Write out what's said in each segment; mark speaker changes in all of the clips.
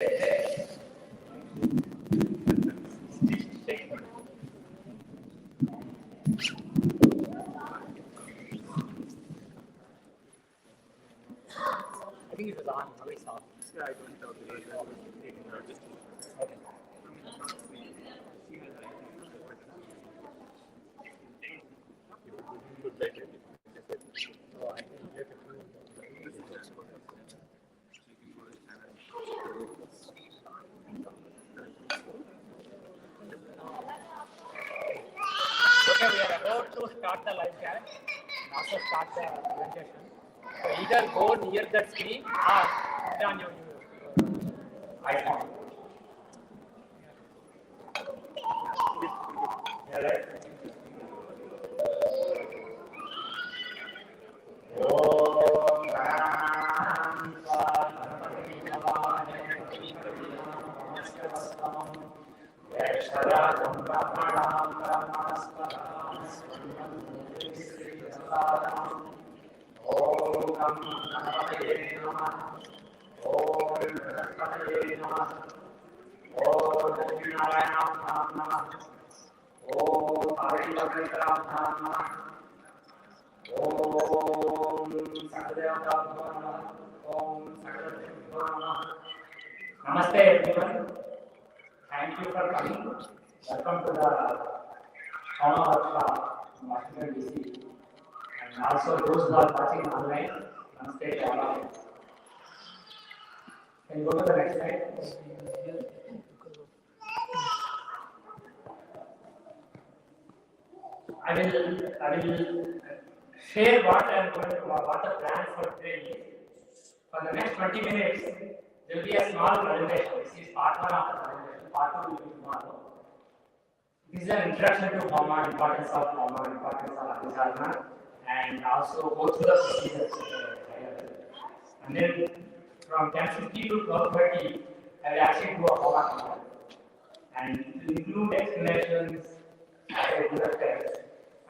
Speaker 1: think it was on. How is off?
Speaker 2: Yeah, I don't know.
Speaker 1: Okay. Oh, I think you have to prove okay, we are about to start the live chat and also start the presentation. So either go near that screen or put on your iPhone. Yeah, right. Namaste everyone. Thank you for coming. Welcome to the Homa workshop in Washington DC. And also those who are watching online, namaste to all of you. Can you go to the next slide? I will share what I am going to, what the plan for today is. For the next 20 minutes, there will be a small presentation. This is part 1 of the presentation. Part 2 will be tomorrow. This is an introduction to Homa, importance of Homa, importance of Vasodhara, and also go through the procedures. And then from 10:50 to 12:30, I will actually do a Homa class. And it will include explanations, I will do the steps.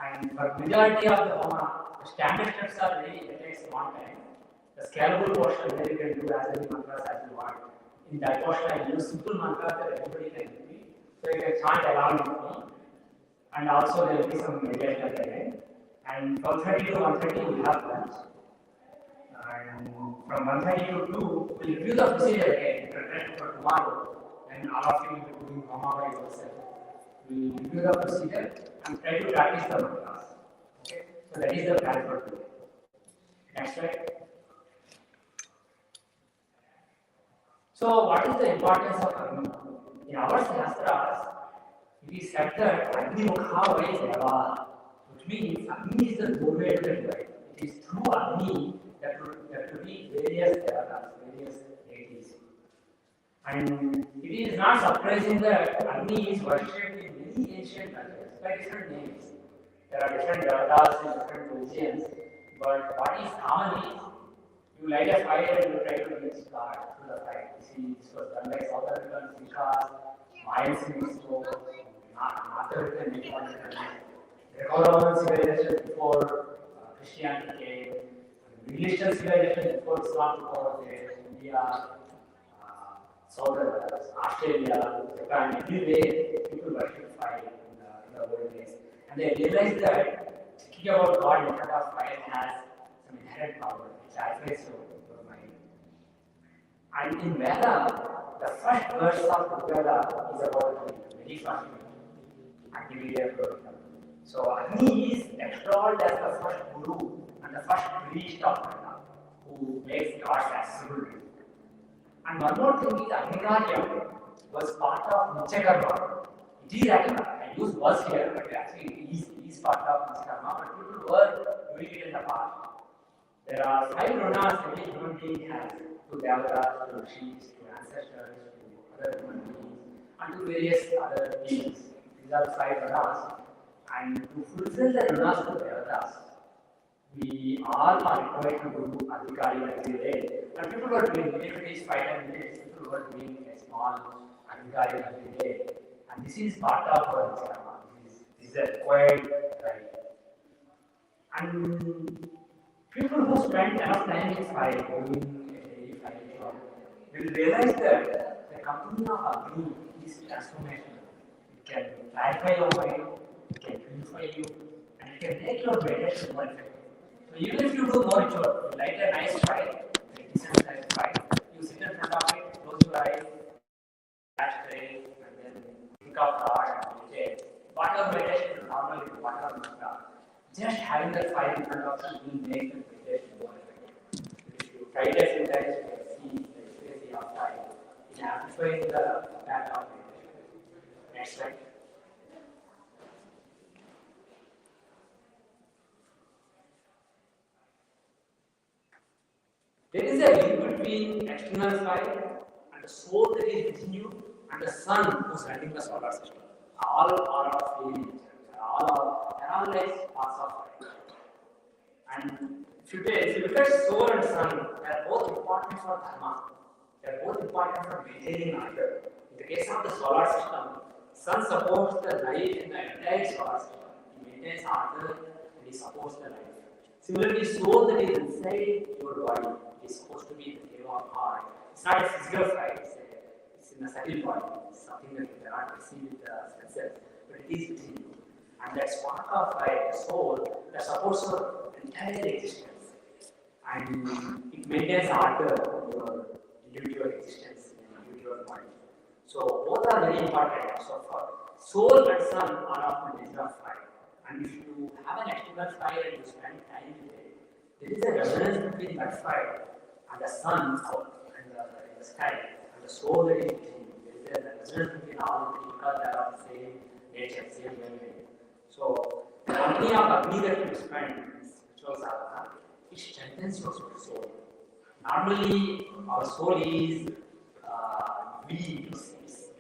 Speaker 1: And for majority of the Homa, the standard steps are very, it takes one time. The scalable portion where you can do as many mantras as you want. In that portion, I use simple mantras that everybody can repeat. So you can chant along with me. And also there will be some meditation at the end. And from 30 to 1:30 we have lunch. And from 1:30 to 2, we'll review the procedure again, prepare for tomorrow. And all of you will be doing Homa by yourself. We'll review the procedure and try to practice the mantras. Okay? So that is the plan for today. Next slide. So what is the importance of Agni? In our Shastras, it is said that Agni Mukha Vai Deva, which means Agni is the doorway to the divine. It is through Agni that will be various devatas, various deities. And it is not surprising that Agni is worshipped in many ancient cultures by different names. There are different devatas in different religions, but what is common is you light a fire and you try to reach God through the fire. This was done by South African Sikhs, Mayans in Mexico, North American Neapolitans, Greco-Roman civilization before Christianity came, Middle Eastern civilization before Islam took over there, India, Southern Australia, Japan, everywhere people worship fire in the old days. And they realized that thinking about God in front of fire has some inherent power, which I face so. And in Veda, the first verse of Veda is about Agni, very first activity. So Agni is extolled as the first guru and the first priest of Veda, who makes gods accessible. And one more thing is Agnikarya was part of Nichakarma. It is actually, I use was here, but actually it is part of Nichakarma, but people were doing it in the past. There are 5 runas every human being has. To devatas, to rishis, to ancestors, to other human beings, and to various other beings. These are 5 runas. And to fulfill the runas to devatas, we all are required to do Adhikari every day. And people were doing, if it is 5-10 minutes, people were doing a small Adhikari every day. And this is part of our dharma. This is a required right. And people who spend enough time in fire, doing will realize that company of Agni is transformational. It can clarify your mind, it can purify you, and it can make your meditation more effective. So even if you do more ritual, you light a nice fire, a decent size fire, you sit in front of it, close your eyes, ashtray, and then think of God and meditate. Whatever meditation you normally do, whatever mantra, just having that fire in front of you will make the meditation more effective. If you try it a few times, you can see the efficacy of fire. It amplifies the impact of meditation. Next slide. There is a link between external fire and the soul that is within you and the sun who is running the solar system. All are of feelings, all like parts of fire. And if you look at soul and sun, they are both important for dharma. They are both important for maintaining order. In the case of the solar system, sun supports the life in the entire solar system. It maintains order and it supports the life. Similarly, soul that is inside your body is supposed to be the hero of heart. It's not a physical fire, it's in a subtle body. It's something that you cannot perceive with the senses, but it is within you. And that spark of fire, the soul, that supports your entire existence. And it maintains order in your individual existence, in your individual body. So both are very important. So for soul and sun are of the nature of fire. And if you have an external fire and you spend time with it, there is a resonance between that fire and the sun and the sky and the soul that is within you. There is a resonance between all of them because they are of the same nature, same wavelength. So the company of Agni that you spend in spiritual sadhana, it strengthens your soul. Normally, our soul is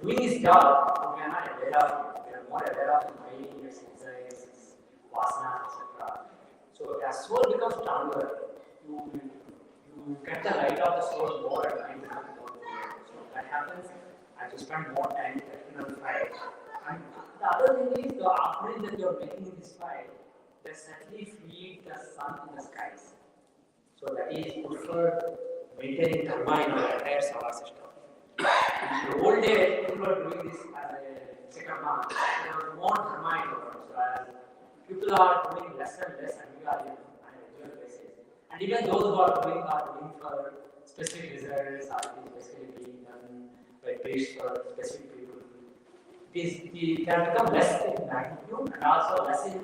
Speaker 1: doing its job, but we are not aware of it. We are more aware of the mind, its desires, its vasanas, etc. So as soul becomes stronger, you get the light of the soul more and mind becomes more clear. So that happens as you spend more time with external fire. And the other thing is the offering that you are making in this fire, they certainly feed the sun in the skies. So that is good for maintaining dharma in the entire solar system. In the old days, people were doing this as a second month. There was more dharma in the world. So as people are doing less and less annually on a regular basis. And even those who are doing for specific results, are basically being done by priests for specific people. They have become less in magnitude and also less in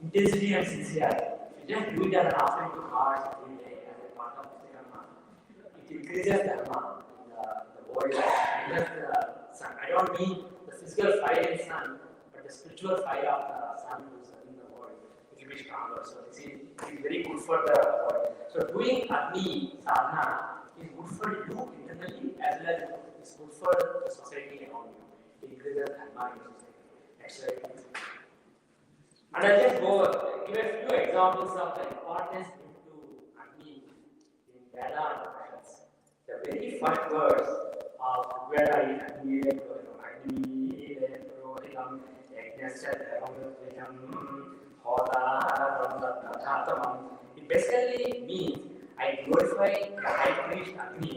Speaker 1: intensity and sincerity. If you just do it as an offering to gods every day as a part of the dharma, it increases dharma in the world. And just the sun. I don't mean the physical fire in sun, but the spiritual fire of the sun who is in the world. It will be stronger. So this is very good for the world. So doing Agni sadhana is good for you internally as well as it's good for the society around you. It increases dharma in society. Next slide, please. And I'll just give a few examples of the importance into Agni in Veda and Upanishads. The very first verse of Veda is Agni Prohidam Yajnasya Dharmam Hodaram. It basically means I glorify the high priest Agni,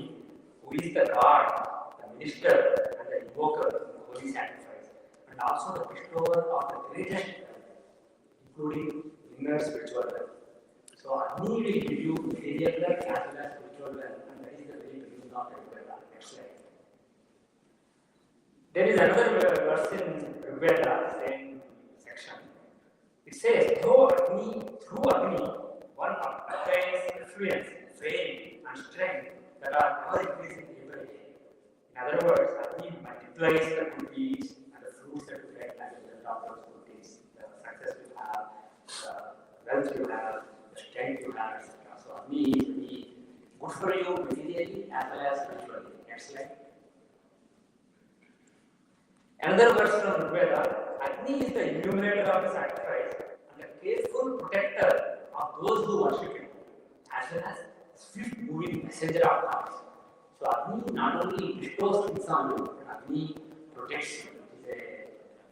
Speaker 1: who is the god, the minister, and the invoker of the holy sacrifice, and also the bestower of the greatest wealth, including inner spiritual wealth. So Agni will give you material wealth as well as spiritual wealth, and that is the very beginning of the Veda. Next slide. There is another verse in Veda, same section. It says, through Agni, one obtains influence, fame, and strength that are ever increasing every day. In other words, Agni multiplies the good deeds and the fruits that you get as a result of those good deeds. The success you have, the wealth you have, the strength you have, etc. So Agni is really good for you materially as well as spiritually. Next slide. Another verse from Veda, Agni is the illuminator of the sacrifice and the careful protector of those who worship him, as well as swift moving messenger of gods. So Agni not only bestows things on you, but Agni protects you.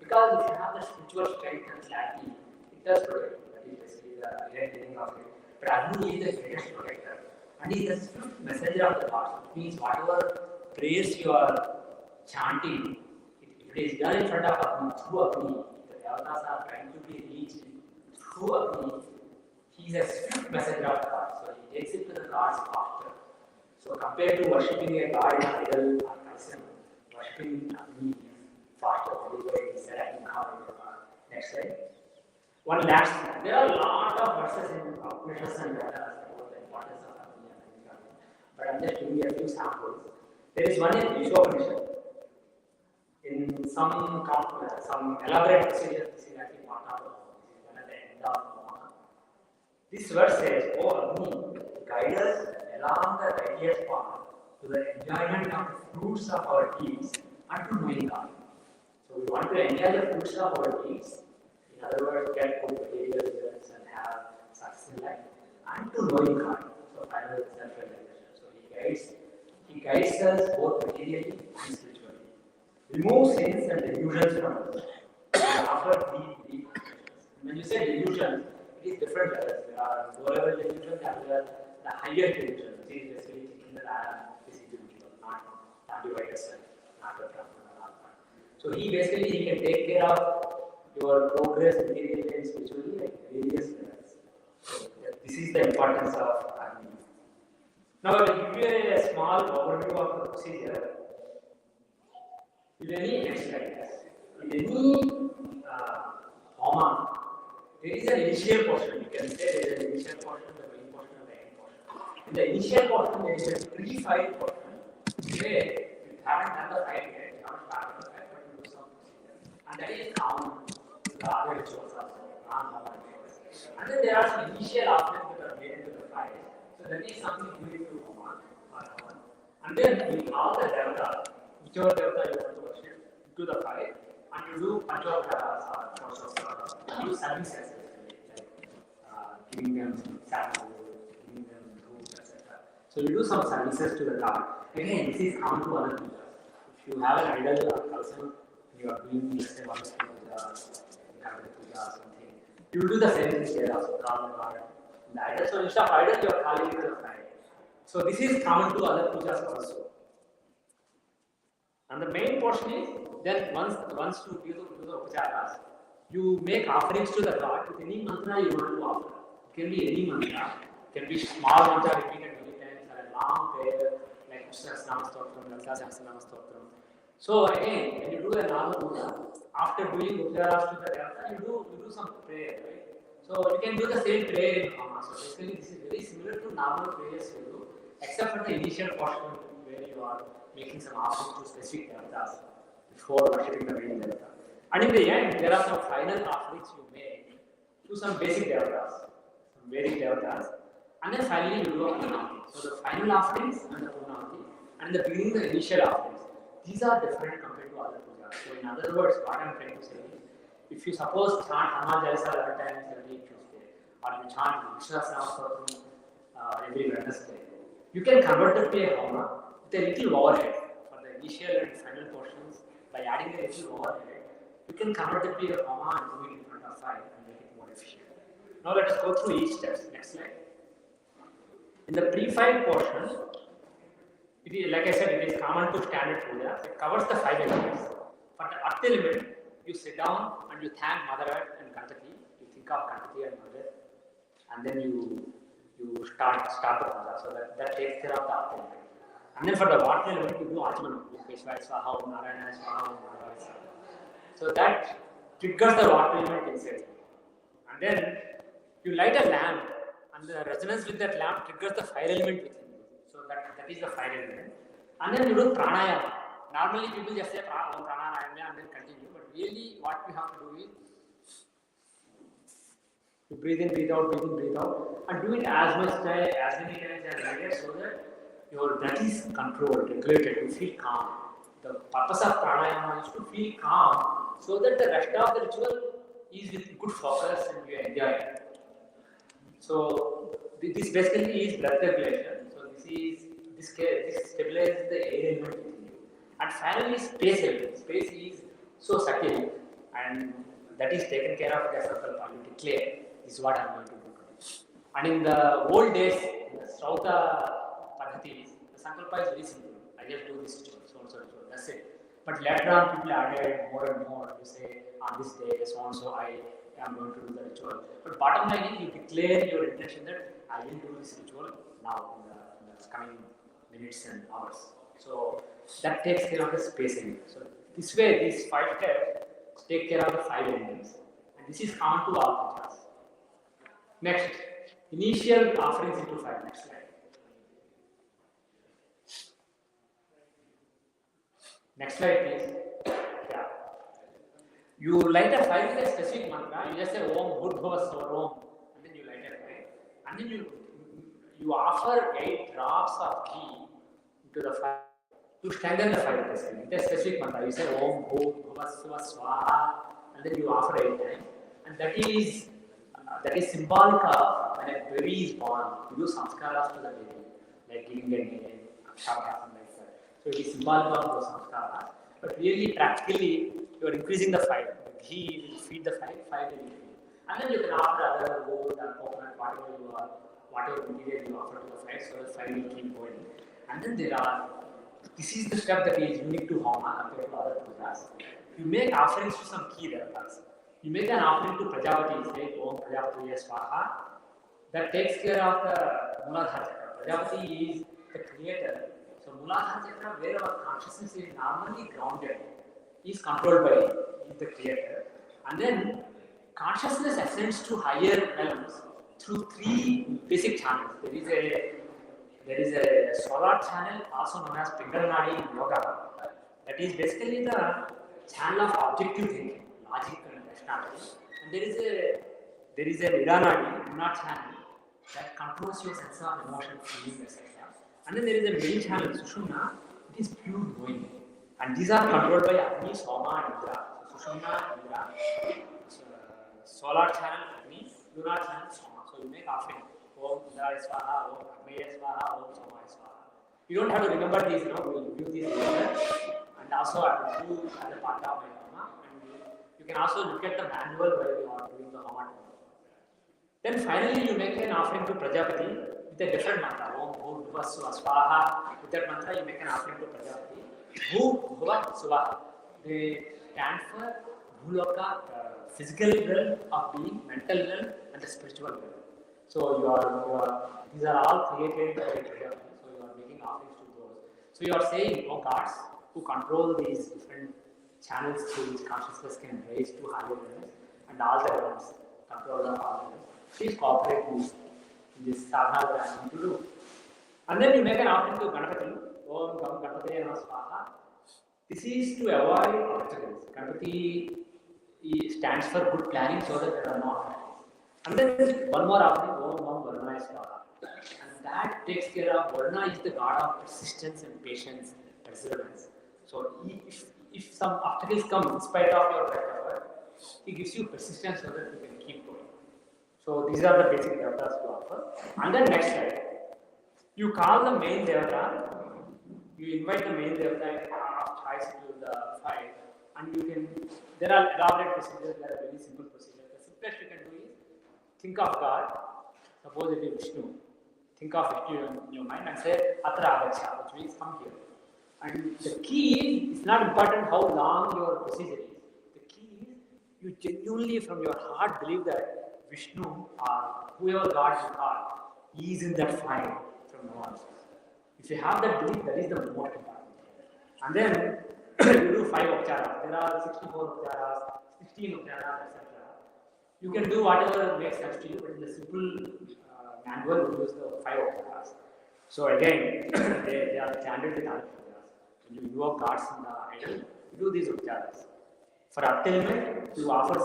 Speaker 1: Because if you have the spiritual strength and clarity, it does protect you. That is basically the direct meaning of it. But Agni is the greatest protector. And he is the swift messenger of the gods. It means whatever prayers you are chanting, if it is done in front of Agni, through Agni, the devatas are trying to be reached through Agni, he is a swift messenger of God, so he takes it to the gods faster. So compared to worshipping a god in an idol or person, worshipping Agni is faster. That is why he said, I can next slide. One last, there are a lot of verses in Upanishads and Vedas about the importance of Agni and Agni, but I'm just giving you a few samples. There is one in Vishopanishad. In some elaborate procedure, this is actually part of one at the end of Homa. This verse says, "O Agni, guide us along the righteous path to the enjoyment of the fruits of our deeds and to knowing God." So we want to enjoy the fruits of our deeds. In other words, get good material results and have success in life, and to knowing God. So final self-realization. So He guides us both materially and spiritually. Remove sins and delusions from us. And offer deep questions. When you say delusions, it is different levels. There are low-level delusions as well as the higher delusions, which is basically thinking that I am this individual, not divided self, not a Brahman. So he can take care of your progress materially and spiritually at various levels. So this is the importance of Agni. Now I will give you a small overview of the procedure. In any exercise, in any Homa, there is an initial portion. You can say there is an initial portion, the main portion, and the end portion. In the initial portion, there is a pre-fire portion where you haven't done the fire yet, you haven't started the fire, but you do some procedure. And that is common to the other rituals also, non-Homa rituals. And then there are some initial offerings that are made into the fire. So that is something you do through Homa or Havan. And then with all the devatas, whichever devata you want to worship, do the fire, and you do Panchavaharas or you do services, like giving them samples, giving them fruits, etc. So you do some services to the god. Again, this is common to other pujas. If you have an idol or person, you are doing let's say one puja, Ganpati puja or something, you do the same thing here also, call the god. The idol, so instead of idol, you are calling it the fire. So this is common to other pujas also. And the main portion is then once you do the upacharas, you make offerings to the god with any mantra you want to offer. It can be any mantra, it can be small mantra repeated many times or a long prayer like Sahasranama Stotram, Lalita Sahasranama Stotram. So again, when you do a normal puja, after doing upacharas to the devata, you do some prayer, right? So you can do the same prayer in Homa. So basically this is very similar to normal prayers you do, except for the initial portion where you are making some offerings to specific devatas before worshipping the main devata. And in the end, there are some final offerings you make to some basic devatas, some Vedic devatas, and then finally you do a Purnavati. So the final offerings and the Purnavati, and in the beginning the initial offerings, these are different compared to other pujas. So in other words, what I am trying to say is, if you suppose chant Hanuman Jalisa 11 times every Tuesday, or you chant Vishnu Sahasranam every Wednesday, you can convert it to a Homa with a little overhead for the initial and final portions. By adding a little overhead, you can convert it to a Homa and do it in front of fire and make it more efficient. Now let us go through each step. Next slide. In the pre-fire portion, it is, like I said, it is common to standard puja. It covers the 5 elements. For the earth element, you sit down and you thank Mother Earth and Ganpati. You think of Ganpati and Mother, and then you start the puja. So that takes care of the earth element. And then for the water element, you do Atmanam. You Peshvaya Swaha, Narayana Swaha, Narayana Swaha. So that triggers the water element inside. And then you light a lamp, and the resonance with that lamp triggers the fire element within you. So that is the fire element. And then you do pranayama. Normally people just say pranayama and then continue, but really what we have to do is you breathe in, breathe out, and do it as many times as needed, so that your breath is controlled, regulated, you feel calm. The purpose of pranayama is to feel calm, so that the rest of the ritual is with good focus and you enjoy it. So this basically is breath regulation. So this stabilizes the air element within you. And finally, space element. Space is so subtle, and that is taken care of as a you declare. This is what I am going to do today. And in the old days, in the Strauta Padhatis, the Sankalpa is very simple. I just do this ritual, so and so ritual, that's it. But later on, people added more and more. You say, on this day, so and so, I am going to do the ritual. But bottom line is, you declare your intention that I will do this ritual now in the coming minutes and hours. So that takes care of the spacing. So this way, these 5 steps take care of the 5 elements, and this is common to all pujas. Next, initial offerings into 5. Next slide. Next slide, please. Yeah. You light a fire with a specific mantra. You just say Om Bhurbhuva Swarom, and then you light a fire, and then you offer 8 drops of ghee into the fire to strengthen the fire. Basically, with a specific mantra, you say Om Bhurbhuva Swaha, and then you offer 8 times, and that is symbolic of when a baby is born. You do samskaras to the baby, like giving a name, something like that. So it is symbolic of those samskaras. But really, practically, you are increasing the fire. The ghee will feed the fire will feed. And then you can offer other wood and coconut, whatever material you offer to the fire, so the fire will keep going. And then this is the step that is unique to Homa compared to other pujas. You make offerings to some key devas. You make an offering to Prajapati, say Om Prajapati Swaha. That takes care of the Muladhara Chakra. Prajapati is the creator. So Muladhara Chakra, where our consciousness is normally grounded, is controlled by the creator. And then consciousness ascends to higher realms through 3 basic channels. There is a solar channel, also known as Pingalanadi in yoga. That is basically the channel of objective thinking, logic and rationality. And there is a Vidanadi, Luna channel, that controls your sense of emotion, feeling, etc. And then there is a middle channel, Sushumna, it is pure knowing. And these are controlled by Agni, Soma, and Indra. Sushumna, Indra, solar channel, Agni, Luna channel, Soma. So you make offering. Om Indra Swaha, Om Agni Swaha, Om Soma Swaha. You don't have to remember these, we will do these later. And also I will do as a part of my Homa. And you can also look at the manual where you are doing the Homa. Then finally you make an offering to Prajapati with a different mantra. Om Bhurbhuva Swaha. With that mantra you make an offering to Prajapati. Bhurbhuva Swaha. They stand for Bhuloka, physical realm of being, mental realm, and the spiritual realm. So these are all created by Prajapati. So you are making offerings to those. So you are saying, oh gods who control these different channels through which consciousness can raise to higher realms, and all the realms, control of all realms. Please cooperate in this sadhana that I am going to do. And then you make an offering to Ganapati. Om Gam Ganapati Swaha. This is to avoid obstacles. Ganapati stands for good planning so that there are no obstacles. And then there is one more offering, Om Gam Varna Swaha. And that takes care of, Varna is the god of persistence and patience, perseverance. So if some obstacles come in spite of your effort, he gives you persistence so that you can keep going. So these are the basic devatas to offer. And then next slide. You call the main devata, you invite the main devata of choice to the fire, and there are elaborate procedures, there are very simple procedures. The simplest you can do is think of God, suppose it is Vishnu. Think of Vishnu in your mind and say Atra Agacha, which means come here. And the key is, it's not important how long your procedure is. The key is you genuinely from your heart believe that Vishnu or whoever God you call is in that fire from now on. If you have that belief, that is the most important. And then you do 5 upcharas. There are 64 upcharas, 16 upcharas, etc. You can do whatever makes sense to you, but in the simple manual, we use the 5 upcharas. So again, they are chanted with other upcharas. When you invoke gods in the idol, you do these upcharas. For earth element, you offer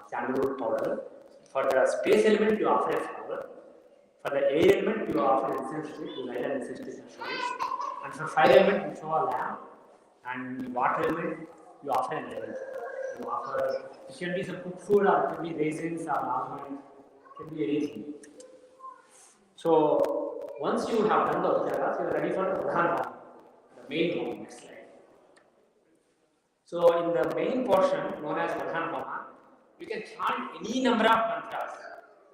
Speaker 1: sandalwood powder. For the space element, you offer a flower. For the air element, you offer incense stick, you light an incense stick and show it. And for fire element, you show a lamp. And water element, you offer an lemon. It can be some cooked food, or it can be raisins or almonds, it can be anything. So once you have done the upacharas, you are ready for the pradhana, the main home. Next slide. So in the main portion known as Pradhan Homa, you can chant any number of mantras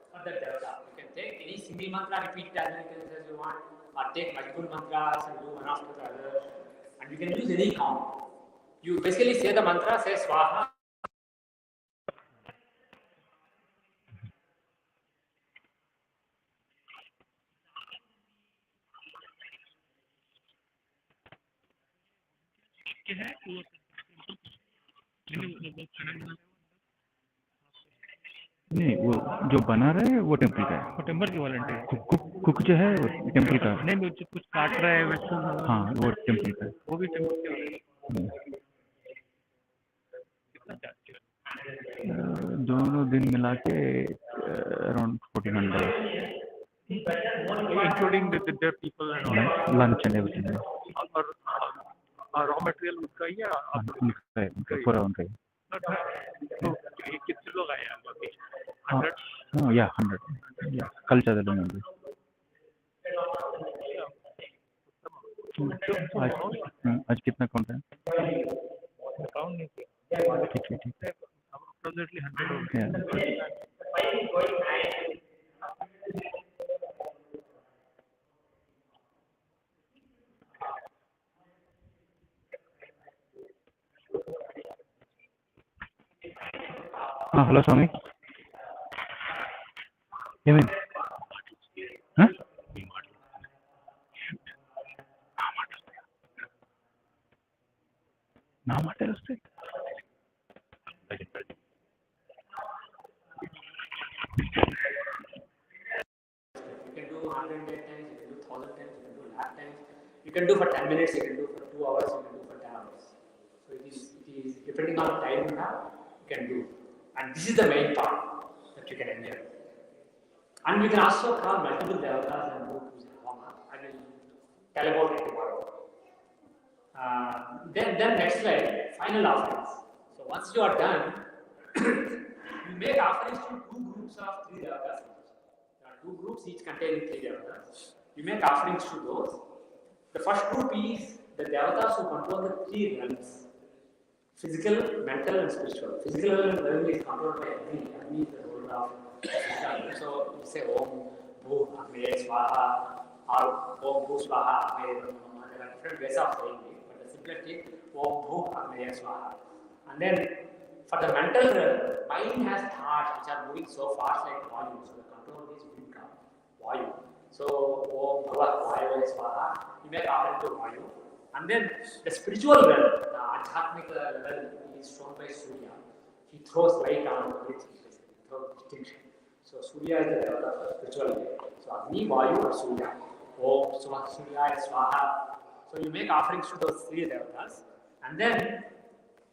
Speaker 1: for the devata. You can take any single mantra, repeat it as many times as you want, or take multiple mantras and do one after the other, and you can use any count. You basically say the mantra, say Swaha.
Speaker 2: नहीं, वो जो बना रहा है वो temple का है,
Speaker 3: वो टेम्पल की वॉलंटियर है।
Speaker 2: कुक जो है वो टेम्पल का है।
Speaker 3: नहीं, वो जो कुछ काट रहा है वैसे,
Speaker 2: हाँ, वो टेम्पल का है।
Speaker 3: वो भी टेम्पल की वॉलंटियर। कितना चार्ज है?
Speaker 2: दोनों दिन मिला के around 1400,
Speaker 3: including there people and
Speaker 2: lunch and everything.
Speaker 3: और रॉ मटेरियल उनका ही या
Speaker 2: उनका है, पूरा उनका है।
Speaker 3: तो कितने लोग आए हैं?
Speaker 2: हाँ, या 100, या कल ज़्यादा लोग होंगे। आज कितना काउंट है?
Speaker 3: काउंट नहीं किया।
Speaker 2: ठीक है, ठीक है।
Speaker 3: अप्रोक्सीमेटली 100 हो गए।
Speaker 2: हाँ, हेलो स्वामी। Even, huh? नाम आता है उससे?
Speaker 1: You can do 110 times, you can do 1000 times, you can do lakh times. You can do for 10 minutes, you can do for 2 hours, you can do for 10 hours. So it is depending on the time you have, you can do. And this is the main part that you can enjoy. And we can also call multiple devatas and go to Homa. I will tell about it tomorrow. Then next slide, final offerings. So once you are done, you make offerings to 2 groups of 3 devatas. There are 2 groups, each containing 3 devatas. You make offerings to those. The first group is the devatas who control the 3 realms: physical, mental, and spiritual. Physical realm is controlled by Agni. Agni is the ruler of physical. So you say Om Bhu Agni Swaha or Om Bhu Swaha Agni. There are different ways of saying it, but the simplest is Om Bhu Agni Swaha. And then for the mental realm, mind has thoughts which are moving so fast like Vayu. So the control is Vinka, Vayu. So Om Bhava Vayu Swaha. You make offering to Vayu. And then the spiritual realm, the Adhyatmic level, is shown by Surya. He throws light on everything, basically, throws distinction. So Surya is the level of spiritual level. So Agni, Vayu, or Surya. Om, Surya, Swaha. So you make offerings to those 3 devatas, and then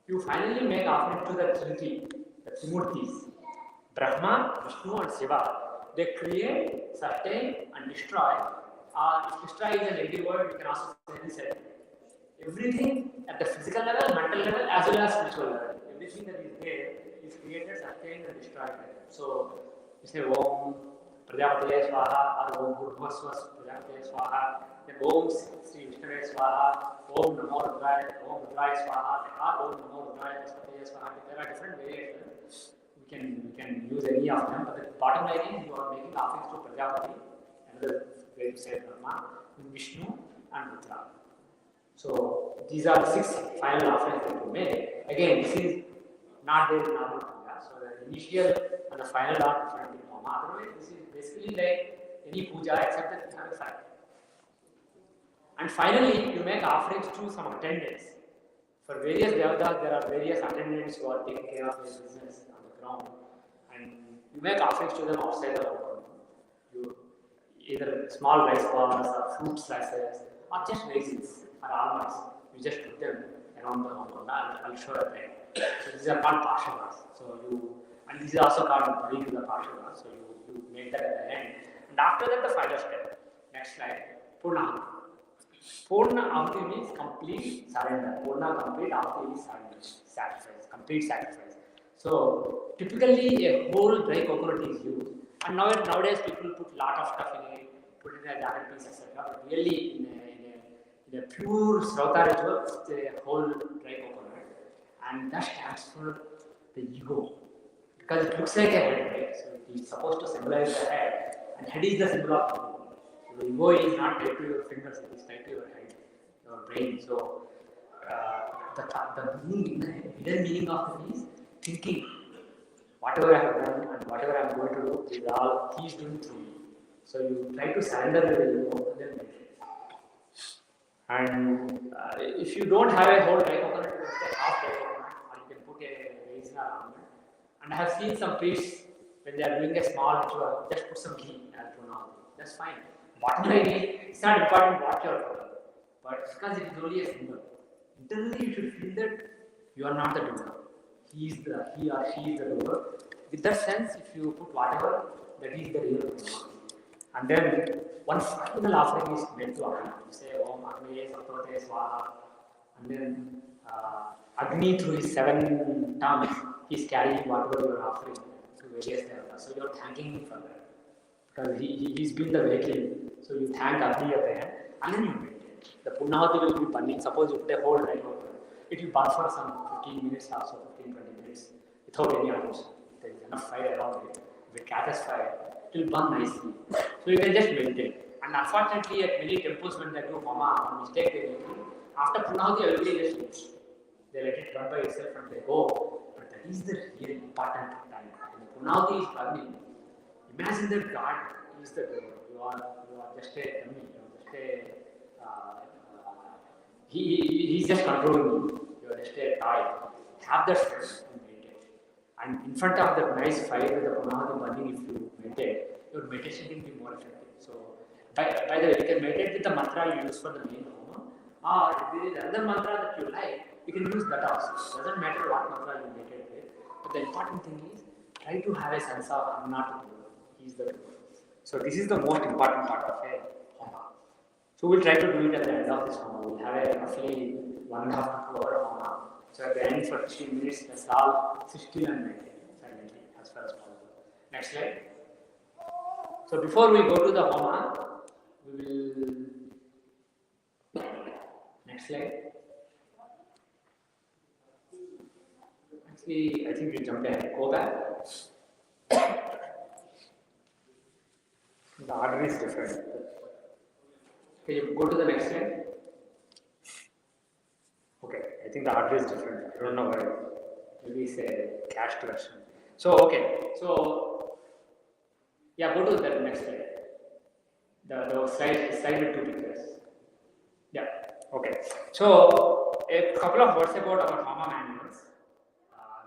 Speaker 1: you finally make offering to the Trinity, the Trimurtis, Brahma, Vishnu, and Shiva. They create, sustain, and destroy. If destroy is a negative word, you can also say everything at the physical level, mental level, as well as spiritual level. Everything that is there is created, sustained, and destroyed. So you say Om Prajapataya Swaha or Om Bhurvasvas Prajapataya Swaha. Then Om Sri Vishnave Swaha, Om Namo Rudraya, Om Rudraya Swaha, or Om Namo Rudraya Vaspataya Swaha. There are different variations. We can use any of them, but the bottom line is you are making offerings to Prajapati, another way to say Brahma, Vishnu, and Rudra. So these are the 6 final offerings that you make. Again, this is not there in Nadu Puja. So the initial and the final are different in Homa. Otherwise, this is basically like any puja except that you have a cycle. And finally, you make offerings to some attendants. For various devatas, there are various attendants who are taking care of their business on the ground. And you make offerings to them outside the temple. You either small rice balls or fruit slices or just raisins or almonds. You just put them around the Homa. I'll show you that. So these are called parshavas. And these are also called bari to the parshavas. So you make that at the end. And after that, the final step. Next slide. Purna. Purna Ahuti means complete surrender. Purna complete Ahuti is surrender. Sacrifice. Complete sacrifice. So typically a whole dry coconut is used. And nowadays people put lot of stuff in it, put it in a jacket piece, etc. But really in a pure Srauta ritual, it's a whole dry coconut. And that stands for the ego. Because it looks like a head, right? So it is supposed to symbolize the head. And head is the symbol of ego. The ego is not tied to your fingers, it is tied to your head, your brain. So the hidden meaning of it is thinking. Whatever I have done and whatever I am going to do is all He is doing through me. So you try to surrender your ego and then meditate. And if you don't have a whole dry coconut, you can take half dry coconut, or you can put a raisin or almond. And I have seen some priests when they are doing a small ritual, just put some ghee as pranam. That's fine. Bottom line is, it's not important what you are doing, but because it is only a symbol. Internally, you should feel that you are not the doer. He or she is the doer. With that sense, if you put whatever, that is the real pranam. And then one final offering is made to Agni. You say Om Agni Saptote Swaha. And then Agni through his 7 tongues, he is carrying whatever you are offering to various devas. So you are thanking him for that. Because he's been the vehicle. So you thank Agni at the end. And then you meditate. The Punahati will be burning. Suppose you put a whole night over. It will burn for some 15 minutes or so, 15-20 minutes without any attention. There is enough fire around it. If it catches fire, it will burn nicely. So you can just meditate. And unfortunately, at many temples, when they do Homa, mistake they make, after Punahati, everybody just leaves. They let it run by itself and they go. But that is the real important time. When Punahati is burning, imagine that God is the doer. You are just a dummy. He's just controlling you. You are just a toy. Have that stress and meditate. And in front of that nice fire with the Punahati burning, if you meditate, your meditation will be more effective. So, by the way, you can meditate with the mantra you use for the main Homa, or if there is another mantra that you like, you can use that also. It doesn't matter what mantra you meditate with. But the important thing is, try to have a sense of I'm not the doer. He is the doer. So, this is the most important part of a Homa. So we'll try to do it at the end of this Homa. We'll have a roughly 1.5 to 2 hour Homa. So at the end for 15 minutes, let's all sit still and meditate silently as far as possible. Next slide. So before we go to the Homa, we will. Next slide. Actually, I think we jump ahead. Go back. The order is different. Can you go to the next slide? Okay, I think the order is different. I don't know why. Maybe it's a cached version. So, okay. So, yeah, go to the next slide. The slide with 2 pictures. Yeah, okay. So, a couple of words about our Homa manuals.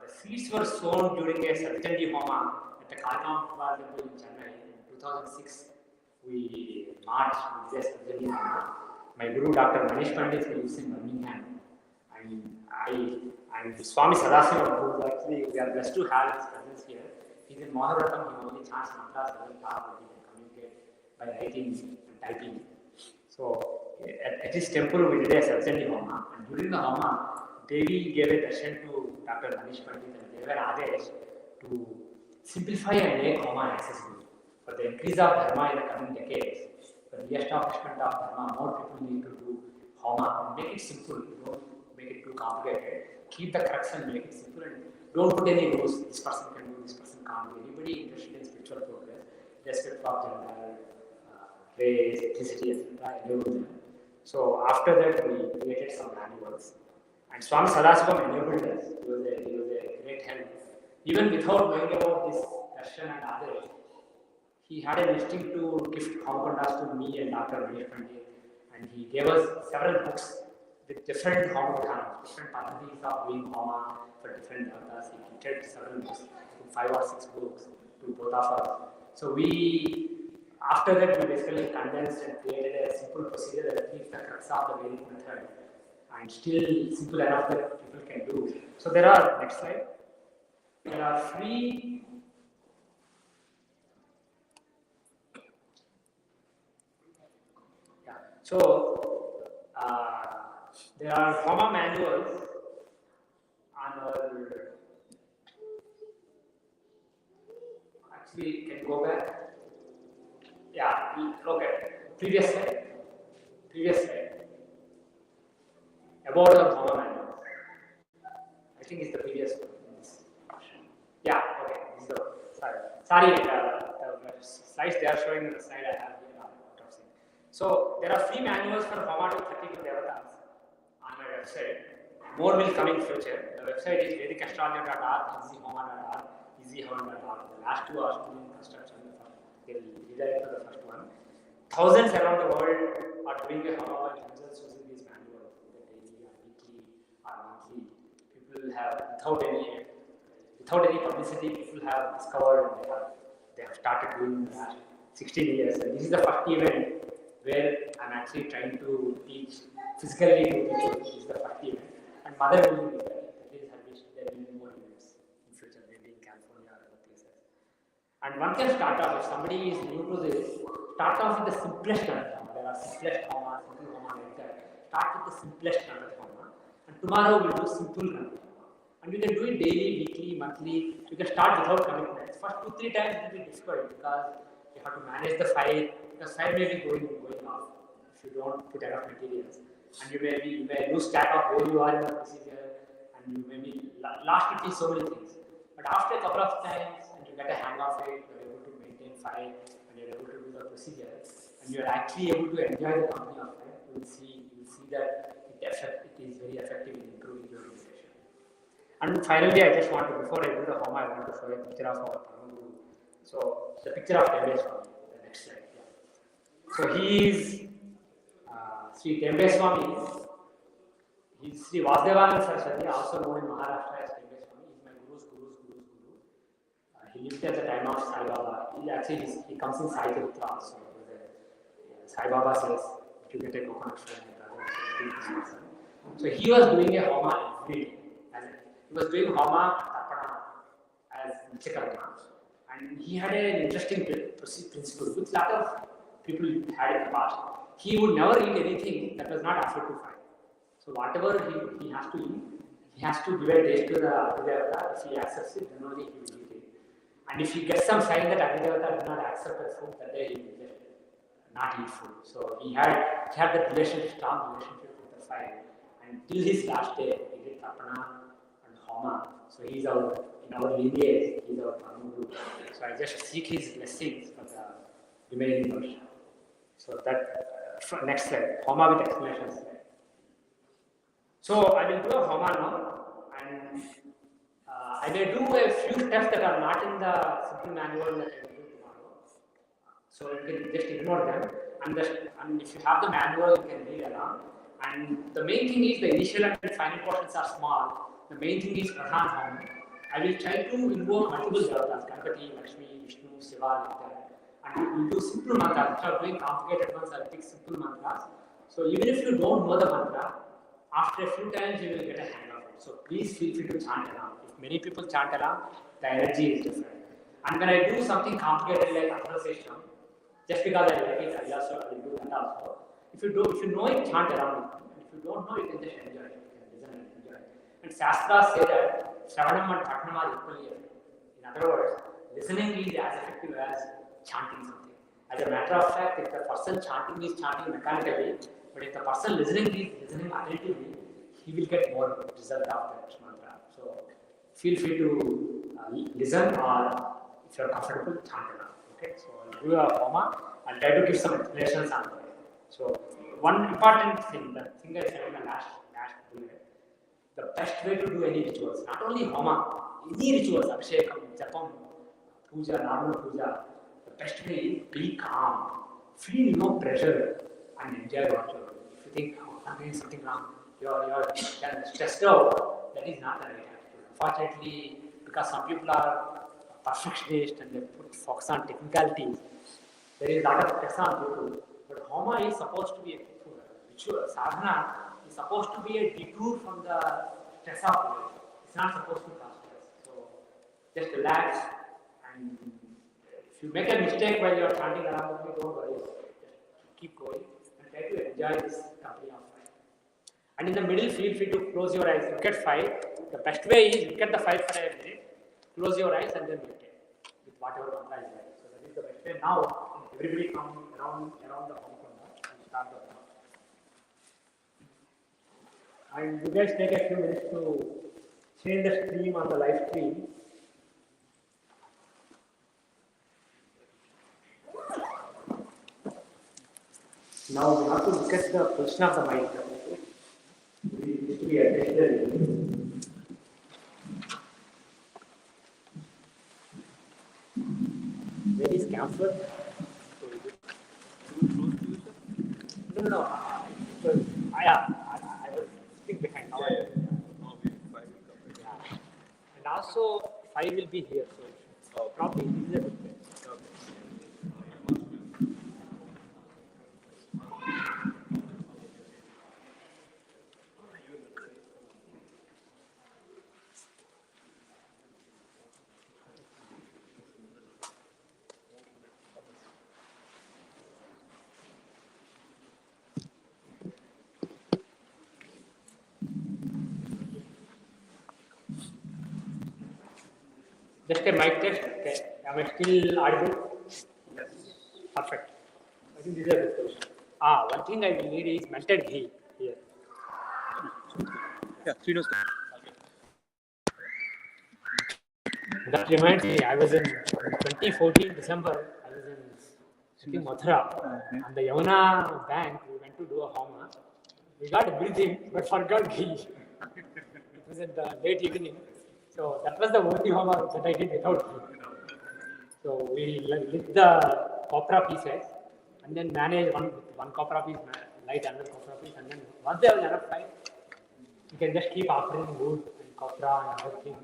Speaker 1: The seeds were sown during a Satyanji Homa at the Kalkam temple in Chennai in 2006. We marched with this Satyanji Homa. My guru, Dr. Manish Pandit, lives in Birmingham. And Swami Sadasiva, who actually we are blessed to have his presence here. He's in Moharatam, he only chants mantras, doesn't talk, but he can communicate by writing and typing. So at his temple we did a Satyanji Homa, and during the Homa, Devi gave a darshan to Dr. Manish Pandit and gave an adesh to simplify and make Homa accessible. For the increase of Dharma in the coming decades, for the re-establishment of Dharma, more people need to do Homa and make it simple. Don't make it too complicated. Keep the crux and make it simple, and don't put any rules. This person can do, this person can't do. Anybody interested in spiritual progress, respect for gender, race, ethnicity, etc., enable them. So after that, we created some manuals, and Swami Sadasivam enabled us. He was a great help. Even without knowing about this darshan and others, he had a listing to gift Homakundas to me and Dr. Manish Pandit, and he gave us several books with different Homa Vidhanas, different pathways of doing Homa for different devatas. He gifted several books, 5 or 6 books to both of us. So after that, we basically condensed and created a simple procedure that keeps the crux of the Vedic method and still simple enough that people can do. So there are, next slide, there are 3 So, there are Homa manuals on our. Actually, can go back. Yeah, okay. Previous slide. About the Homa manuals. I think it's the previous one. Yeah, okay. This is the sorry. The slides they are showing on the slide I have here. So there are free manuals for Homa to 32 devatas on my website. More will come in future. The website is vedicastrology.org, easyhoma.org, easyhavan.org. The last two are still in construction. They will redirect to the first one. Thousands around the world are doing a Homa by themselves using these manuals, either daily or weekly or monthly. People have, without any publicity, people have discovered and they have started doing the last 16 years. And this is the first event where I'm actually trying to teach physically to people. This is the first event. And Mother will be there. That is her wish. There will be more events in future, maybe in California or other places. And one can start off, if somebody is new to this, start off with the simplest Homa. There are simplest Homa, simple Homa like that. Start with the simplest Homa. And tomorrow we'll do simple Homa. And you can do it daily, weekly, monthly. You can start without commitments. First 2-3 times it will be difficult because you have to manage the fire. Because fire may be going off if you don't put enough materials. And you may lose track of where you are in the procedure, and you may be lost between so many things. But after a couple of times, and you get a hang of it, you are able to maintain fire, and you are able to do the procedure, and you are actually able to enjoy the company of it. You will see that it is very effective in improving your meditation. And finally, I just want to, before I do the Homa, I want to show a picture of our Parama Guru. So the picture of Tembe Swami, the next slide. Yeah. So he is Sri Tembe Swami. He is Sri Vasodhara Saraswati, also known in Maharashtra as Tembe Swami. He is my guru's guru. He lived at the time of Sai Baba. He comes in Sai Charitra also. Sai Baba says, if you get a coconut from your brother, so he was doing a Homa every day. He was doing Homa Tarpana as Nityakarma. And he had an interesting principle, which a lot of people had in the past. He would never eat anything that was not offered to fire. So whatever he has to eat, he has to give a taste to the Adhidevata. If he accepts it, then only he will eat it. And if he gets some sign that Adhidevata does not accept the food, that day he will just not eat food. So he had that strong relationship with the fire. And till his last day, he did Tarpana and Homa. So in our lineage, he is our Parama Guru. So I just seek his blessings for the remaining version. So that, next slide, Homa with explanation slide. So I will do a Homa now, and I may do a few steps that are not in the simple manual that I will do tomorrow. So you can just ignore them, and if you have the manual, you can read along. And the main thing is the initial and final portions are small. The main thing is Pradhan Homa. I will try to invoke multiple devatas, Ganpati, Lakshmi, Vishnu, Shiva, like that. And we will do simple mantras. Instead of doing complicated ones, I will pick simple mantras. So even if you don't know the mantra, after a few times you will get a hang of it. So please feel free to chant along. If many people chant along, the energy is different. And when I do something complicated like authorization, just because I like it, I will do that also. If you know it, chant along. And if you don't know, you can just enjoy it. You can listen and enjoy it. And Shastras say that Shravanam and Patnam are equally effective. In other words, listening is as effective as chanting something. As a matter of fact, if the person chanting is chanting mechanically, but if the person listening is listening attentively, he will get more result of that mantra. So feel free to listen, or if you are comfortable, chant along. Okay, so I'll do a Homa. I'll try to give some explanations on it. So one important thing, the thing I said in the last bullet, the best way to do any rituals, not only Homa, any rituals, Abhishekam, Japam, Puja, normal Puja, the best way is be calm, feel no pressure, and enjoy what you do. If you think, oh, I'm doing something wrong, you're stressed out, that is not the right attitude. Unfortunately, because some people are perfectionists and they put focus on technicalities, there is a lot of stress on people. But Homa is supposed to be a ritual. Sadhana is supposed to be a detour from the stress of life. It's not supposed to cause stress. So just relax, and if you make a mistake while you are chanting around with me, don't worry. Just keep going and try to enjoy this company of fire. And in the middle, feel free to close your eyes. Look at fire. The best way is look at the fire for a minute, close your eyes, and then meditate with whatever mantra is there. So that is the best way. Now, everybody come around the Homa and start the Homa. And you guys take a few minutes to change the stream on the live stream. Now we have to look at the position of the mind. We adjusted. Where is camphor? No. I was sitting behind. Yeah. And also, 5 will be here. So probably this is a good place. Just a mic test. Okay. Am I still audible? Yes. Perfect. I think this is a good question. One thing I will need is melted ghee here.
Speaker 3: Yeah, 3 notes.
Speaker 1: That reminds me, I was in 2014 December. I was in Mathura on the Yamuna bank. We went to do a Homa. We got everything, but forgot ghee. It was in the late evening. So that was the only Homa that I did without ghee. So we lit the copra pieces and then manage one copra piece, light another copra piece, and then once they have enough time, you can just keep offering wood and copra and other things.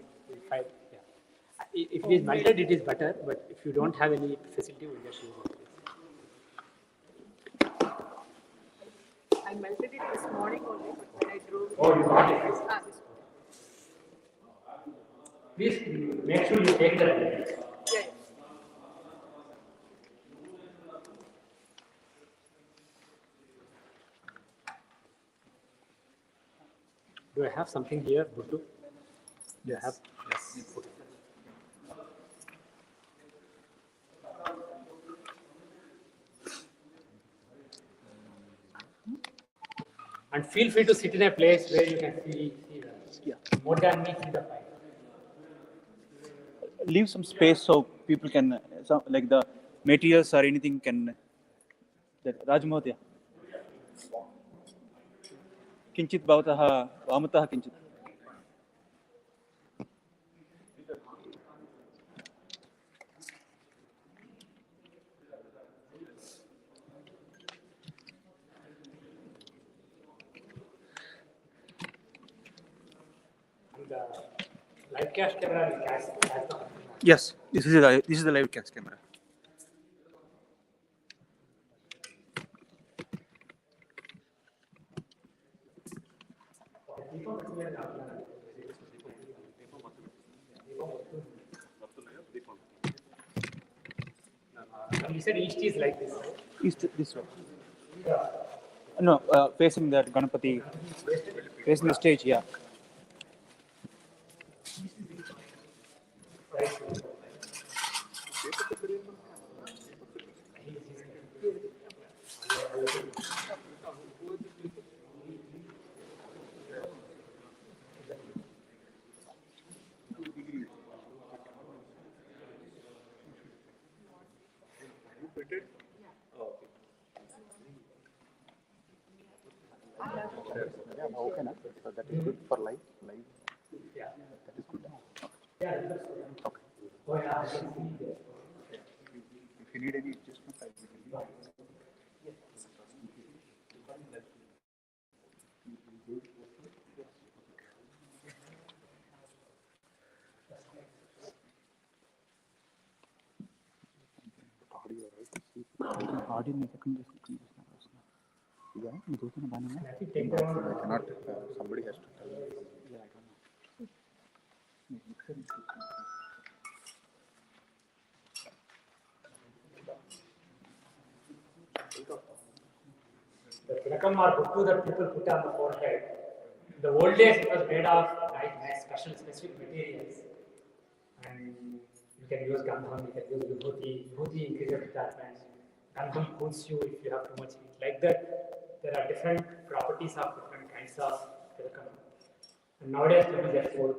Speaker 1: Yeah. If it is melted, it is better, but if you don't have any facility, we just use it.
Speaker 4: I melted it this morning only, but when I drove.
Speaker 1: Oh, you got it.
Speaker 4: This morning.
Speaker 1: Please make sure you take the minutes.
Speaker 4: Yeah.
Speaker 1: Do I have something here, Buttu?
Speaker 3: Yes.
Speaker 1: Yes. And feel free to sit in a place where you can see more than me see the fire.
Speaker 2: Leave some space so people can, like the materials or anything can. Rajmohya. Kinchit bhavataha vamataha kinchit.
Speaker 1: The live cast camera has the.
Speaker 2: Yes, this is the live cast camera.
Speaker 1: You said east is like this, right?
Speaker 2: East this way. No, facing the Ganapati, facing the stage. Yeah.
Speaker 1: Right.
Speaker 2: Yeah, okay, na? So that is good for live.
Speaker 1: Yeah.
Speaker 2: That is good.
Speaker 1: Yeah, that's good.
Speaker 2: Okay.
Speaker 1: Oh, yeah, I can see there.
Speaker 2: If you need any adjustment, I will. Audio में second yeah, I cannot. Somebody has to tell me. Yeah, I don't know.
Speaker 1: The tilakam or buttu that people put on the forehead. In the old days, it was made of nice specific materials. And you can use gandham, you can use vibhuti. Vibhuti increases attachments. Gandham cools you if you have too much heat. Like that, there are different properties of different kinds of tilakam. And nowadays, people just put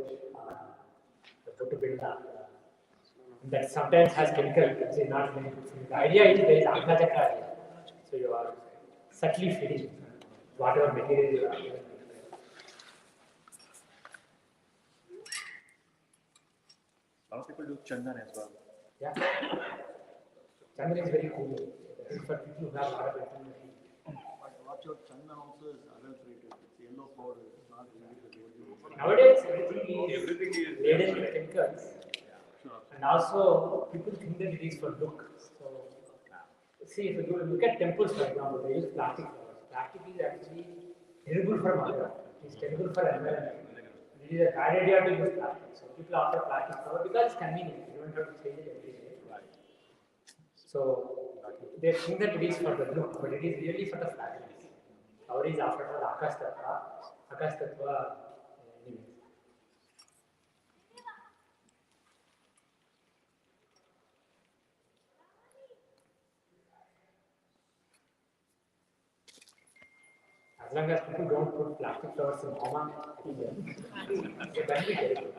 Speaker 1: the buttu bilda. That sometimes has chemical, which is not very good for you. The idea is there is Agna Chakra here. So you are subtly feeding whatever material you are given.
Speaker 2: A lot of people do chandan as well.
Speaker 1: Yeah. Chandan is very cool. This is for people who have a lot of intimacy.
Speaker 5: Watch your chandan also is adult rated. It's yellow powder. It's not really
Speaker 1: Nowadays, everything is laden with chemicals.
Speaker 5: Sure.
Speaker 1: And also, people think that it is for look. So, see, if you look at temples, for example, they use plastic flowers. Plastic is actually terrible for mother. It is terrible for environment. It is a bad idea to use plastic. So, people offer plastic flower because it's convenient. You don't have to change it every day.
Speaker 5: Right.
Speaker 1: So, they think that it is for the look, but it is really for the fragrance. Flower is offered for the Akash Tattva. Akash Tattva, anyways. As long as people don't put plastic flowers in Homa, I think that will be terrible.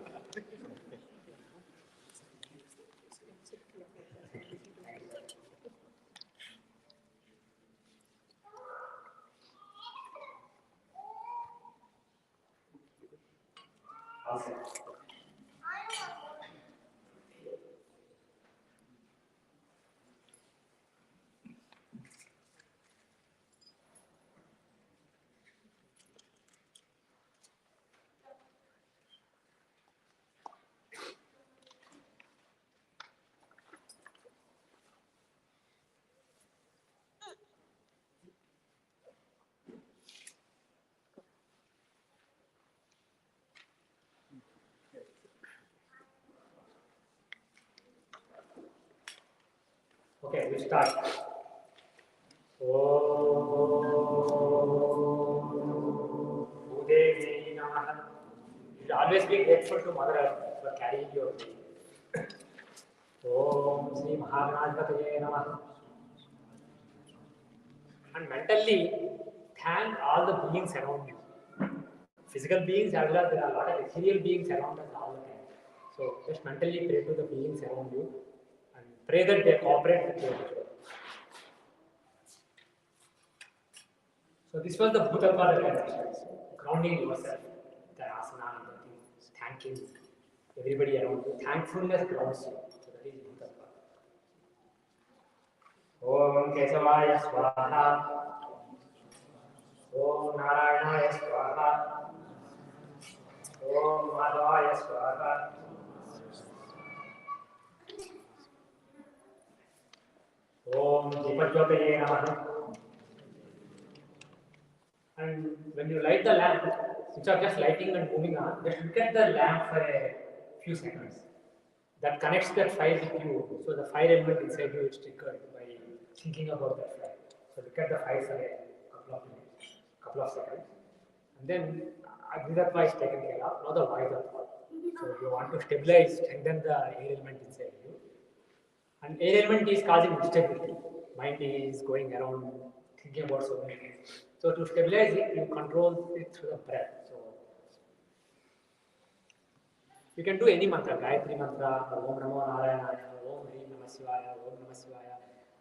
Speaker 1: Awesome. Okay, we start. Bhudevi Namaha. You should always be grateful to Mother Earth for carrying your baby. Om Sri Mahaganapataye Namaha. And mentally thank all the beings around you. Physical beings as well as there are a lot of ethereal beings around us all the time. So just mentally pray to the beings around you and pray that they cooperate with you. So this was the Bhutapada exercise, grounding yourself, the asana and the things, thanking everybody around you. Thankfulness grounds you. So that is Bhutapada. Om Kesavaya Swaha. Om Narayana Swaha. Om Madhvaya Swaha. Om Deepajyotaye Namaha. And when you light the lamp, instead of just lighting and moving on, just look at the lamp for a few seconds. That connects that fire with you. So the fire element inside you is triggered by thinking about that fire. So look at the fire for a couple of minutes, couple of seconds. And then Agnidatva is taken care of, now the Vayudatva. So you want to stabilize, strengthen the air element inside you. And air element is causing instability. Mind is going around thinking about so many things. So to stabilize it, you control it through the breath. So you can do any mantra, Gayatri mantra, Om Namo Narayanaya, Om Hri Namah Shivaya, Om Namah Shivaya,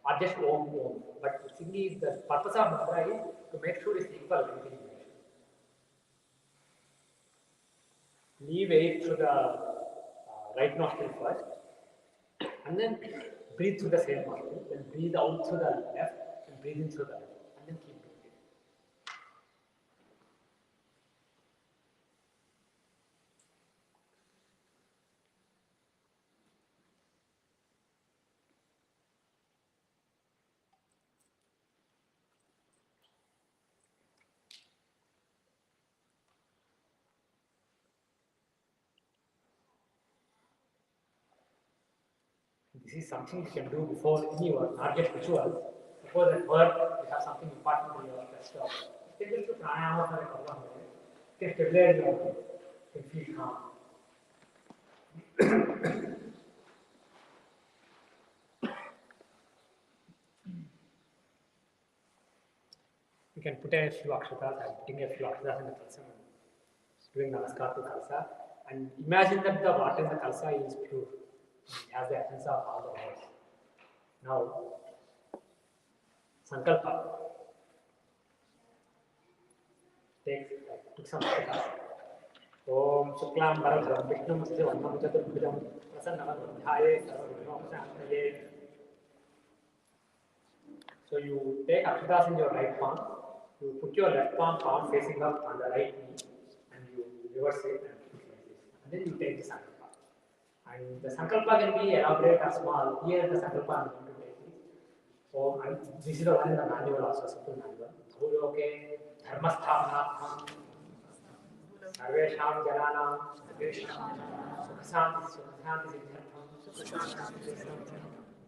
Speaker 1: or just Om Om. But the thing is, the purpose of mantra is to make sure it's equal continuation. Leave air through the right nostril first, and then breathe through the same nostril, then breathe out through the left, and breathe in through the left, and then keep doing it. This is something you can do before any work, not just rituals. Suppose at work you have something important to your best job. You can just do pranayama for a couple of minutes. You can stabilize your body. You can feel calm. You can put a few akshatas. I'm putting a few akshatas in the kalsa, doing namaskar to kalsa, and imagine that the water in the kalsa is pure. It has the essence of all the words. Now, sankalpa. took some seconds. Om Shuklam Bharadram Vishnu Sivanam Chaturbhujam Prasannavadram Dhyaye Sarvabhutmokshanthaye. So you take akshatas in your right palm, you put your left palm facing up on the right knee, and you reverse it and put it like this. And then you take the sankalpa. And the sankalpa can be elaborate or small. Here the sankalpa I'm going to take it. So this is the one in the manual also, simple manual. Bhuloke dharmasthapanartham sarvesham jananam sukhasanti siddhartham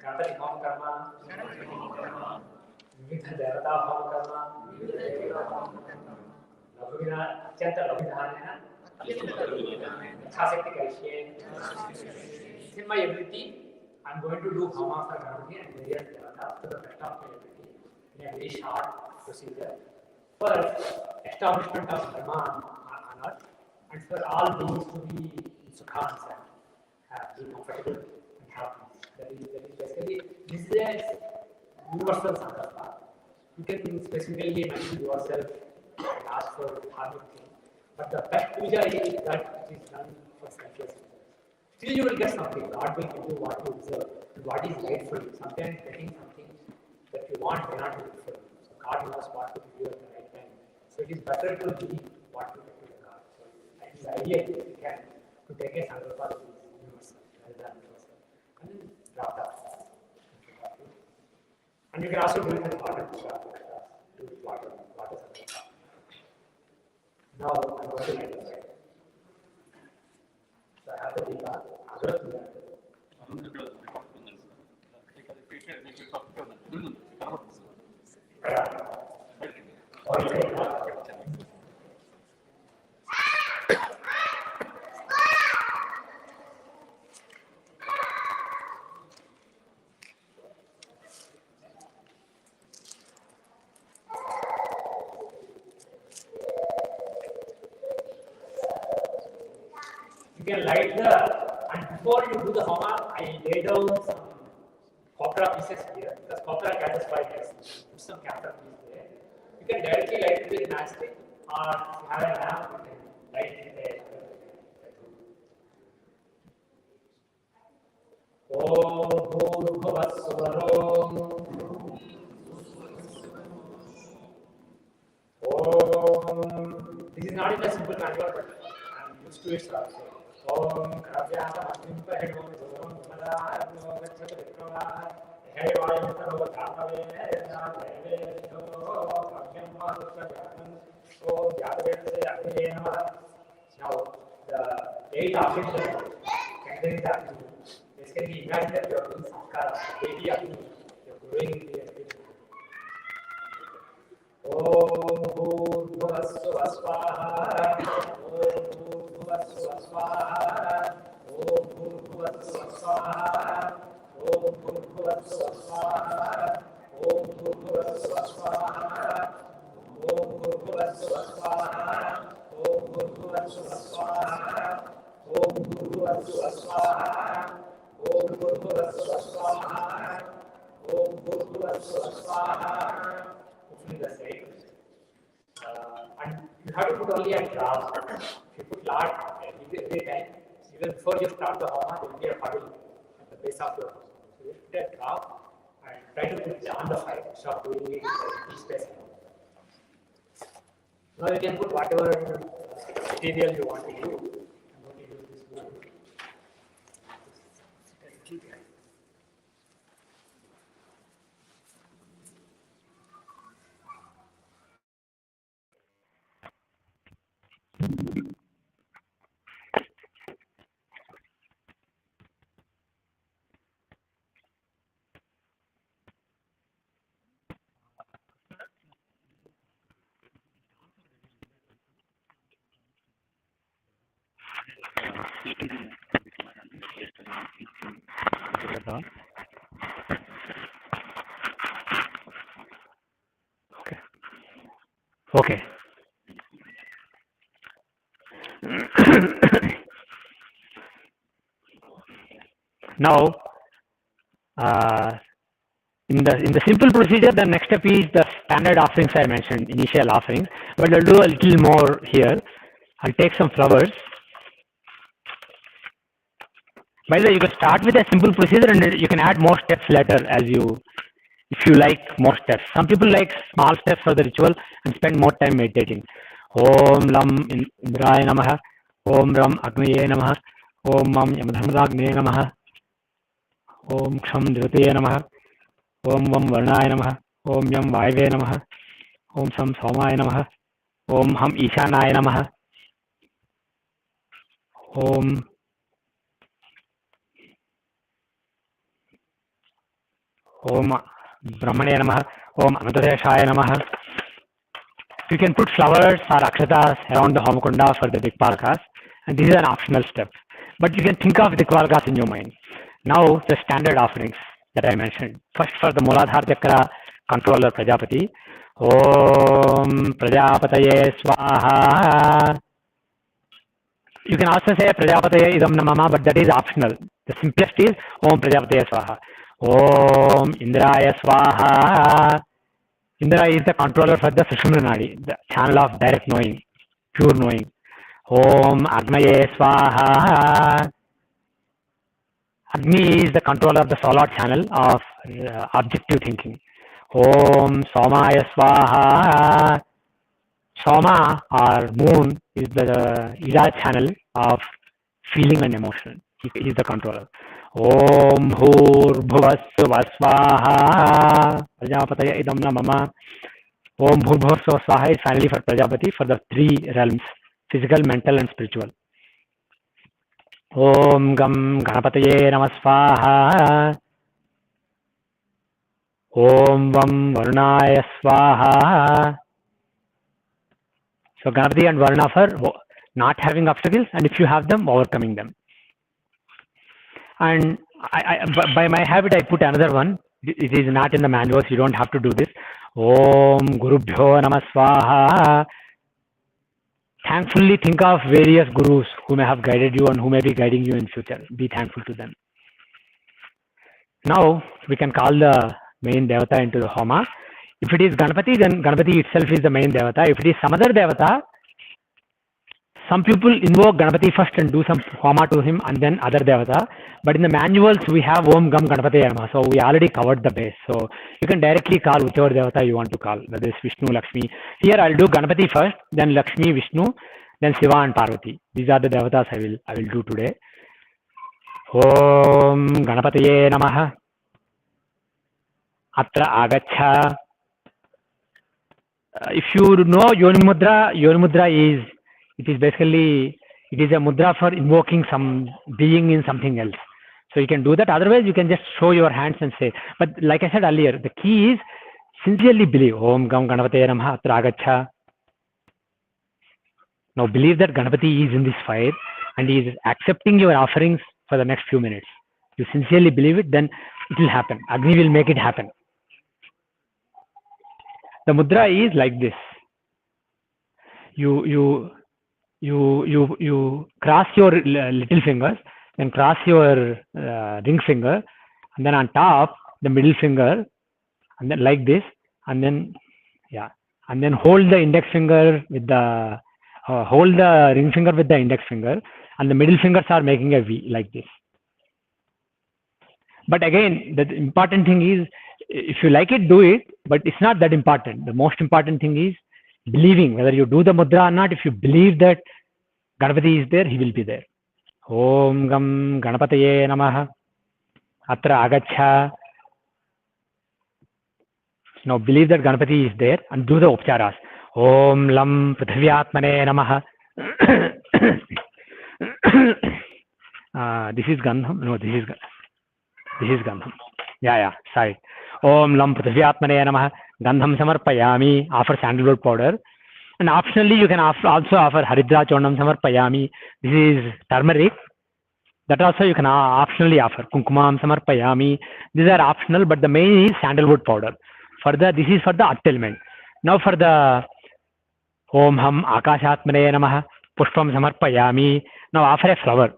Speaker 1: Granthati home karma vividha devata home karma labhuvina atyanta labhudhanena ythashakti karishe. In my ability, I'm going to do Homa for Granthati and various devata to the best of my ability in a very short procedure for establishment of dharma on earth and for all beings to be in sukha and be comfortable and happy. That is basically, this is a universal sankalpa. You can specifically mention yourself and ask for harmonic thing. But the best puja is that which is done for selfless. Still you will get something. God will give you what you deserve and what is right for you. Sometimes getting something that you want may not be good for you. So God knows what to give you at the right time. So it is better to be what you get to the God. So it is ideal if you can to take a sankalpa that is universal rather than universal. And then drop that. And you can also do it with water. Do water sankalpa. Now I'm going to light it. So I have the deepa. You can light and before you do the Homa, I lay down some copra pieces here because copra catches fire. Put some copra piece there. You can directly light it with matchstick or if you have a lamp, you can light it there. Om Bhuvasvarom. Om. This is not in a simple manual, but I'm used to it also. Om Kravyatam Asmin Pahidom Om Madhano Gacchata Vikramaha Hevayam Tano Dhamave Naveve Bhagyam Madhukadhyam Om Yadavetse Agniye Namaha. Now, the 8 Agni contains Agni. Basically, imagine that you are doing Samskara, baby Agni, you are growing in the Agni. Om Bhuvasvaha Swaha. Om Bhuvasvaha Swaha. Om Bhuvasvaha Swaha. Om Bhuvasvaha Swaha. Om Bhuvasvaha Swaha. Om Bhuvasvaha Swaha. Om Bhuvasvaha Swaha. Om Bhuvasvaha Swaha. Om Bhuvasvaha Swaha. Om Bhuvasvaha Swaha. Hopefully that's right. And you have to put only a drop. If you put lot every time, even before you start the Homa, there will be a puddle at the base of your Homa. So you put a drop and try to put it on the fire. Stop doing it each space. Now you can put whatever material you want to use. I'm going to use this wood.
Speaker 6: Okay. Now, in the simple procedure, the next step is the standard offerings I mentioned, initial offerings, but I'll do a little more here. I'll take some flowers. By the way, you can start with a simple procedure and you can add more steps later if you like more steps. Some people like small steps for the ritual and spend more time meditating. Om Lam Indraya Namaha. Om Ram Agnaye Namaha. Om Mam Yamadhamragne Namaha. Om Ksham Dhrutaya Namaha. Om Vam Varnaya Namaha. Om Yam Vaive Namaha. Om Sam Somaya Namaha. Om Ham Ishanaya Namaha. Om Brahmane Namaha. Om Amadureshaya Namaha. You can put flowers or akshatas around the Homakunda for the Dikpalkas, and this is an optional step. But you can think of Dikpalkas in your mind. Now the standard offerings that I mentioned. First for the Muladhara Chakra controller Prajapati. Om Prajapataye Swaha. You can also say Prajapataye Idam Namama, but that is optional. The simplest is Om Prajapataye Swaha. Om Indraya Swaha. Indra is the controller for the Sushumna Nadi, the channel of direct knowing, pure knowing. Om Agnaye Swaha. Agni is the controller of the solar channel of objective thinking. Om Somaya Swaha. Soma or moon is the Ida channel of feeling and emotion. He is the controller. Om Bhur Bhuvasva Swaha. Prajapataya Idam Namama. Om Bhur Bhuvasva Swaha is finally for Prajapati for the three realms, physical, mental and spiritual. Om Gam Ganapataye Namaswaha. Om Vam Varnaya Swaha. So Ganapati and Varna for not having obstacles, and if you have them, overcoming them. And by my habit, I put another one. It is not in the manuals. You don't have to do this. Om Gurubhyo Namaswaha. Thankfully think of various gurus who may have guided you and who may be guiding you in future. Be thankful to them. Now we can call the main devata into the Homa. If it is Ganapati, then Ganapati itself is the main devata. If it is some other devata, some people invoke Ganapati first and do some Homa to him and then other devata. But in the manuals, we have Om Gam Ganapati Namaha. So we already covered the base. So you can directly call whichever devata you want to call, whether it's Vishnu, Lakshmi. Here I'll do Ganapati first, then Lakshmi, Vishnu, then Shiva and Parvati. These are the devatas I will do today. Om Ganapataye Namaha. Atra Agacha. If you know Yooni Mudra is a mudra for invoking some being in something else. So you can do that. Otherwise, you can just show your hands and say. But like I said earlier, the key is sincerely believe. Om Gam Ganapataye Namaha Atra Agacha. Now believe that Ganapati is in this fire and he is accepting your offerings for the next few minutes. You sincerely believe it, then it will happen. Agni will make it happen. The mudra is like this. You cross your little fingers, then cross your ring finger, and then on top the middle finger, and then like this, and then and then hold the index finger with the hold the ring finger with the index finger, and the middle fingers are making a V like this. But again, the important thing is, if you like it, do it, but it's not that important. The most important thing is believing, whether you do the mudra or not. If you believe that Ganapati is there, he will be there. Om Gam Ganapataye Namaha Atra Agacha. Now believe that Ganapati is there and do the upcharas. Om Lam Prithvyatmane Namaha. This is Gandham. No, this is Gandham. Sorry. Om Lam Prithvyatmane Namaha. Gandham Samarpayami. Offer sandalwood powder. And optionally, you can also offer Haridra Chondam Samarpayami. This is turmeric. That also you can optionally offer. Kunkumam Samarpayami. These are optional, but the main is sandalwood powder. This is for the earth element. Now for the Om Ham Akashatmane Namaha. Pushpam Samarpayami. Now offer a flower.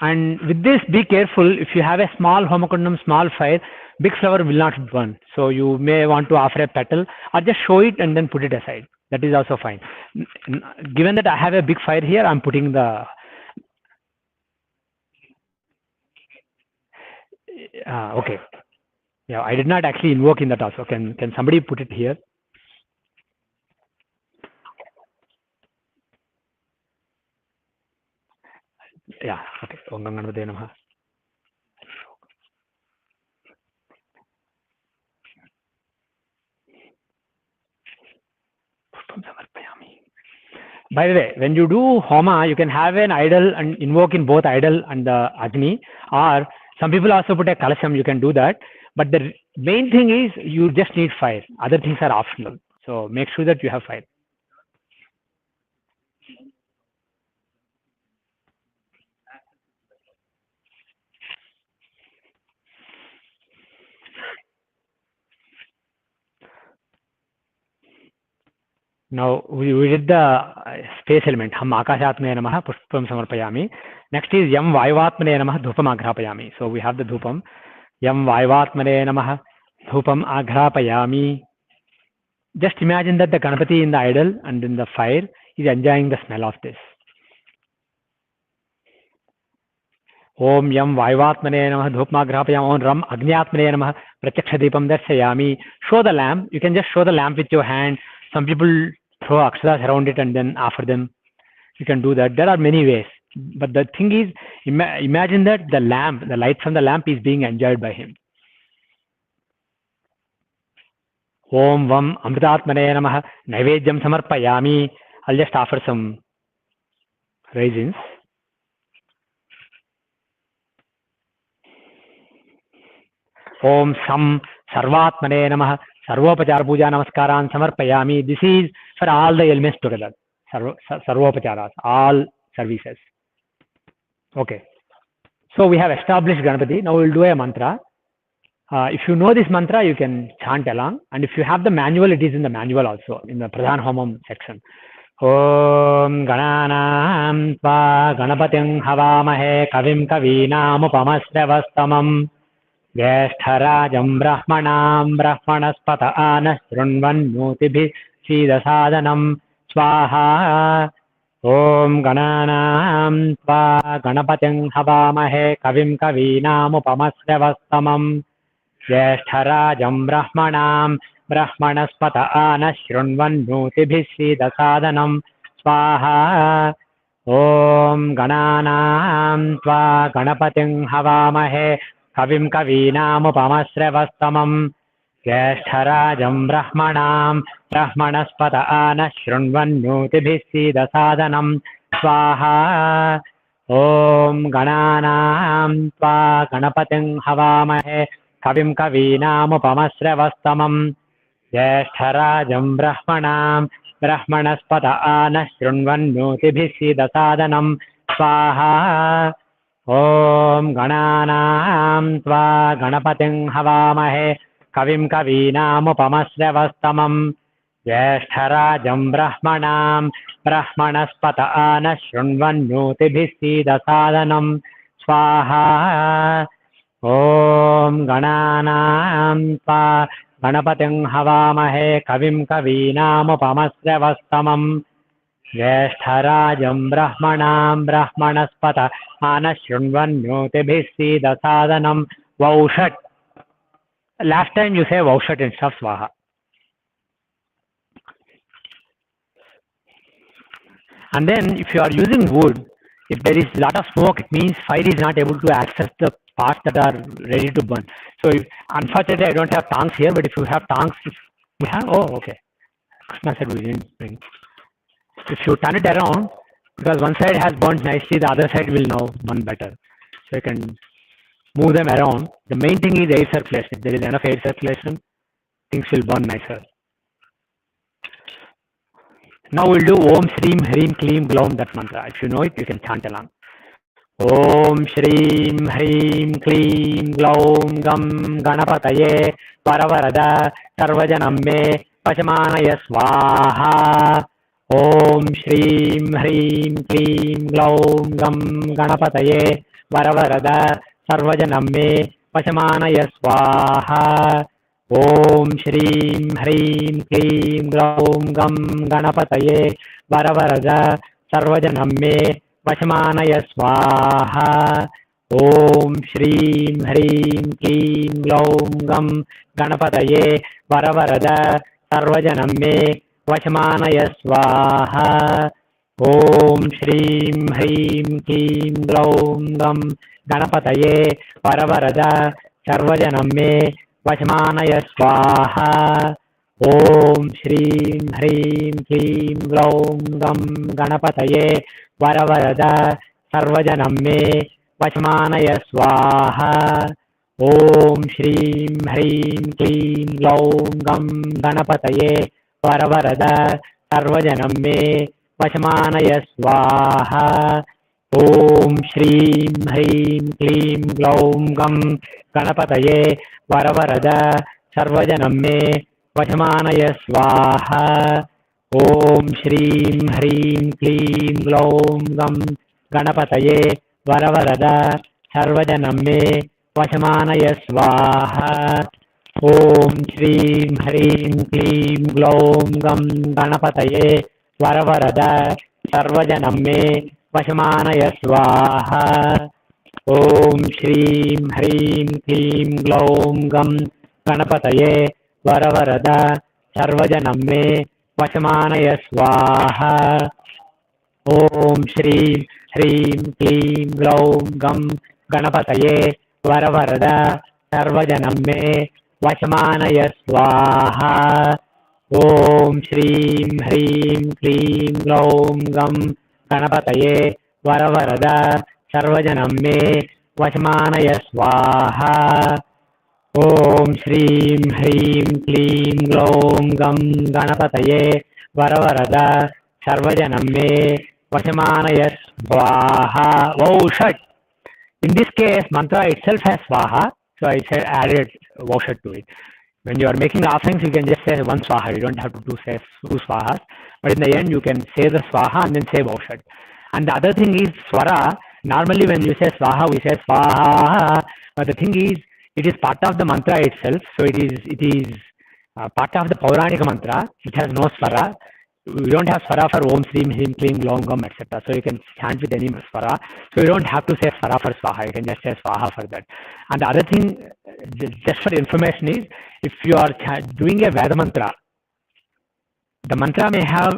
Speaker 6: And with this, be careful. If you have a small homakundam, small fire, big flower will not burn. So you may want to offer a petal or just show it and then put it aside. That is also fine. Given that I have a big fire here, I'm putting the okay. Yeah, I did not actually invoke in that also. Can somebody put it here? Yeah, okay. Om Ganganapataye Namaha. By the way, when you do Homa, you can have an idol and invoke in both idol and the Agni, or some people also put a Kalasham, you can do that. But the main thing is you just need fire. Other things are optional. So make sure that you have fire. Now we did the space element. Ham Akashatmane Namaha Pushpam Samarpayami. Next is Yam Vaivatmane Namaha Dhupam Agrapayami. So we have the Dhupam. Yam Vaivatmane Namaha Dhupam Agrapayami. Just imagine that the Ganapati in the idol and in the fire is enjoying the smell of this. Om Yam Vaivatmane Namaha Dhupam Agrapayami. Om Ram Agnyatmane Namaha Pratyaksha Deepam Darshayami. Show the lamp. You can just show the lamp with your hand. Some people throw aksharas around it and then offer them. You can do that. There are many ways. But the thing is, imagine that the lamp, the light from the lamp is being enjoyed by him. Om Vam Amritatmane Namaha Naivedyam Samarpayami. I'll just offer some raisins. Om Sam Sarvatmane Namaha Sarvopachara Puja Namaskaran Samarpayami. This is for all the elements together. Sarvopacharas, all services. Okay. So we have established Ganapati. Now we'll do a mantra. If you know this mantra, you can chant along. And if you have the manual, it is in the manual also, in the Pradhan Homam section. Om Gananam Tva Ganapatim Havamahe Kavim Kavinam Upamasravastamam Gyeshtarajam Brahmanam Brahmanaspata Anashrunvanmutibhi Sidasadanam Swaha. Om Gananam Tva Ganapatim Havamahe Kavim Kavinam Upamasravastamam Gyeshtarajam Brahmanam Brahmanaspata Anashrunvanmutibhi Sidasadanam Swaha. Om Gananam Tva Ganapatim Havamahe Kavim Kavinam Upamasravastamam Gyeshtarajam Brahmanam Brahmanaspata Anashrunvanmutibhi Sidasadanam Swaha. Om Gananam Tva Ganapatim Havamahe Kavim Kavinam Upamasravastamam Gyeshtarajam Brahmanam Brahmanaspata Anashrunvanmutibhi Sidasadanam Swaha. Om Gananam Tva Ganapatim Havamahe Kavim Kavinam Upamasravastamam Gyeshtarajam Brahmanam Brahmanaspata Anashrunvanmutibhi Sidasadanam Swaha. Om Gananam Tva Ganapatim Havamahe Kavim Kavinam Upamasravastamam Gyeshtarajam Brahmanam Brahmanaspata Anashrunvanmutibhi Sidasadanam Vaushat. Last time you say Vaushat instead of Swaha. And then if you are using wood, if there is a lot of smoke, it means fire is not able to access the parts that are ready to burn. So unfortunately I don't have tongs here, but if you have tongs, we have, oh okay. Krishna said we didn't bring. If you turn it around, because one side has burned nicely, the other side will now burn better. So you can move them around. The main thing is air circulation. If there is enough air circulation, things will burn nicer. Now we'll do Om Shreem Hreem Kleem Glaum, that mantra. If you know it, you can chant along. Om Shreem Hreem Kleem Glaum Gam Ganapataye Varavarada Sarvajanam Me Pachamanaya Swaha. Om Shreem Hreem Kleem Glaum Gam Ganapataye Varavarada Sarvajanam Me वशमानय स्वाहा। ॐ श्रीं ह्रीं क्लीं ग्लौं गं गणपतये वरवरद सर्वजनं मे वशमानय स्वाहा। ॐ श्रीं ह्रीं क्लीं ग्लौं गं गणपतये वरवरद सर्वजनं मे वशमानय स्वाहा। ॐ श्रीं ह्रीं क्लीं ग्लौं गं गणपतये वरवरद सर्वजनं मे वशमानय स्वाहा। ॐ श्रीं ह्रीं क्लीं ग्लौं गं गणपतये वरवरद सर्वजनं मे वशमानय स्वाहा। ॐ श्रीं ह्रीं क्लीं ग्लौं गं गणपतये वरवरद सर्वजनं मे वशमानय स्वाहा। ॐ श्रीं ह्रीं क्लीं ग्लौं गं गणपतये वरवरद सर्वजनं मे वशमानय स्वाहा। ॐ श्रीं ह्रीं क्लीं ग्लौं गं गणपतये वरवरद सर्वजनं मे वशमानय स्वाहा। ॐ श्रीं ह्रीं क्लीं ग्लौं गं गणपतये वरवरद सर्वजनं मे वशमानय स्वाहा। ॐ श्रीं ह्रीं क्लीं ग्लौं गं गणपतये वरवरद सर्वजनं मे वशमानय स्वाहा। ॐ श्रीं ह्रीं क्लीं ग्लौं गं गणपतये वरवरद सर्वजनं मे वशमानय स्वाहा। ॐ श्रीं ह्रीं क्लीं ग्लौं गं गणपतये वरवरद सर्वजनं मे वशमानय स्वाहा। ॐ श्रीं ह्रीं क्लीं ग्लौं गं गणपतये वरवरद सर्वजनं मे वशमानय स्वाहा. Vaushad. In this case, mantra itself has swaha, so I said added vaushad to it. When you are making offerings, you can just say one swaha. You don't have to say two swahas. But in the end, you can say the swaha and then say vaushad. And the other thing is swara. Normally, when you say swaha, we say swaha. But the thing is, it is part of the mantra itself. So it is part of the Pauranika mantra. It has no swara. We don't have swara for Om Srim Hrim Klim Glom Gam etc. So you can chant with any swara. So you don't have to say swara for swaha. You can just say swaha for that. And the other thing, just for information, is if you are doing a Veda mantra, the mantra may have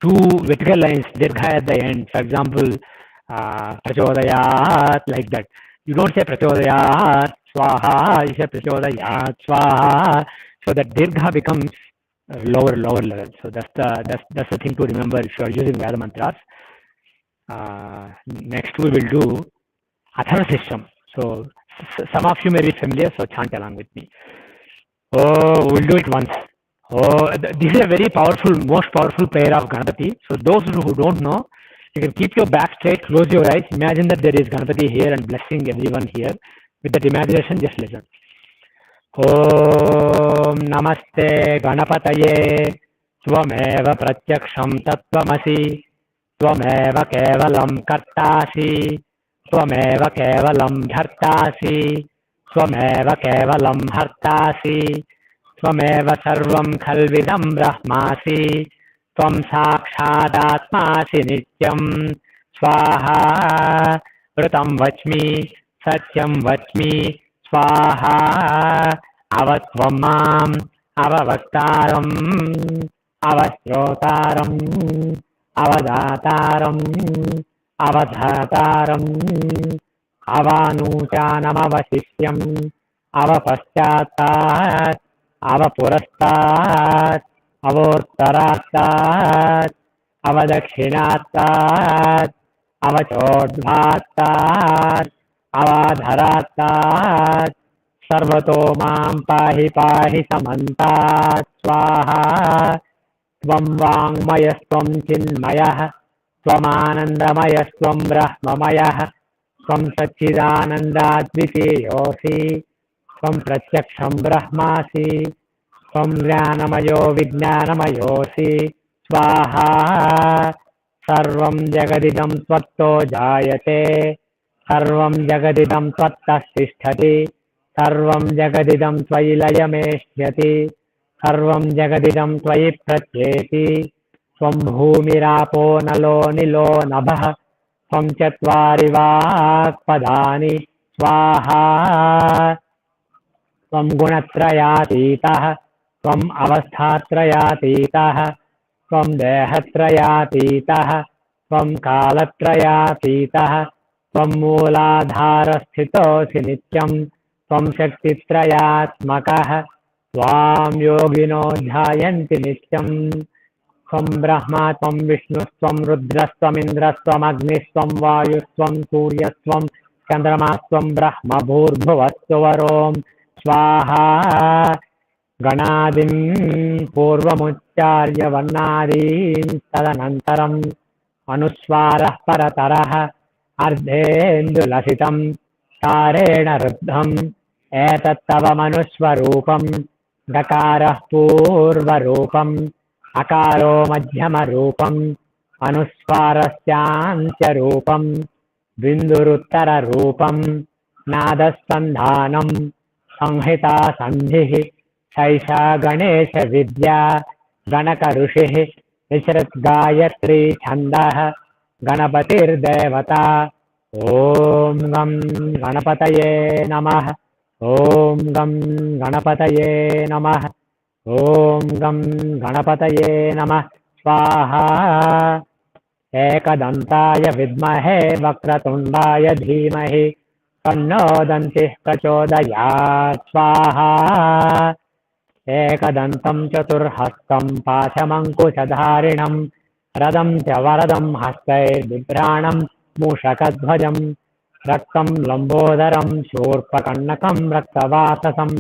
Speaker 6: two vertical lines, dirgha at the end. For example, prachodayat, like that. You don't say prachodayat swaha, you say prachodayat swaha. So that dirgha becomes lower level. So that's the thing to remember if you are using Veda mantras. Next we will do Athana system. So some of you may be familiar, so chant along with me. Oh, we'll do it once. Oh, this is a very powerful, most powerful prayer of Ganapati. So those who don't know, you can keep your back straight, close your eyes, imagine that there is Ganapati here and blessing everyone here. With that imagination, just listen. Om Namaste Ganapataye Tvameva Pratyaksham Tattvamasi Tvameva Kevalam Kartasi Tvameva Kevalam Dhartasi Tvameva Kevalam Hartasi Tvameva Sarvam Khalvidam Brahmasi Tvam Sakshadatmasi Nityam Swaha Vratam Vachmi Satyam Vachmi Swaha Avatvam Avavaktaram Avasrotaram Avadataram Avadhataram Avanuchanam Avasishyam Avapaschatat Avapurastat Avortarastat Avadakshinatat Avachodbhatat Avadharatat Sarvato Mam Pahi Pahi Samantat Swaha Tvam Vangmayastvam Chinmayah Tvam Anandamayastvam Brahmamayah Tvam Satchidanandadvitiyosi Tvam Pratyaksham Brahmasi Tvam Jnanamayo Vijnanamayosi Swaha Sarvam Jagadidam Tvatto Jayate सर्वं जगदिदं त्वत्तः तिष्ठति सर्वं जगदिदं त्वयि लयमेष्यति सर्वं जगदिदं त्वयि प्रत्येति त्वं भूमिरापो नलो निलो नभः त्वं चत्वारि वाक्पदानि स्वाहा त्वं गुणत्रयातीतः त्वम् अवस्थात्रयातीतः त्वं देहत्रयातीतः त्वं कालत्रयातीतः त्वं मूलाधारस्थितोऽसि नित्यं त्वं शक्तित्रयात्मकः त्वां योगिनो ध्यायन्ति नित्यं त्वं ब्रह्मा त्वं विष्णुस्त्वं रुद्रस्त्वमिन्द्रस्त्वमग्निस्त्वं वायुस्त्वं सूर्यस्त्वं चन्द्रमास्त्वं ब्रह्म भूर्भुवस्सुवरों स्वाहा गणादिं पूर्वमुच्चार्य वर्णादीं तदनन्तरम् अनुस्वारः परतरः अर्धेन्दुलसितं तारेण रुद्धम् एतत्तव मनुस्वरूपं गकारः पूर्वरूपम् अकारो मध्यमरूपम् अनुस्वारस्यान्त्यरूपम् बिन्दुरुत्तररूपम् नादस्सन्धानम् संहिता सन्धिः शैषा गणेशविद्या गणकऋषिः विसृद्गायत्री छन्दः गणपतिर्देवता ॐ गं गणपतये नमः ॐ गं गणपतये नमः ॐ गं गणपतये नमः स्वाहा एकदन्ताय विद्महे वक्रतुण्डाय धीमहि तन्नो दन्तिः प्रचोदयात् स्वाहा एकदन्तं चतुर्हस्तं पाशमङ्कुशधारिणं रदं च वरदं हस्तैर्बिभ्राणं मूषकध्वजं रक्तं लम्बोदरं शूर्पकर्णकं रक्तवाससं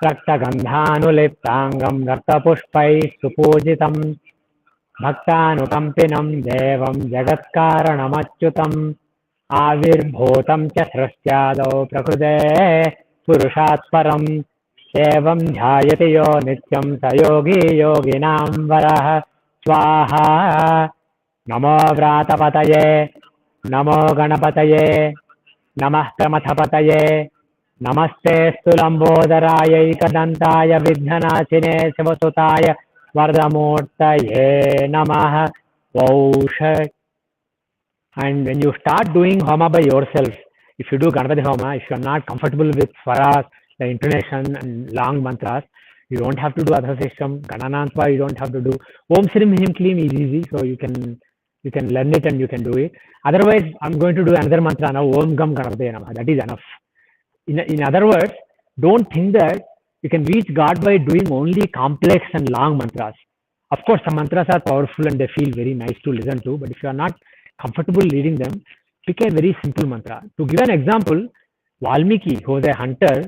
Speaker 6: रक्तगन्धानुलिप्ताङ्गं रक्तपुष्पैः सुपूजितं भक्तानुकम्पिनं देवं जगत्कारणमच्युतम् आविर्भूतं च सृष्ट्यादौ प्रकृतेः पुरुषात् परम् एवं ध्यायति यो नित्यं स योगी योगिनां वरः स्वाहा नमो व्रातपतये नमो गणपतये नमः प्रमथपतये नमस्तेऽस्तु लम्बोदरायैकदन्ताय विघ्ननाशिने शिवसुताय वरदमूर्तये नमः वौष. And when you start doing Homa by yourself, if you do Ganapati Homa, if you are not comfortable with swaras, the intonation and long mantras, you don't have to do other system. Gananantva you don't have to do. Om Shrim Him Klim is easy, so you can learn it and you can do it. Otherwise, I'm going to do another mantra now. Om Gam Ganapati Namaha. That is enough. In other words, don't think that you can reach God by doing only complex and long mantras. Of course, some mantras are powerful and they feel very nice to listen to, but if you are not comfortable reading them, pick a very simple mantra. To give an example, Valmiki, who was a hunter,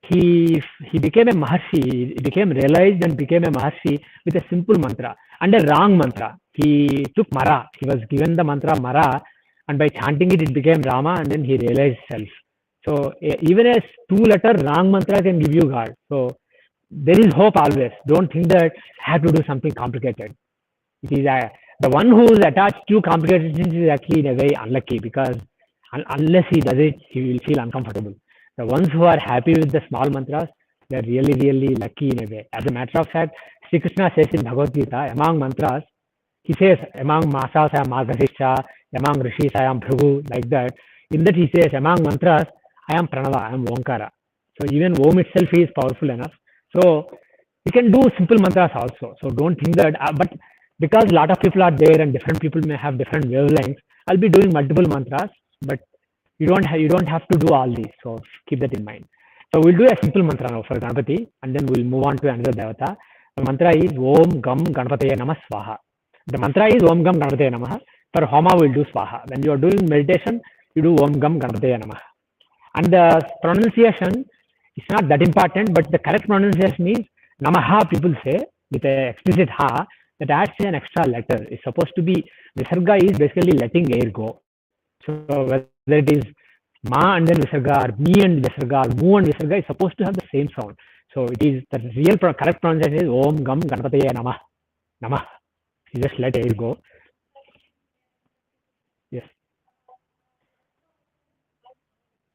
Speaker 6: he became a Maharshi, he became realized and became a Maharshi with a simple mantra and a wrong mantra. He took Mara, he was given the mantra Mara, and by chanting it, it became Rama, and then he realized self. So even a 2-letter wrong mantra can give you God. So there is hope always. Don't think that I have to do something complicated. It is the one who is attached to complicated things is actually in a way unlucky, because unless he does it, he will feel uncomfortable. The ones who are happy with the small mantras, they are really, really lucky in a way. As a matter of fact, Sri Krishna says in Bhagavad Gita, among mantras, he says, among masas I am Margasisha, among rishis I am Bhrigu, like that. In that he says, among mantras, I am Pranava, I am Omkara. So even Om itself is powerful enough. So you can do simple mantras also. So don't think that, but because a lot of people are there and different people may have different wavelengths, I'll be doing multiple mantras, but you don't have to do all these. So keep that in mind. So we'll do a simple mantra now for Ganapati, and then we'll move on to another Devata. The mantra is Om Gam Ganapataye Namah Swaha. The mantra is Om Gam Ganapataye Namah. For Homa, we'll do Swaha. When you are doing meditation, you do Om Gam Ganapataye Namah. And the pronunciation is not that important, but the correct pronunciation is Namaha, people say, with an explicit Ha, that adds an extra letter. It's supposed to be, Visarga is basically letting air go. So whether it is Ma and then Visarga, or Mi and Visarga, or Mu and Visarga, is supposed to have the same sound. So it is, the real correct pronunciation is Om Gam Ganapataye Namah. Namah. You just let air go. Yes.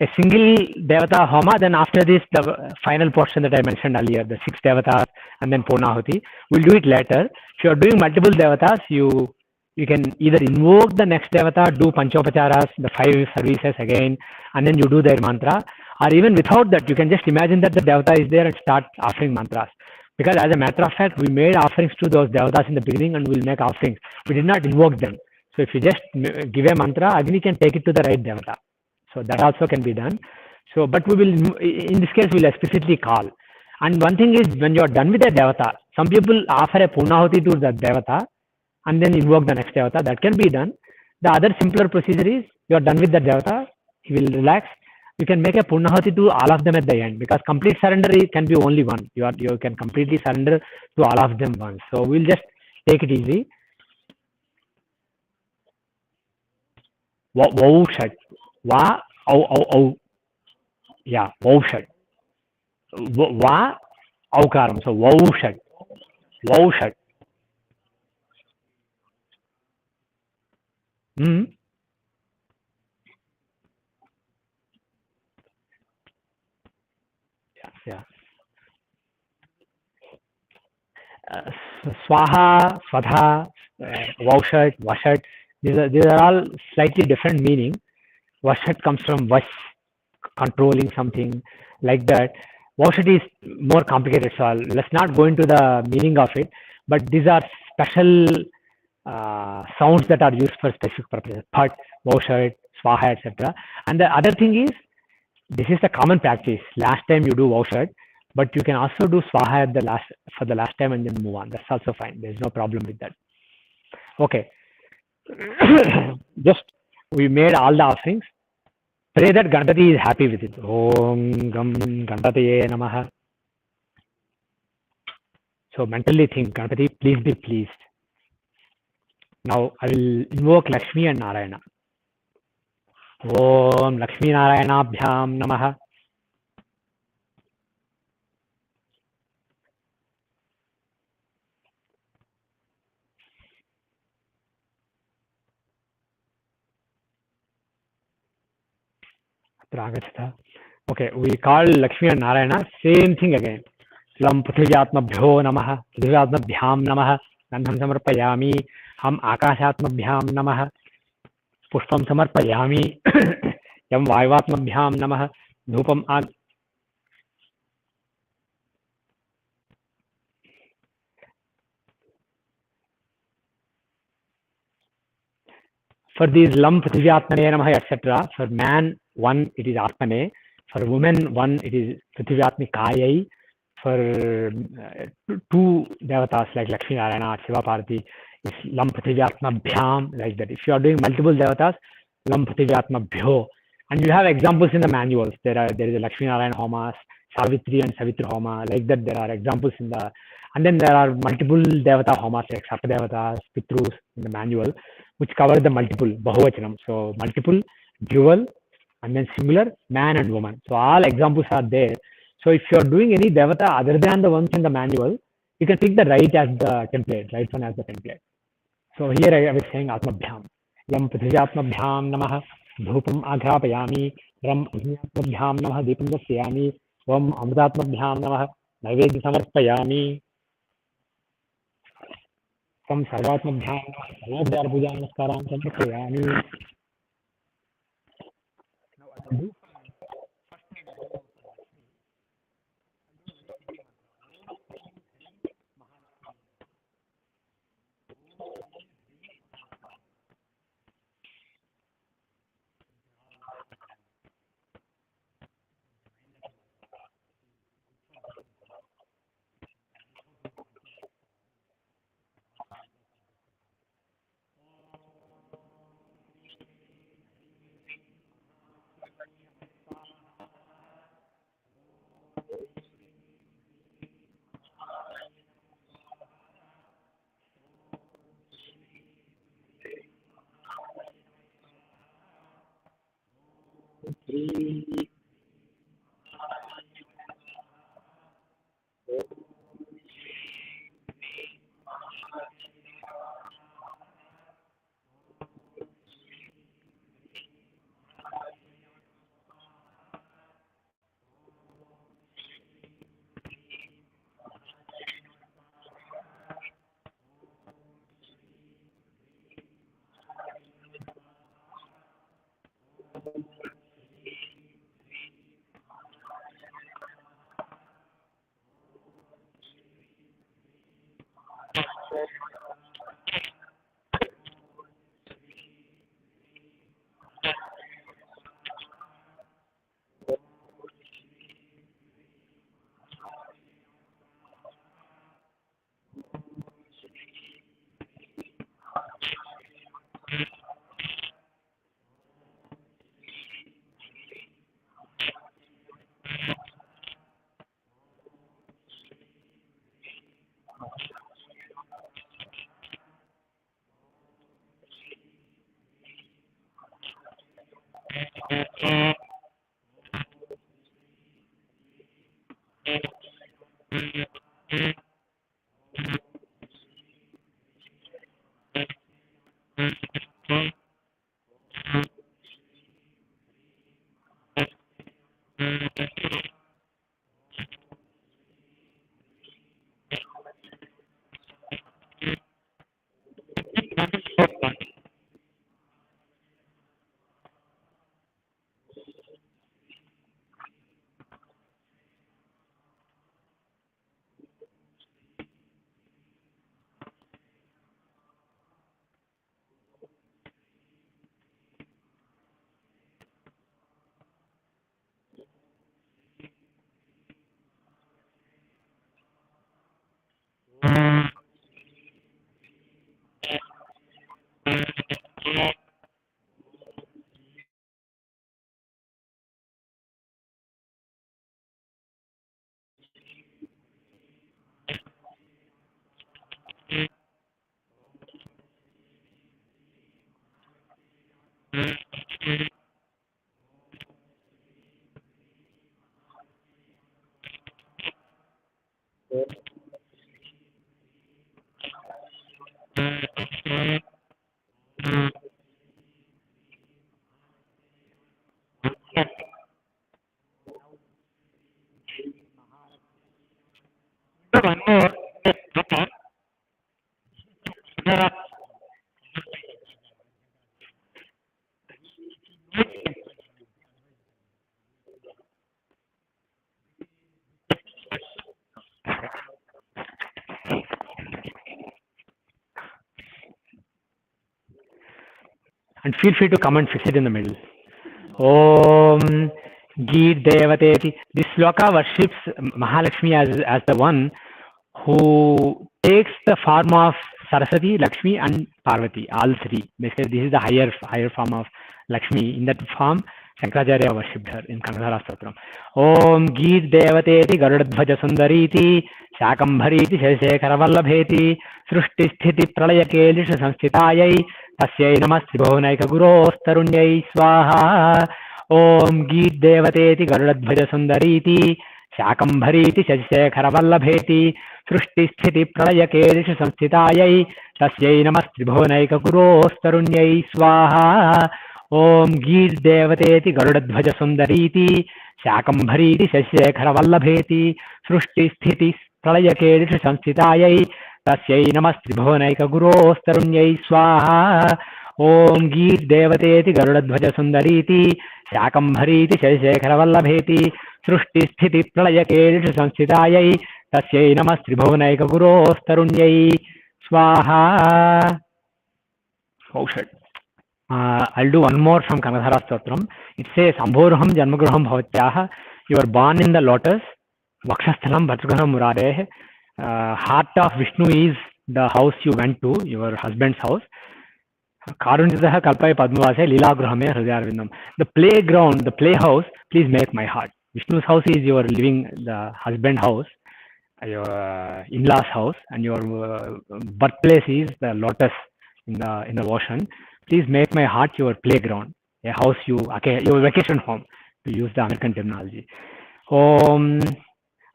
Speaker 6: a single Devata Homa, then after this, the final portion that I mentioned earlier, the 6 Devatas and then Purnahuti, we'll do it later. If you are doing multiple Devatas, you can either invoke the next Devata, do Panchopacharas, the 5 services again, and then you do their mantra. Or even without that, you can just imagine that the Devata is there and start offering mantras. Because as a matter of fact, we made offerings to those Devatas in the beginning and we'll make offerings. We did not invoke them. So if you just give a mantra, Agni can take it to the right Devata. So that also can be done. So, but we will, in this case, we'll explicitly call. And one thing is, when you are done with a Devata, some people offer a Purnahuti to the Devata and then invoke the next Devata. That can be done. The other simpler procedure is, you are done with the Devata, he will relax. You can make a Purnahuti to all of them at the end, because complete surrender can be only one. You can completely surrender to all of them once. So we'll just take it easy. Wow shat. Va au. Yeah, wow shat. Va aukaram. So wow shat. Wow shat. Yeah. Swaha, Swadha, Vaushat, Vashat. These are all slightly different meaning. Vashat comes from Vash, controlling something like that. Vaushat is more complicated, so let's not go into the meaning of it. But these are special sounds that are used for specific purposes. Phat, Vaushat, Swaha, etc. And the other thing is, this is the common practice. Last time you do Vaushat, but you can also do Swaha at for the last time and then move on. That's also fine. There's no problem with that. Okay. Just, we made all the offerings. Pray that Ganpati is happy with it. Om Gam Ganpataye Namaha. So mentally think, Ganpati, please be pleased. Now I will invoke Lakshmi and Narayana. Om Lakshmi Narayanabhyam Namaha. Okay, we call Lakshmi and Narayana, same thing again. Lam Prithviatmabhyo Namaha, Prithviatmabhyam Namaha, Gandham Samarpayami, Ham Akashatmabhyam Namaha, Pushpam Samarpayami, Yam Vayvatmabhyam Namaha, Dhupam Ag. For these Lam Prithviatmane Namaha, etc., for man, one, it is Atmane. For women, one, it is Prithviatmi Kayai. For two Devatas like Lakshmi Narayana, Shiva Parvati, is Lam Prithviatma Bhyam, like that. If you are doing multiple Devatas, Lam Prithviatma Bhyo. And you have examples in the manuals. There is a Lakshmi Narayana Homas, Savitri and Savitri Homa, like that. There are examples in the, and then there are multiple Devata Homas like Sapta Devatas, Pitrus in the manual, which cover the multiple, Bahuvachanam. So multiple, dual, and then singular, man and woman. So all examples are there. So if you are doing any Devata other than the ones in the manual, you can pick the right as the template, right one as the template. So here I was saying Atmabhyam. Yam Prithviatmabhyam Namaha, Dhupam Aghrapayami, Ram Agnyatmabhyam Namaha, Deepam Dasyami, Vam Amrutatmabhyam Namaha, Naivedya Samarpayami, Tam Sarvatmabhyam Namaha, Sarvodhyar Puja Namaskaram Samarpayami. And feel free to come and fix it in the middle. Om Geet Devateti. This sloka worships Mahalakshmi as the one who takes the form of Saraswati, Lakshmi, and Parvati, all three. Basically, this is the higher form of Lakshmi. In that form, Shankaracharya worshipped her in Kanadhara Stotram. Om Geet Devateti Garudadhvaja Sundariti Shakambhariti Sheshekhara Srushti Sthiti Pralaya Kelisha Sanstitayai Tasyai Namaste Bhuvaнаika Gurostarunyai Swaha. Om Geet Devateti Garudadhvaja Sundariti Shakambhariti Sheshekhara Srushti Sthiti Pralaya Kelisha Sanstitayai Tasyai Namaste Bhuvaнаika Gurostarunyai Swaha. Om Geet Devateti Garudadhvaja Sundariti Shakambhariti Sheshekhara Srushti Sthiti Pralaya Kelisha Sanstitayai Tasyai Namaste Bhuvaнаika Gurostarunyai Swaha. Om Geet Devateti Garudadhvaja Sundariti Shakambhariti Sheshekhara Srushti Sthiti Pralaya Kelisha Sanstitayai Tasyai Namaste Bhuvaнаika Gurostarunyai Swaha. Oh shit. I'll do one more from Kanadhara Stotram. It says, Ambhorham Janmagraham Bhavatyaha. You are born in the lotus. Vakshasthalam Bhatragaham Murareh. Heart of Vishnu is the house you went to, your husband's house. Karunjitaha Kalpaya Padmavase Lilagrahame Hridayarvindam. The playground, the playhouse, please make my heart. Vishnu's house is your living, the husband house, your in-laws house, and your birthplace is the lotus in the ocean. Please make my heart your playground, a house your vacation home, to use the American terminology. Om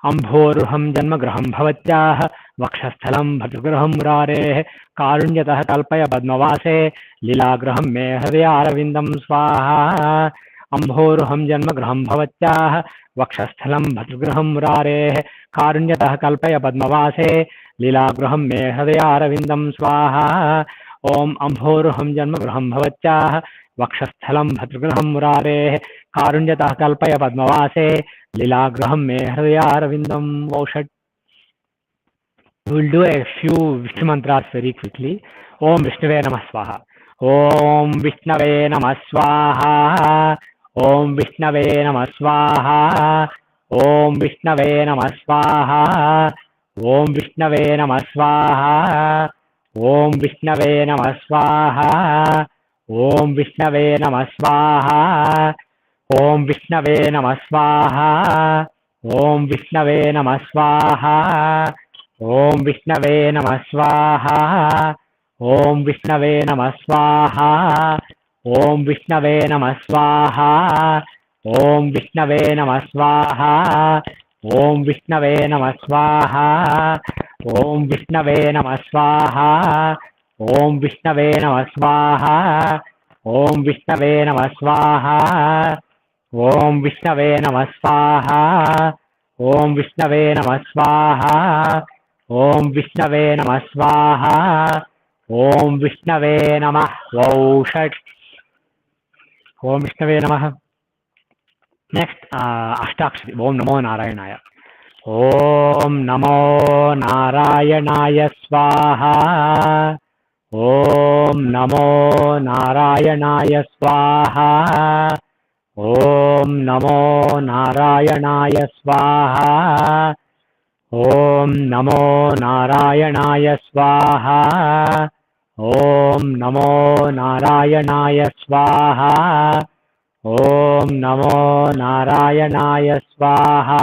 Speaker 6: Ambhorham Janmagraham Bhavatyaha Vakshasthalam Bhadragraham Murareh Karunyatah Kalpaya Padmavase Lilagraham Me Hridayarvindam Swaha. Ambhorham Janmagraham Bhavatyaha Vakshasthalam Bhadragraham Murareh Karunyatah Kalpaya Padmavase Lilagraham Me Hridayarvindam Swaha. Om Ambhorham Janmagraham Bhavatyaha Vakshasthalam Bhadragraham Murareh Karunyatah Kalpaya Padmavase Lilagraham Me Hridayarvindam. Vaushat. We will do a few Vishnu mantras very quickly. Om Vishnave Namah Swaha. Om Vishnave Namah Swaha. Om Vishnave Namah Swaha. Om Vishnave Namah Swaha. Om Vishnave Namah Swaha. ॐ विष्णवे नमः स्वाहा ॐ विष्णवे नमः स्वाहा ॐ विष्णवे नमः स्वाहा ॐ विष्णवे नमः स्वाहा ॐ विष्णवे नमः स्वाहा ॐ विष्णवे नमः स्वाहा ॐ विष्णवे नमः स्वाहा ॐ विष्णवे नमः स्वाहा ॐ विष्णवे नमः स्वाहा ॐ विष्णवे नमः स्वाहा ॐ विष्णवे नमः स्वाहा ॐ विष्णवे नमः स्वाहा ॐ विष्णवे नमः स्वाहा ॐ विष्णवे नमः स्वाहा ॐ विष्णवे नमः स्वाहा ॐ विष्णवे नमः षट् ॐ विष्णवे नमः नेक्स्ट अष्टाक्षरी ॐ नमो नारायणाय ॐ नमो नारायणाय स्वाहा ॐ नमो नारायणाय स्वाहा ॐ नमो नारायणाय स्वाहा ॐ नमो नारायणाय स्वाहा ॐ नमो नारायणाय स्वाहा ॐ नमो नारायणाय स्वाहा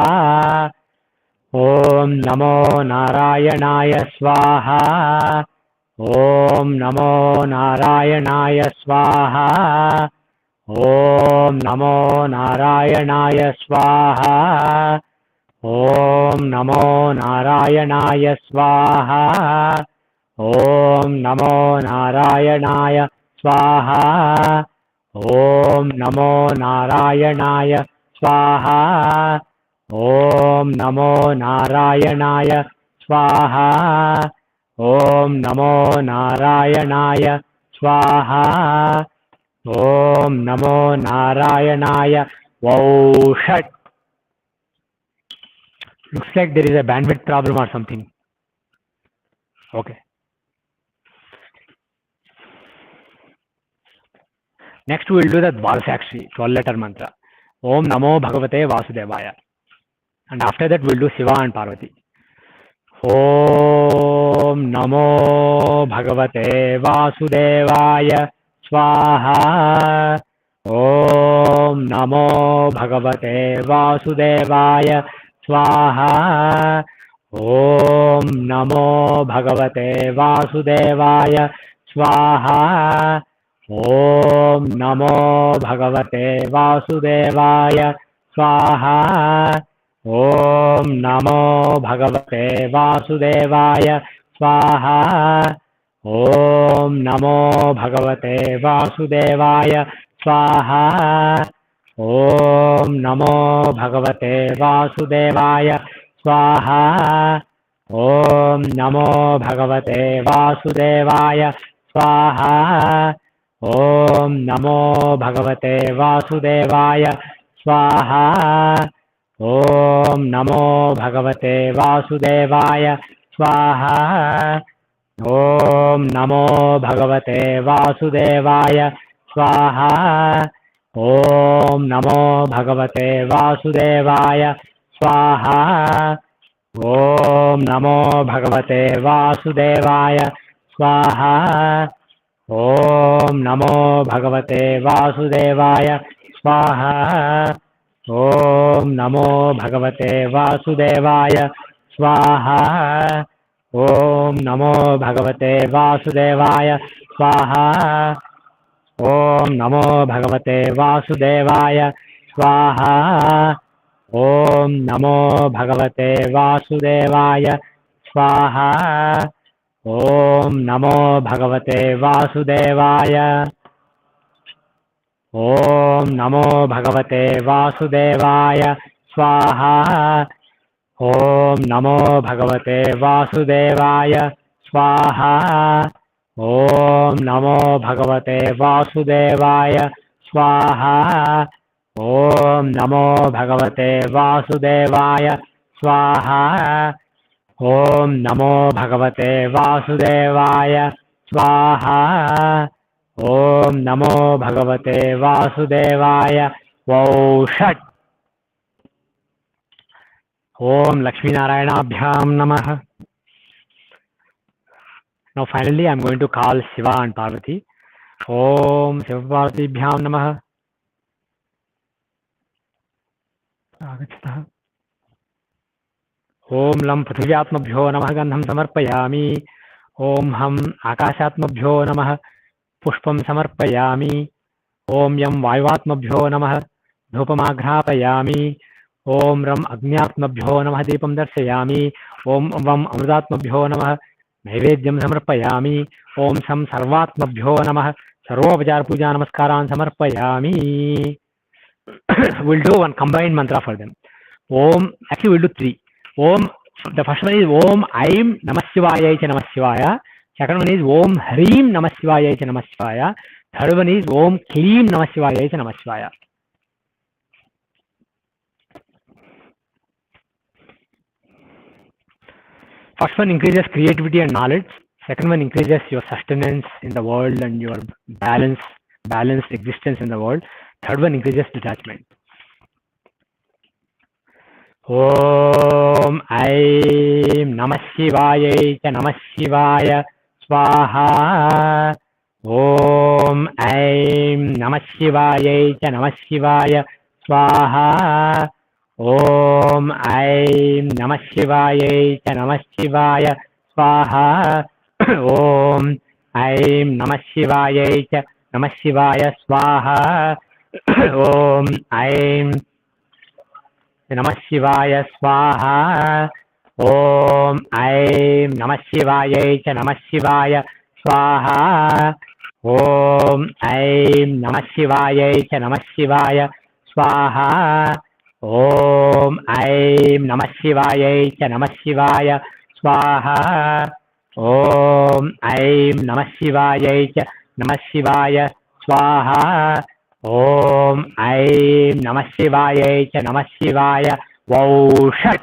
Speaker 6: ॐ नमो नारायणाय स्वाहा ॐ नमो नारायणाय स्वाहा ॐ नमो नारायणाय स्वाहा ॐ नमो नारायणाय स्वाहा ॐ नमो नारायणाय स्वाहा ॐ नमो नारायणाय स्वाहा ॐ नमो नारायणाय स्वाहा ॐ नमो नारायणाय स्वाहा ॐ नमो नारायणाय षट् looks like there is a bandwidth problem or something. Okay. Next we will do the Dvadashakshi 12-letter mantra. Om Namo Bhagavate Vasudevaya. And after that we will do Shiva and Parvati. Om Namo Bhagavate Vasudevaya Swaha. Om Namo Bhagavate Vasudevaya Swaha. Om Namo Bhagavate Vasudevaya Swaha. Om Namo Bhagavate Vasudevaya Swaha. Om Namo Bhagavate Vasudevaya Swaha. Om Namo Bhagavate Vasudevaya Swaha. Om Namo Bhagavate Vasudevaya Swaha. Om Namo Bhagavate Vasudevaya Swaha. Om Namo Bhagavate Vasudevaya Swaha. Om Namo Bhagavate Vasudevaya Swaha. Om Namo Bhagavate Vasudevaya Swaha. Om Namo Bhagavate Vasudevaya Swaha. Om Namo Bhagavate Vasudevaya Swaha. Om Namo Bhagavate Vasudevaya Swaha. Om Namo Bhagavate Vasudevaya Swaha. Om Namo Bhagavate Vasudevaya Swaha. Om Namo Bhagavate Vasudevaya Swaha. Om Namo Bhagavate Vasudevaya Swaha. Om Namo Bhagavate Vasudevaya. Om Namo Bhagavate Vasudevaya Swaha. Om Namo Bhagavate Vasudevaya Swaha. Om Namo Bhagavate Vasudevaya Swaha. Om Namo Bhagavate Vasudevaya Swaha. Om Namo Bhagavate Vasudevaya Swaha. Om Namo Bhagavate Vasudevaya षट् Om Lakshmi Narayana Abhyam Namaha. Now finally I'm going to call Shiva and Parvati. Om Shiva Parvatibhyam Namah. Agachataha. Om Lam Prithivyaatmabhyo Namah Gandham Samarpayami. Om Ham Akashatmabhyo Namah Pushpam Samarpayami. Om Yam Vayuvatmabhyo Namah Dhupamaghapayami. Om Ram Agnyatmabhyo Namah Deepam Darshayami. Om Vam Amrudatmabhyo Namah Naivedyam Samarpayami. Om Sam Sarvatmabhyo Namah Sarvopachar Puja Namaskaran Samarpayami. We'll do one combined mantra for them. Om, actually we'll do three. Om, the first one is Om Aim Namah Shivaya Cha Namah Shivaya. Second one is Om Hreem Namah Shivaya Cha Namah Shivaya. Third one is Om Kleem Namah Shivaya Cha Namah Shivaya. First one increases creativity and knowledge. Second one increases your sustenance in the world and your balanced existence in the world. Third one increases detachment. Om Aim Namah Shivaya Cha Namah Shivaya Swaha. Om Aim Namah Shivaya Cha Namah Shivaya Swaha. Om Aim Namah Shivaya Cha Namah Shivaya Swaha. Om Aim Namah Shivaya Cha Namah Shivaya Swaha. Om Aim Namah Shivaya Swaha. Om Aim Namah Shivaya Cha Namah Shivaya Swaha. Om Aim Namah Shivaya Cha Namah Shivaya Swaha. Om Aim Namah Shivaya Cha Namah Shivaya Swaha. Om Aim Namah Shivaya Cha Namah Shivaya Swaha. Om Aim Namah Shivaya Cha Namah Shivaya. Wow, shut.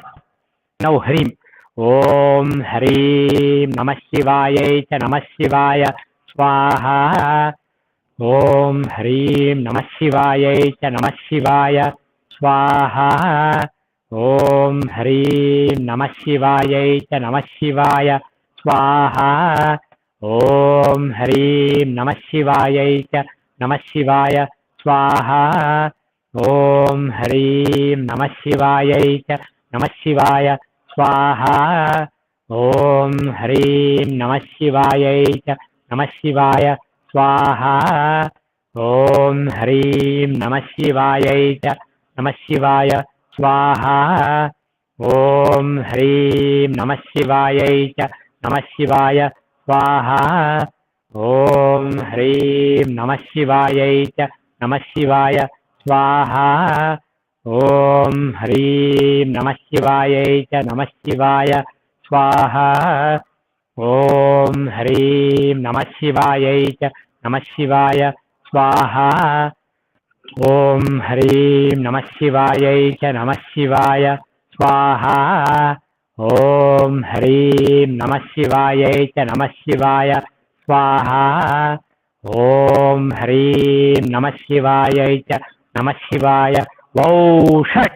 Speaker 6: Now Hreem. Om Hreem Namah Shivaya Cha Namah Shivaya Swaha. Om Hreem Namah Shivaya Cha Namah Shivaya Swaha. Om Hreem Namah Shivaya Cha Namah Shivaya Swaha. Om Hreem Namah Shivaya Cha Namah Shivaya Swaha. Om Hreem Namah Shivaya Cha Namah Shivaya Swaha. Om Hreem Namah Shivaya Cha Namah Shivaya Swaha. Om Hreem Namah Shivaya Cha Namah Shivaya Swaha. Om Hreem Namah Shivaya Cha Namah Shivaya Swaha. Om Hreem Namah Shivaya Cha Namah Shivaya Swaha. Om Hreem Namah Shivaya Cha Namah Shivaya Swaha. Om Hreem Namah Shivaya Cha Namah Shivaya Swaha. Om Hreem Namah Shivaya Cha Namah Shivaya Swaha. Om Hreem Namah Shivaya Cha Namah Shivaya Swaha. Om Hreem Namah Shivaya Cha Namah Shivaya. Wow, shut.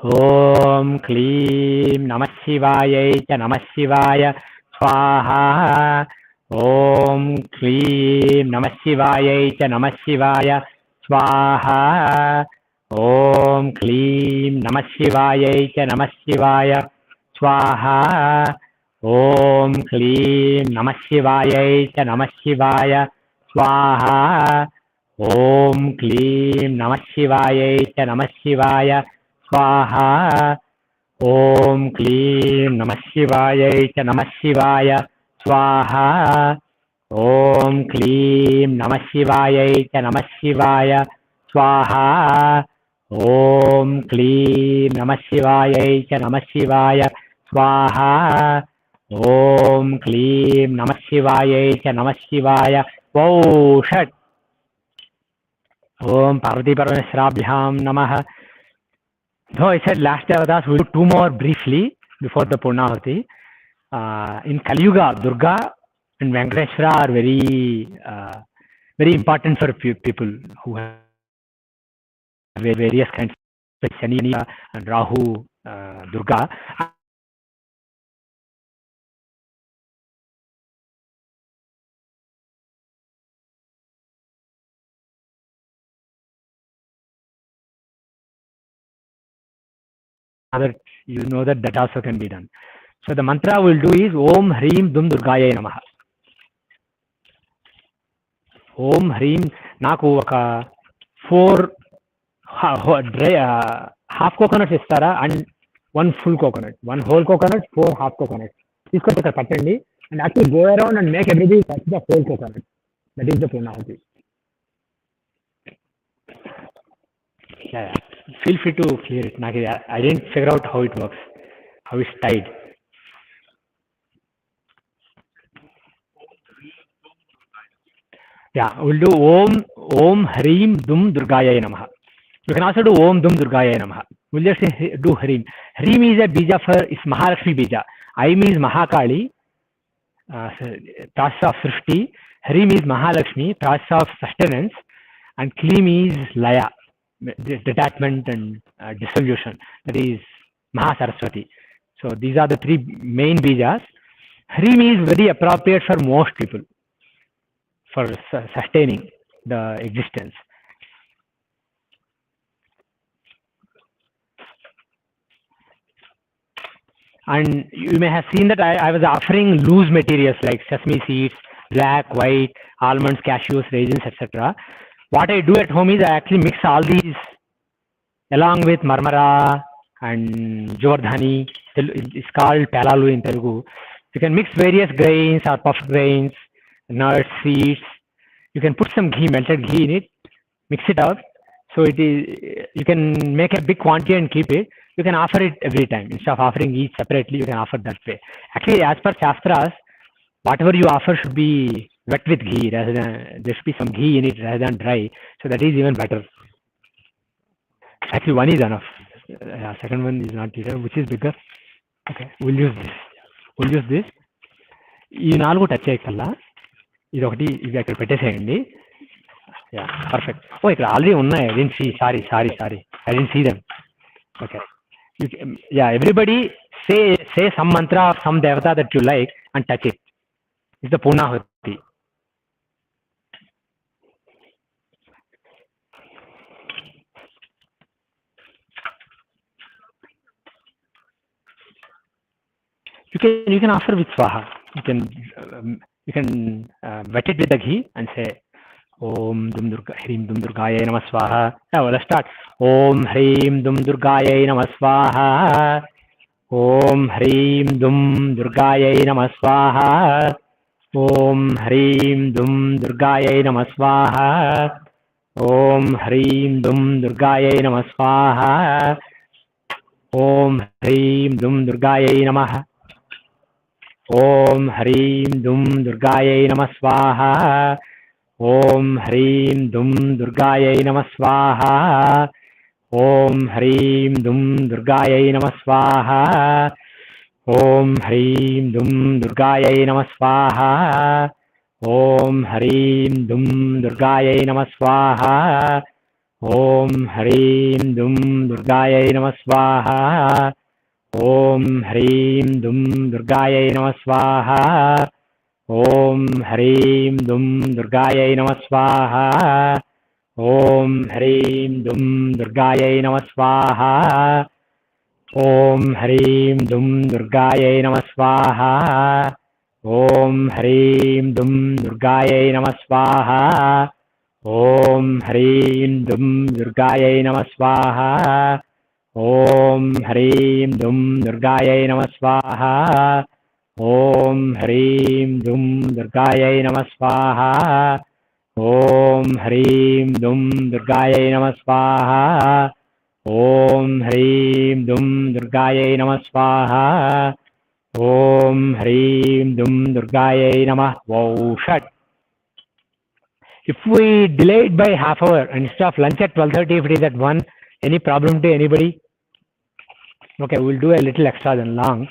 Speaker 6: Om Kleem Namah Shivaya Cha Namah Shivaya Swaha. Om Kleem Namah Shivaya Cha Namah Shivaya Swaha. Om Kleem Namah Shivaya Cha Namah Shivaya Swaha. Om Kleem Namah Shivaya Cha Namah Shivaya Swaha. Om Kleem Namah Shivaya Cha Namah Shivaya Swaha. Om Kleem Namah Shivaya Cha Namah Shivaya Swaha. Om Kleem Namah Shivaya Cha Namah Shivaya Swaha. Om Kleem Namah Shivaya Cha Namah Shivaya Swaha. Om Kleem Namah Shivaya Cha Namah Shivaya. Wow, shut. Om Parvati Parameshrabhyam Namah. So I said last Avadas, we'll do two more briefly before the Purnahati. In Kali Yuga, Durga and Venkateshwara are very important for people who have various kinds of Shani and Rahu, Durga. you know that also can be done. So the mantra we'll do is Om Hrim Dum Durgaya Namaha. Om Hrim, naku oka 4 half coconuts istara and 1 full coconut. 1 whole coconut, 4 half coconuts. తీసుకొని ఇక్కడ పట్టండి and actually go around and make everybody touch the whole coconut. That is the Purnahati. Yeah. Feel free to clear it. I didn't figure out how it works, how it's tied. Yeah, we'll do Om Hrim Dum Durgaya Namaha. You can also do Om Dum Durgaya Namaha. We'll just do Hrim. Hrim is a bija for, it's Mahalakshmi bija. I means Mahakali, process of Srishti. Hrim is Mahalakshmi, process of sustenance. And Klim is Laya, detachment and dissolution. That is Mahasaraswati. So these are the 3 main bijas. Hrim is very appropriate for most people, for sustaining the existence. And you may have seen that I was offering loose materials like sesame seeds, black, white, almonds, cashews, raisins, etc. What I do at home is I actually mix all these along with marmara and jovardhani. It's called palalu in Telugu. You can mix various grains or puffed grains, nuts, seeds. You can put some ghee, melted ghee in it, mix it out. So it is, you can make a big quantity and keep it. You can offer it every time. Instead of offering each separately, you can offer that way. Actually, as per Shastras, whatever you offer should be wet with ghee, rather than, there should be some ghee in it rather than dry. So that is even better. Actually, 1 is enough. Second one is not here. Which is bigger? Okay, we'll use this. We'll use this. ఈ 4 touch చేయకల్లా ఇది ఒకటి ఇవి అక్కడ పెట్టేసేయండి. Yeah perfect. ఓ ఇక్కడ already ఉన్నాయి. I didn't see. Sorry I didn't see them. Okay. Yeah, everybody say some mantra of some devata that you like and touch it. It's the Purnahati. You can offer with swaha. You can wet it with the ghee and say Om Dum Durga Hrim Dum Durgaya Namah Swaha. Now let's start. Om Hrim Dum Durgaya Namah Swaha. Om Hrim Dum Durgaya Namah Swaha. Om Hrim Dum Durgaya Namah Swaha. Om Hrim Dum Durgaya Namah Swaha. Om Hrim Dum Durgaya Namah. Om Hrim Dum Durgaya Namah Swaha. Om Hrim Dum Durgaya Namah Swaha. Om Hrim Dum Durgaya Namah Swaha. Om Hrim Dum Durgaya Namah Swaha. Om Hrim Dum Durgaya Namah Swaha. Om Hrim Dum Durgaya Namah Swaha. Om Hrim Dum Durgaya Namah Swaha. Om Hrim Dum Durgaya Namah Swaha. Om Hrim Dum Durgaya Namah Swaha. Om Hrim Dum Durgaya Namah Swaha. Om Hrim Dum Durgaya Namah Swaha. Om Hrim Dum Durgaya Namah Swaha. Om Hrim Dum Durgaya Namah Swaha. Om Hrim Dum Durgaya Namah Swaha. Om Hrim Dum Durgaya Namah Swaha. Om Hrim Dum Durgaya Namah Swaha. Om Hrim Dum Durgaya Namah. Wow, shut. If we delay it by half hour and instead of lunch at 12:30, if it is at 1, any problem to anybody? Okay, we'll do a little extra than long.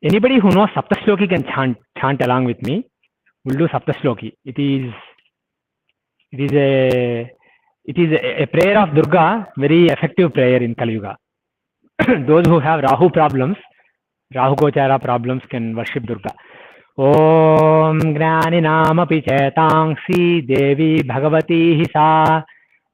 Speaker 6: Anybody who knows Saptashloki can chant along with me. We'll do Saptashloki. It is It is a prayer of Durga, very effective prayer in Kali Yuga. Those who have Rahu problems, Rahu Gochara problems, can worship Durga. Om Gnani Namapi Chetangsi Devi Bhagavati Hisa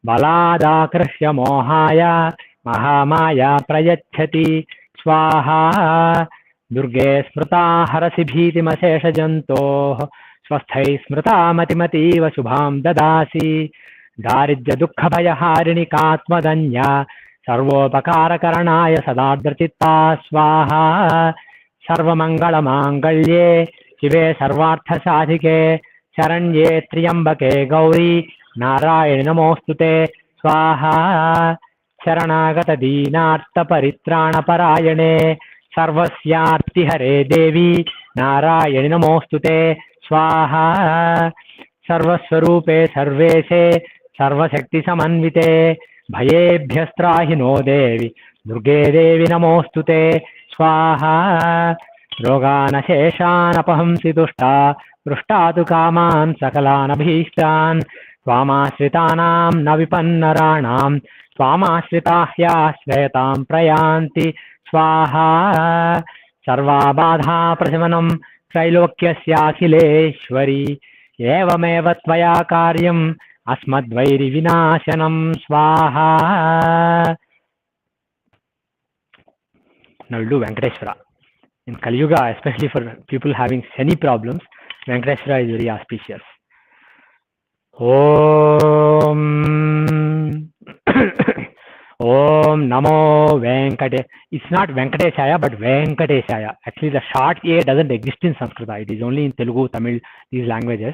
Speaker 6: Baladakrishya Mohaya Mahamaya Prayachati Swaha Durge Smrta Harasi Bhitimasesha Janto Swasthai Smrta Matimativa Shubham Dadasi Daridya Dukha Bhayaharini Katmadanya Sarvopakara Karanaya Sadadratita Swaha Sarvamangala Mangalye Shive Sarvartha Sadhike Charanye Triyambake Gauri Narayani Namostute Swaha Sharanagata Dinartha Paritrana Parayane Sarvasyarti Hare Devi Narayani Namostute Swaha Sarvaswarupe Sarvese Sarvashakti Samanvite Bhayebhyastrahino Devi Durge Devi Namostute Swaha Rogana Sheshanapaham Dushta Pruštatu Kaman Sakalanabhishtan Svamasritanam Navipannaranam Svamasritahya Svetam Prayanti Swaha Sarvabadha Prasimanam Trailokyasyakhileshwari Evameva Tvaya Karyam Asmadvairi Vinashanam Swaha. Now we'll do Venkateshwara. In Kali Yuga, especially for people having Shani problems, Venkateshwara is very auspicious. Om Om Namo Venkate. It's not Venkateshaya, but Venkateshaya. Actually, the short A doesn't exist in Sanskrit. It is only in Telugu, Tamil, these languages.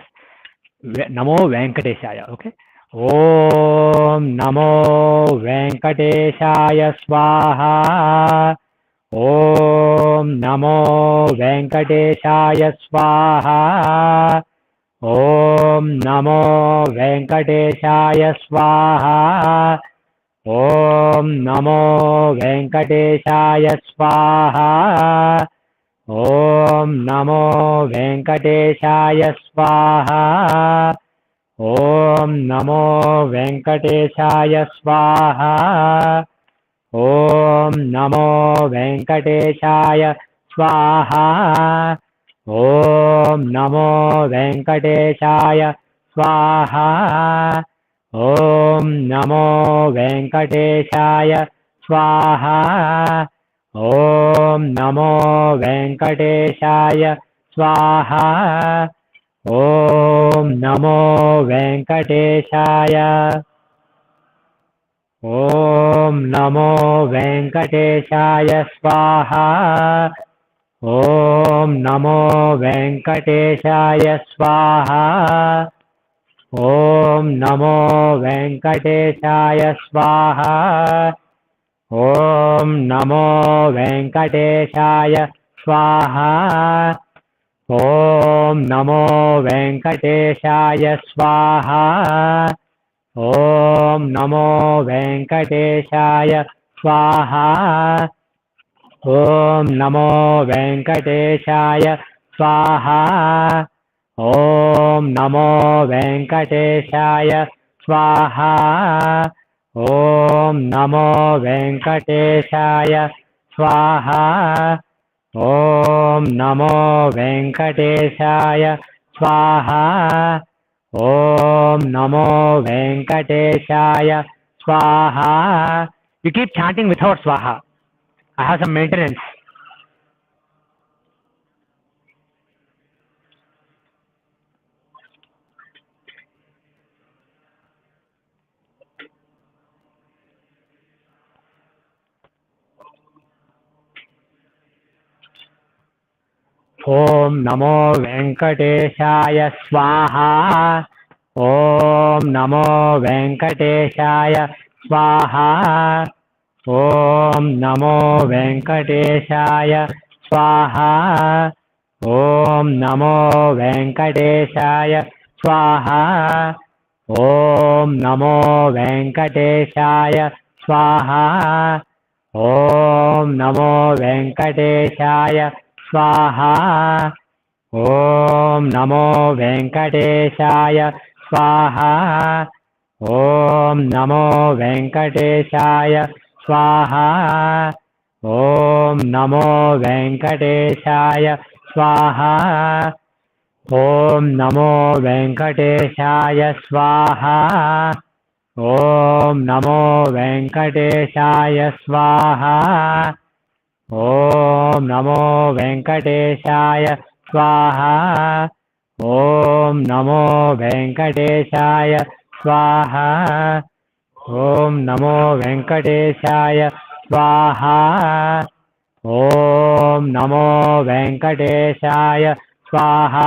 Speaker 6: Namo Venkateshaya. Okay. Om Namo Venkateshaya Swaha. Om Namo Venkateshaya Swaha. Om Namo Venkateshaya Swaha. Om Namo Venkateshaya Swaha. Om Namo Venkateshaya Swaha. Om Namo Venkateshaya Swaha. Om Namo Venkateshaya Swaha. Om Namo Venkateshaya Swaha. Om Namo Venkateshaya Swaha. Om Namo Venkateshaya Swaha. Om Namo Venkateshaya. Om Namo Venkateshaya Swaha. Om Namo Venkateshaya Swaha. Om Namo Venkateshaya Swaha. Om Namo Venkateshaya Swaha. Om Namo Venkateshaya Swaha. Om Namo Venkateshaya Swaha. Om Namo Venkateshaya Swaha. Om Namo Venkateshaya Swaha. Om Namo Venkateshaya Swaha. Om Namo Venkateshaya Swaha. Om Namo Venkateshaya Swaha. You keep chanting without Swaha. I have some maintenance. Om Namo Venkateshaya Swaha. Om Namo Venkateshaya Swaha. Om Namo Venkateshaya Swaha. Om Namo Venkateshaya Swaha. Om Namo Venkateshaya Swaha. Om Namo Venkateshaya Swaha. Om Namo Venkateshaya स्वाहा ॐ नमो वेङ्कटेशाय स्वाहा ॐ नमो वेङ्कटेशाय स्वाहा ॐ नमो वेङ्कटेशाय स्वाहा ॐ नमो वेङ्कटेशाय स्वाहा ॐ नमो वेङ्कटेशाय स्वाहा ॐ नमो वेङ्कटेशाय स्वाहा ॐ नमो वेङ्कटेशाय स्वाहा ॐ नमो वेङ्कटेशाय स्वाहा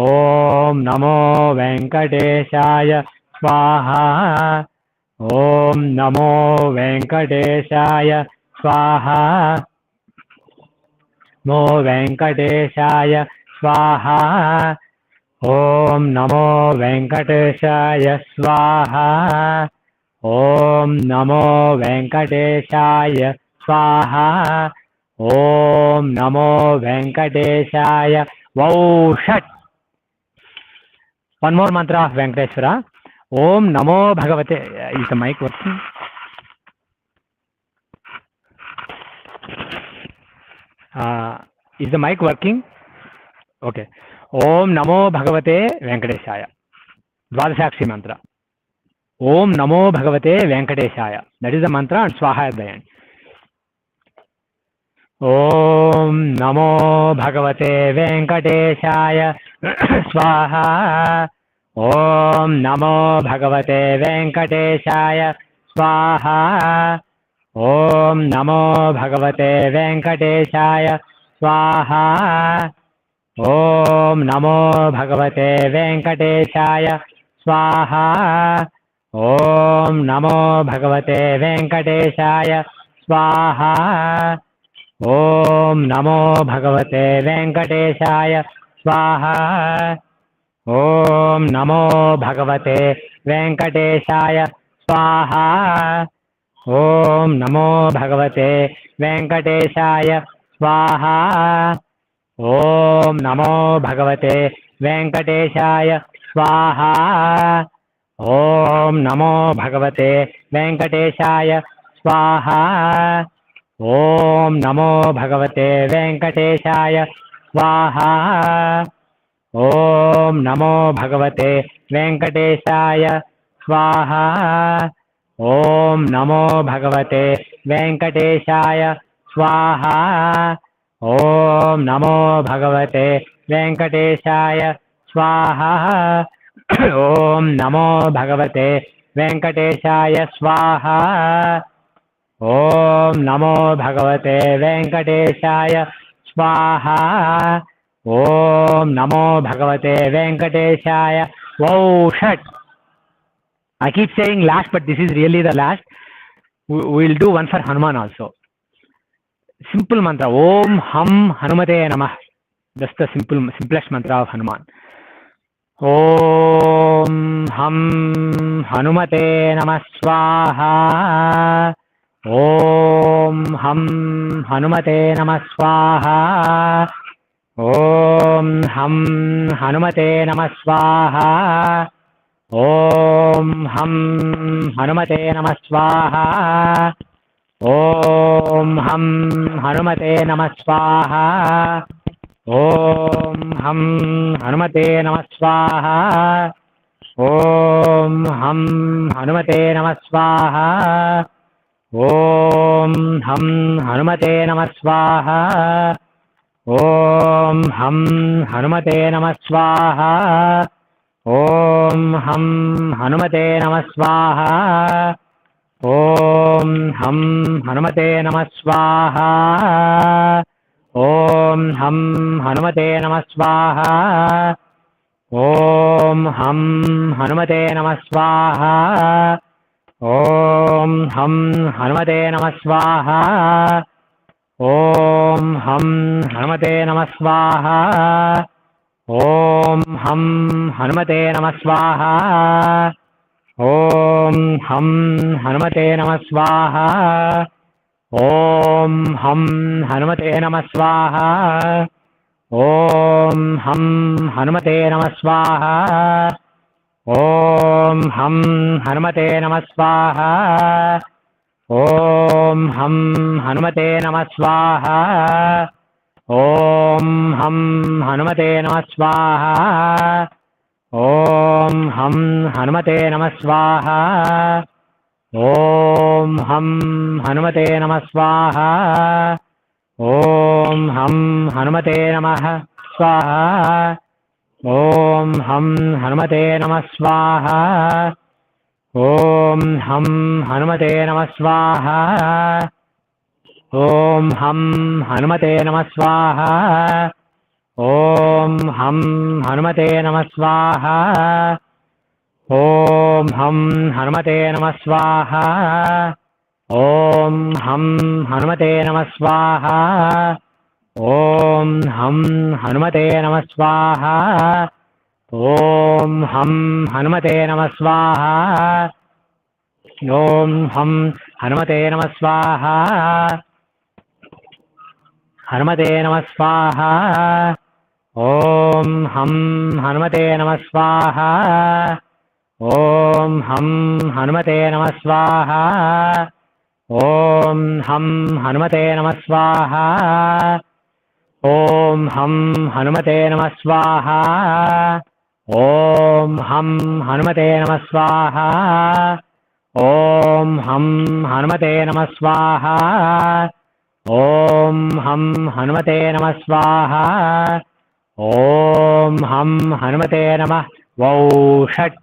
Speaker 6: ॐ नमो वेङ्कटेशाय स्वाहा ॐ नमो वेङ्कटेशाय स्वाहा नमो वेङ्कटेशाय स्वाहा ॐ नमो वेङ्कटेशाय स्वाहा ॐ नमो वेङ्कटेशाय स्वाहा ॐ नमो वेङ्कटेशाय वौ षट् one more mantra of Venkateshwara ॐ नमो भगवते is the mic working is the mic working okay ॐ नमो भगवते वेङ्कटेशाय द्वादशाक्षी mantra ॐ नमो भगवते वेङ्कटेशाय that is the mantra and swaha at the end ॐ नमो भगवते वेङ्कटेशाय स्वाहा ॐ नमो भगवते वेङ्कटेशाय स्वाहा ॐ नमो भगवते वेङ्कटेशाय स्वाहा ॐ नमो भगवते वेङ्कटेशाय स्वाहा ॐ नमो भगवते वेङ्कटेशाय स्वाहा ॐ नमो भगवते वेङ्कटेशाय स्वाहा ॐ नमो भगवते वेङ्कटेशाय स्वाहा ॐ नमो भगवते वेङ्कटेशाय स्वाहा ॐ नमो भगवते वेङ्कटेशाय स्वाहा ॐ नमो भगवते वेङ्कटेशाय स्वाहा ॐ नमो भगवते वेङ्कटेशाय स्वाहा ॐ नमो भगवते वेङ्कटेशाय स्वाहा ॐ नमो भगवते वेङ्कटेशाय स्वाहा ॐ नमो भगवते वेङ्कटेशाय स्वाहा ॐ नमो भगवते वेङ्कटेशाय स्वाहा ॐ नमो भगवते वेङ्कटेशाय स्वाहा ॐ नमो भगवते वेङ्कटेशाय वौ षट् I keep saying last, but this is really the last. We'll do one for Hanuman also. Simple mantra. Om Ham Hanumate Namah. That's the simplest mantra of Hanuman. Om Ham Hanumate Namah Swaha. Om Ham Hanumate Namah Swaha. Om Ham Hanumate Namah Swaha. Om Ham Hanumate Namah Swaha. Om Ham Hanumate Namah Swaha. Om Ham Hanumate Namah Swaha. Om Ham Hanumate Namah Swaha. Om Ham Hanumate Namah Swaha. Om Ham Hanumate Namah Swaha. Om Ham Hanumate Namah Swaha. Om Ham Hanumate Namah Swaha. Om Ham Hanumate Namah Swaha. Om Ham Hanumate Namah Swaha. Om Ham Hanumate Namah Swaha. Om Ham Hanumate Namah Swaha. Om Ham Hanumate Namah Swaha. Om Ham Hanumate Namah Swaha. Om Ham Hanumate Namah Swaha. Om Ham Hanumate Namah Swaha. ॐ हं हनुमते नमः स्वाहा ॐ हं हनुमते नमः स्वाहा ॐ हं हनुमते नमः स्वाहा ॐ हं हनुमते नमः स्वाहा ॐ हं हनुमते नमः स्वाहा ॐ हं हनुमते नमः स्वाहा ॐ हं हनुमते नमः स्वाहा ॐ हं हनुमते नमः स्वाहा ॐ हं हनुमते नमः स्वाहा ॐ हं हनुमते नमः स्वाहा ॐ हं हनुमते नमः स्वाहा ॐ हं हनुमते नमः स्वाहा ॐ हं हनुमते नमः स्वाहा ॐ हं हनुमते नमः स्वाहा ॐ हं हनुमते नमः स्वाहा हनुमते नमः स्वाहा ॐ हं हनुमते नमः स्वाहा ॐ हं हनुमते नमः स्वाहा ॐ हं हनुमते नमः स्वाहा ॐ हं हनुमते नमः स्वाहा ॐ हं हनुमते नमः स्वाहा ॐ हं हनुमते नमः स्वाहा ॐ हं हनुमते नमः स्वाहा ॐ हं हनुमते नमः वौषट्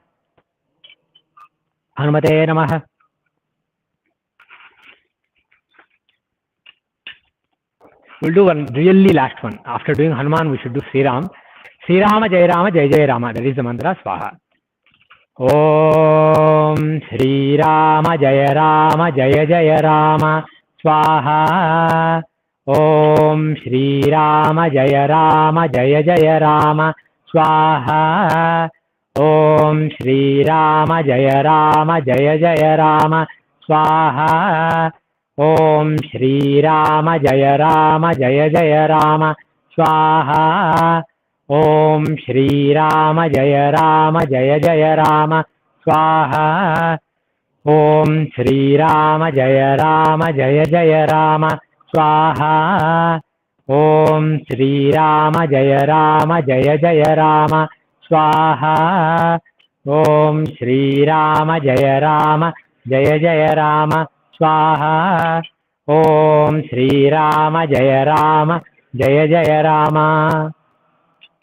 Speaker 6: हनुमते नमः We'll do one really last one. After doing Hanuman, we should do Sri Ram. Sri Rama Jai Rama Jai Jai Rama. That is the mantra. Swaha. Om Sri Rama Jai Rama Jai Jai Rama. Swaha. Om Sri Rama Jai Rama Jai Jai Rama. Swaha. Om Sri Rama Jai Rama Jai Jai Rama. Swaha. Om Shri Rama Jaya Rama Jaya Jaya Rama Swaha. Om Shri Rama Jaya Rama Jaya Jaya Rama Swaha. Om Shri Rama Jaya Rama Jaya Jaya Rama Swaha. Om Shri Rama Jaya Rama Jaya Jaya Rama Swaha. Om Shri Rama Jaya Rama Jaya Jaya Rama Swaha. Om Shri Rama Jaya Rama Jaya Jaya Rama.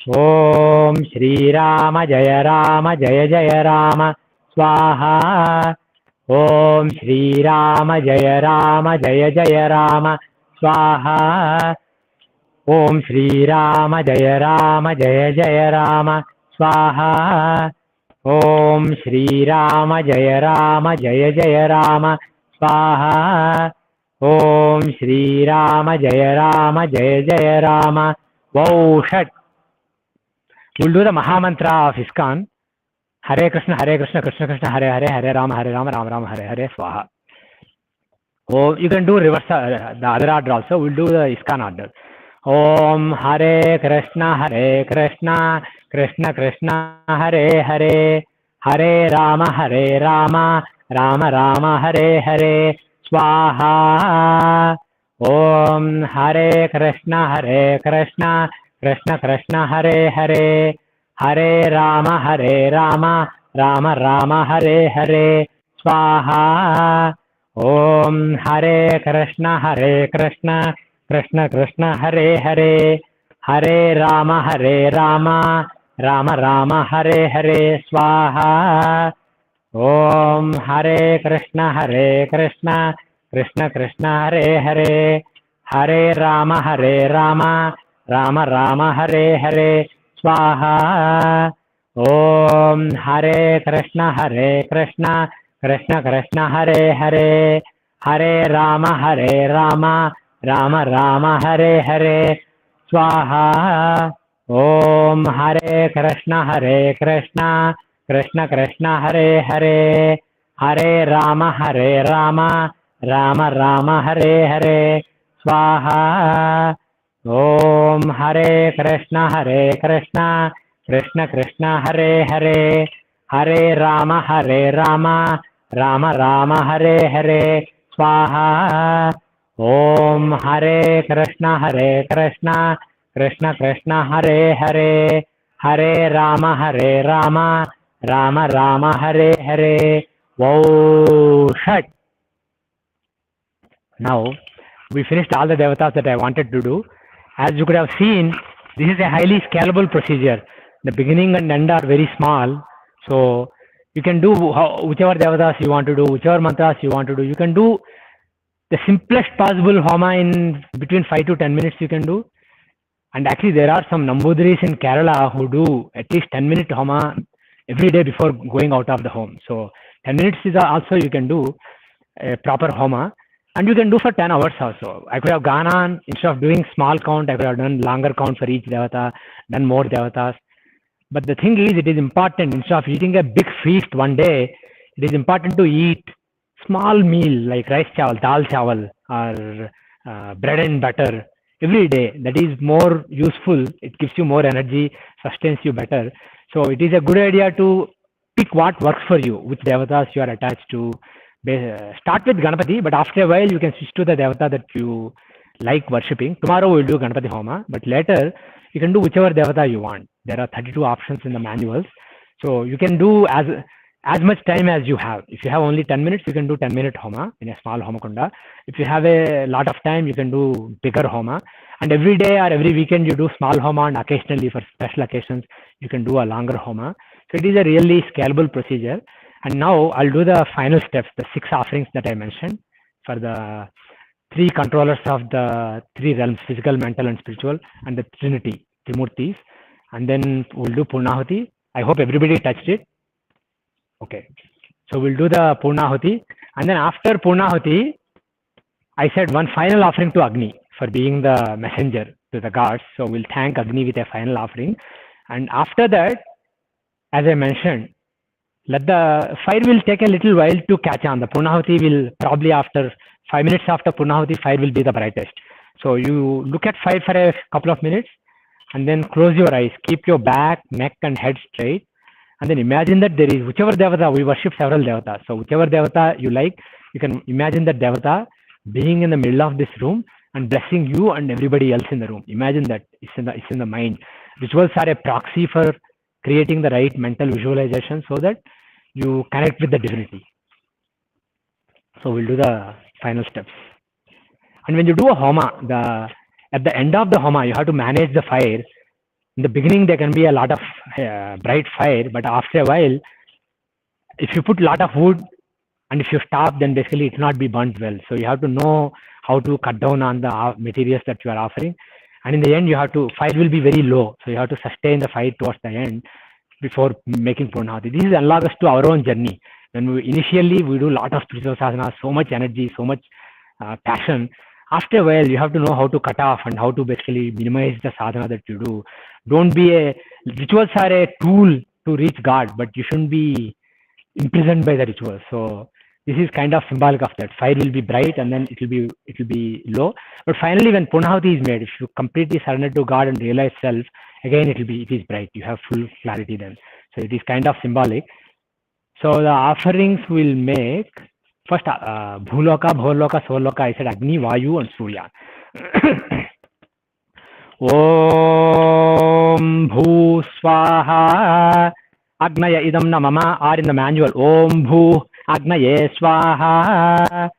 Speaker 6: Om Shri Rama Jaya Rama Jaya Jaya Rama. Swaha. Om Shri Rama Jaya Rama Jaya Jaya Rama. Swaha. Om Shri Rama Jaya Rama Jaya Jaya Rama. Swaha. Om Shri Rama Jaya Rama Jaya Jaya Rama. Swaha. Om Shri Rama Jaya Rama Jaya Jaya Rama. Vaushad. We'll do the Mahamantra of ISKCON. Hare Krishna, Krishna Krishna, Hare Hare, Hare Rama, Rama Rama, Hare Hare, Swaha. Oh, you can do reverse, the other order also. We'll do the ISKCON order. Om Hare Krishna, Krishna Krishna, Hare Hare, Hare Rama, Rama Rama, Hare Hare, Swaha. Om Hare Krishna, Krishna Krishna, Hare Hare, Hare Rama, Rama Rama, Hare Hare, Swaha. Om Hare Krishna, Krishna Krishna, Hare Hare, Hare Rama, Rama Rama, Hare Hare, Swaha. Om Hare Krishna, Krishna Krishna, Hare Hare, Hare Rama, Rama Rama, Hare Hare, Swaha. Om Hare Krishna, Krishna Krishna, Hare Hare, Hare Rama, Rama Rama, Hare Hare, Swaha. Om Hare Krishna, Krishna Krishna, Hare Hare, Hare Rama, Rama Rama, Hare Hare, Swaha. Om Hare Krishna, Krishna Krishna, Hare Hare, Hare Rama, Rama Rama, Hare Hare, Swaha. Om Hare Krishna, Krishna Krishna, Hare Hare, Hare Rama, Rama Rama, Hare Hare. Wow, shut. Now, we finished all the devatas that I wanted to do. As you could have seen, this is a highly scalable procedure. The beginning and end are very small. So, you can do whichever devatas you want to do, whichever mantras you want to do. You can do the simplest possible Homa in between 5 to 10 minutes you can do. And actually, there are some Nambudris in Kerala who do at least 10-minute Homa every day before going out of the home. So, 10 minutes is also you can do a proper Homa. And you can do for 10 hours also. I could have gone on, instead of doing small count, I could have done longer count for each devata, done more devatas. But the thing is, it is important, instead of eating a big feast one day, it is important to eat small meal like rice chawal, dal chawal, or bread and butter every day. That is more useful. It gives you more energy, sustains you better. So it is a good idea to pick what works for you, which devatas you are attached to. Start with Ganapati, but after a while you can switch to the devata that you like worshipping. Tomorrow we'll do Ganapati Homa, but later you can do whichever devata you want. There are 32 options in the manuals. So you can do as much time as you have. If you have only 10 minutes, you can do 10-minute Homa in a small Homa Kunda. If you have a lot of time, you can do bigger Homa. And every day or every weekend you do small Homa, and occasionally for special occasions, you can do a longer Homa. So it is a really scalable procedure. And now I'll do the final steps, the 6 offerings that I mentioned for the 3 controllers of the 3 realms, physical, mental, and spiritual, and the Trinity, Trimurtis. And then we'll do Purnahuti. I hope everybody touched it. Okay. So we'll do the Purnahuti. And then after Purnahuti, I said one final offering to Agni for being the messenger to the gods. So we'll thank Agni with a final offering. And after that, as I mentioned, let the fire will take a little while to catch on. The Purnahuti will probably after 5 minutes after Purnahuti, fire will be the brightest. So you look at fire for a couple of minutes and then close your eyes. Keep your back, neck and head straight. And then imagine that there is whichever devata, we worship several devatas. So whichever devata you like, you can imagine that devata being in the middle of this room and blessing you and everybody else in the room. Imagine that it's in the mind. Rituals are a proxy for creating the right mental visualization so that you connect with the divinity. So we'll do the final steps. And when you do a Homa, at the end of the Homa, you have to manage the fire. In the beginning, there can be a lot of bright fire, but after a while, if you put a lot of wood and if you stop, then basically it will not be burnt well. So you have to know how to cut down on the materials that you are offering. And in the end, fire will be very low. So you have to sustain the fire towards the end before making Purnahuti. This is analogous to our own journey. When initially we do a lot of spiritual sadhana, so much energy, so much passion. After a while, you have to know how to cut off and how to basically minimize the sadhana that you do. Rituals are a tool to reach God, but you shouldn't be imprisoned by the rituals. So this is kind of symbolic of that. Fire will be bright and then it will be low. But finally, when Purnahuti is made, if you completely surrender to God and realize self, again it is bright. You have full clarity then. So it is kind of symbolic. So the offerings will make first Bhuloka, Bholoka, Soloka. I said Agni, Vayu, and Surya. Om Bhu Swaha Agnaya Idam Namama are in the manual. Om Bhu Agnaye Swaha.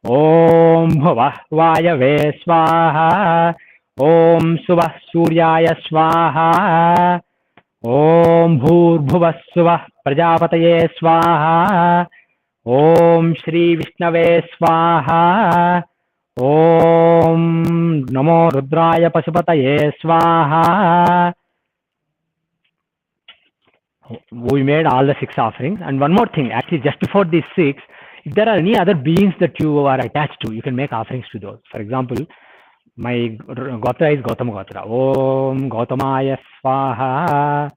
Speaker 6: Om Bhuva Vayave Swaha. Om Suva Suryaya Swaha. Om Bhur Bhuva Suva Prajapataye Swaha. Om Shri Vishnave Swaha. Om Namo Rudraya Pasupataye Swaha. We made all the 6 offerings. And one more thing, actually just before these 6, if there are any other beings that you are attached to, you can make offerings to those. For example, my Gotra is Gautama Gotra. Om Gautamaya Swaha.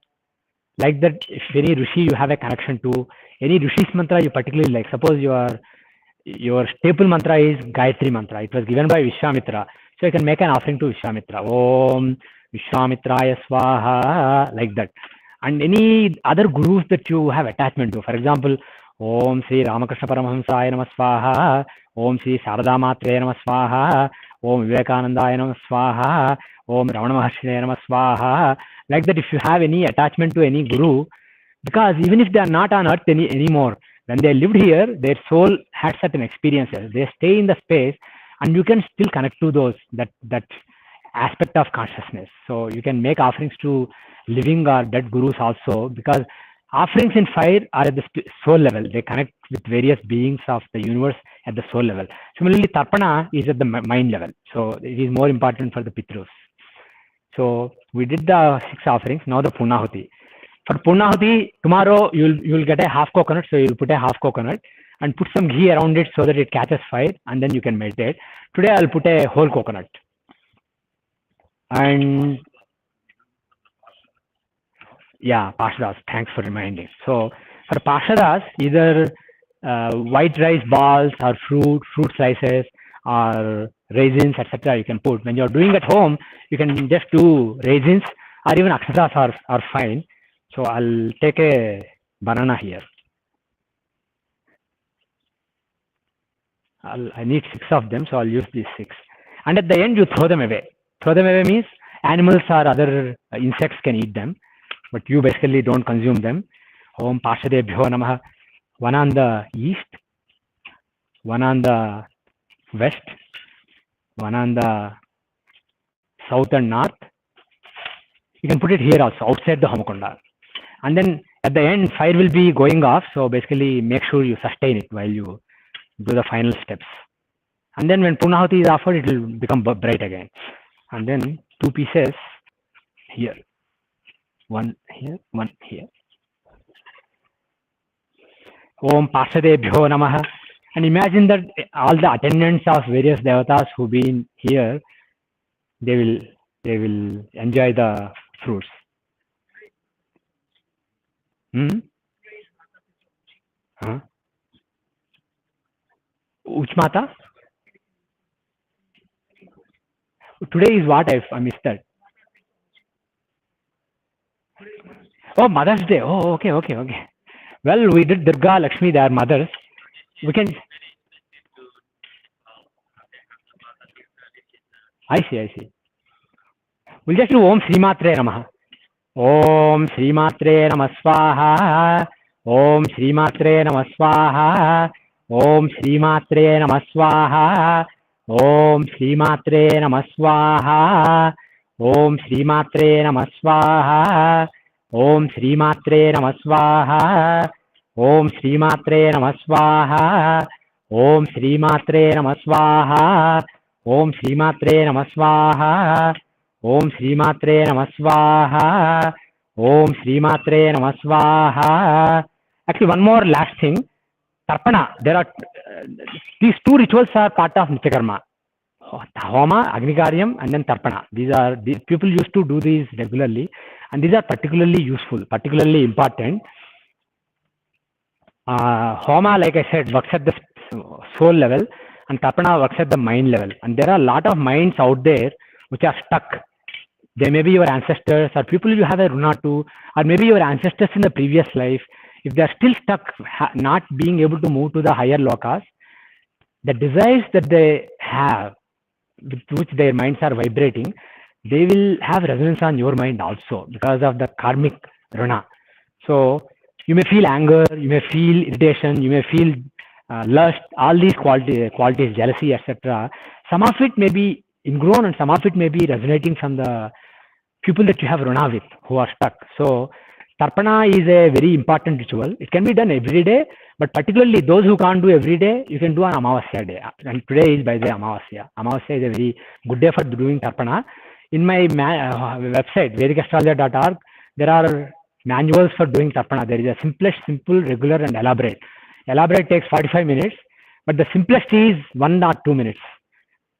Speaker 6: Like that, if any Rishi you have a connection to, any Rishi's mantra you particularly like. Suppose your staple mantra is Gayatri mantra. It was given by Vishwamitra. So you can make an offering to Vishwamitra. Om Vishwamitraya Swaha. Like that. and any other gurus that you have attachment to. For example, Om Sri Ramakrishna Paramahamsaya Namah Swaha, Om Sri Sarada Matre Namah Swaha, Om Vivekanandaya Namah Swaha, Om Ramana Maharshaya Namah Swaha. Like that, if you have any attachment to any guru, because even if they are not on earth anymore, when they lived here, their soul had certain experiences. They stay in the space, and you can still connect to those that aspect of consciousness. So you can make offerings to living or dead gurus also, because offerings in fire are at the soul level. They connect with various beings of the universe at the soul level. Similarly, Tarpana is at the mind level. So it is more important for the Pitrus. So we did the 6 offerings. Now the Punahuti. For Punahuti, tomorrow you'll get a half coconut. So you'll put a half coconut and put some ghee around it so that it catches fire, and then you can meditate. Today I'll put a whole coconut. And yeah, Pashadas, thanks for reminding. So for Pashadas, either white rice balls or fruit slices or raisins, etc. you can put. When you're doing at home, you can just do raisins, or even akshatas are fine. So I'll take a banana here. I need 6 of them, so I'll use these 6. And at the end, you throw them away. Throw them away means animals or other insects can eat them, but you basically don't consume them. Om Pashadebhyo Namaha. One on the east, one on the west, one on the south and north. You can put it here also, outside the Homakunda. And then at the end, fire will be going off. So basically, make sure you sustain it while you do the final steps. And then when Punahuti is offered, it will become bright again. And then 2 pieces here. One here, one here. Om Pashadebhyo Namaha. And imagine that all the attendants of various devatas who've been here, they will enjoy the fruits. Huh? Uchmata? Today is what? I missed that. Oh, Mother's Day. Oh, okay. Well, we did Durga, Lakshmi, they are mothers. We can. I see. We'll just do Om Sri Matre Namaha. Om Sri Matre Namah Swaha. Om Sri Matre Namah Swaha. Om Sri Matre Namah Swaha. Om Sri Matre Namah Swaha. Om Sri Matre Namah Swaha. Om Sri Matre Namah Swaha. Om Sri Matre Namah Swaha. Om Sri Matre Namah Swaha. Om Sri Matre Namah Swaha. Om Sri Matre Namah Swaha. Om Sri Matre Namah Swaha. Actually, one more last thing. Tarpana. There are these 2 rituals are part of Nityakarma. Homa, Agnikaryam, and then Tarpana. These people used to do these regularly, and these are particularly useful, particularly important. Homa, like I said, works at the soul level, and Tarpana works at the mind level. And there are a lot of minds out there which are stuck. They may be your ancestors or people you have a runa to, or maybe your ancestors in the previous life. If they are still stuck, not being able to move to the higher lokas, the desires that they have, with which their minds are vibrating, they will have resonance on your mind also because of the karmic runa. So you may feel anger, you may feel irritation, you may feel lust, all these qualities, jealousy, etc. Some of it may be ingrown and some of it may be resonating from the people that you have runa with who are stuck. So Tarpana is a very important ritual. It can be done every day, but particularly those who can't do every day, you can do on Amavasya day. And today is by the Amavasya. Amavasya is a very good day for doing Tarpana. In my website, vedikastrology.org, there are manuals for doing Tarpana. There is a simple, regular, and elaborate. Elaborate takes 45 minutes, but the simplest is 1 or 2 minutes.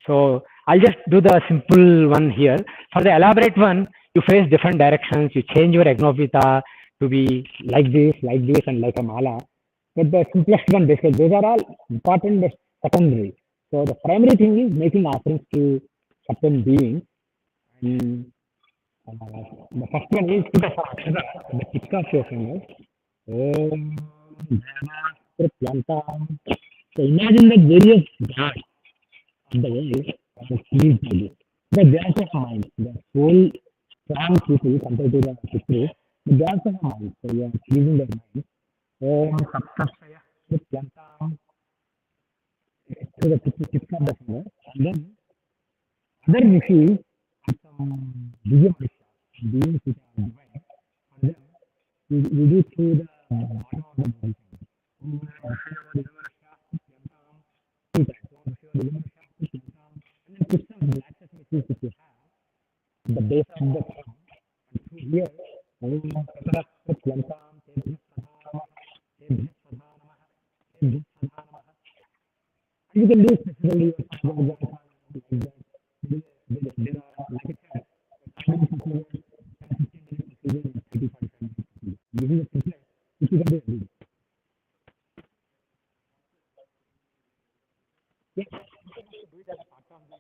Speaker 6: So I'll just do the simple one here. For the elaborate one, you face different directions. You change your Agnopita to be like this, and like a mala. But the simplest one, basically, those are all important but secondary. So the primary thing is making offerings to certain beings. The first one is put as akshara, the tips of your fingers. Om Dhyana Pratyantam. So imagine that various gods of the world are pleased by this. But they also have minds. They are soul strong people compared to the Pitru, but they also have minds. So you are pleasing their minds. Om Saptasaya Pratyantam. To the tips of the finger. And then other rishis have some Divya Manisha, beings which are divine. For them, we do through the bottom of the body. Om Rishaya Divya Manisha Pratyantam. 3 times. Om Rishaya Divya Manisha Pratyantam. And then put some black sesame seeds if you have, the base of the thumb. And through here, Om Satara Pratyantam. Tebhya Sadhanamah. Tebhya Sadhanamah. Tebhya Sadhanamah. You can do specifically your like that. Like I said, 5 minutes procedure, 10-15 minutes procedure, 30-45 minutes procedure. This is a simplest which you can do every day. Yes. Do it as a part of the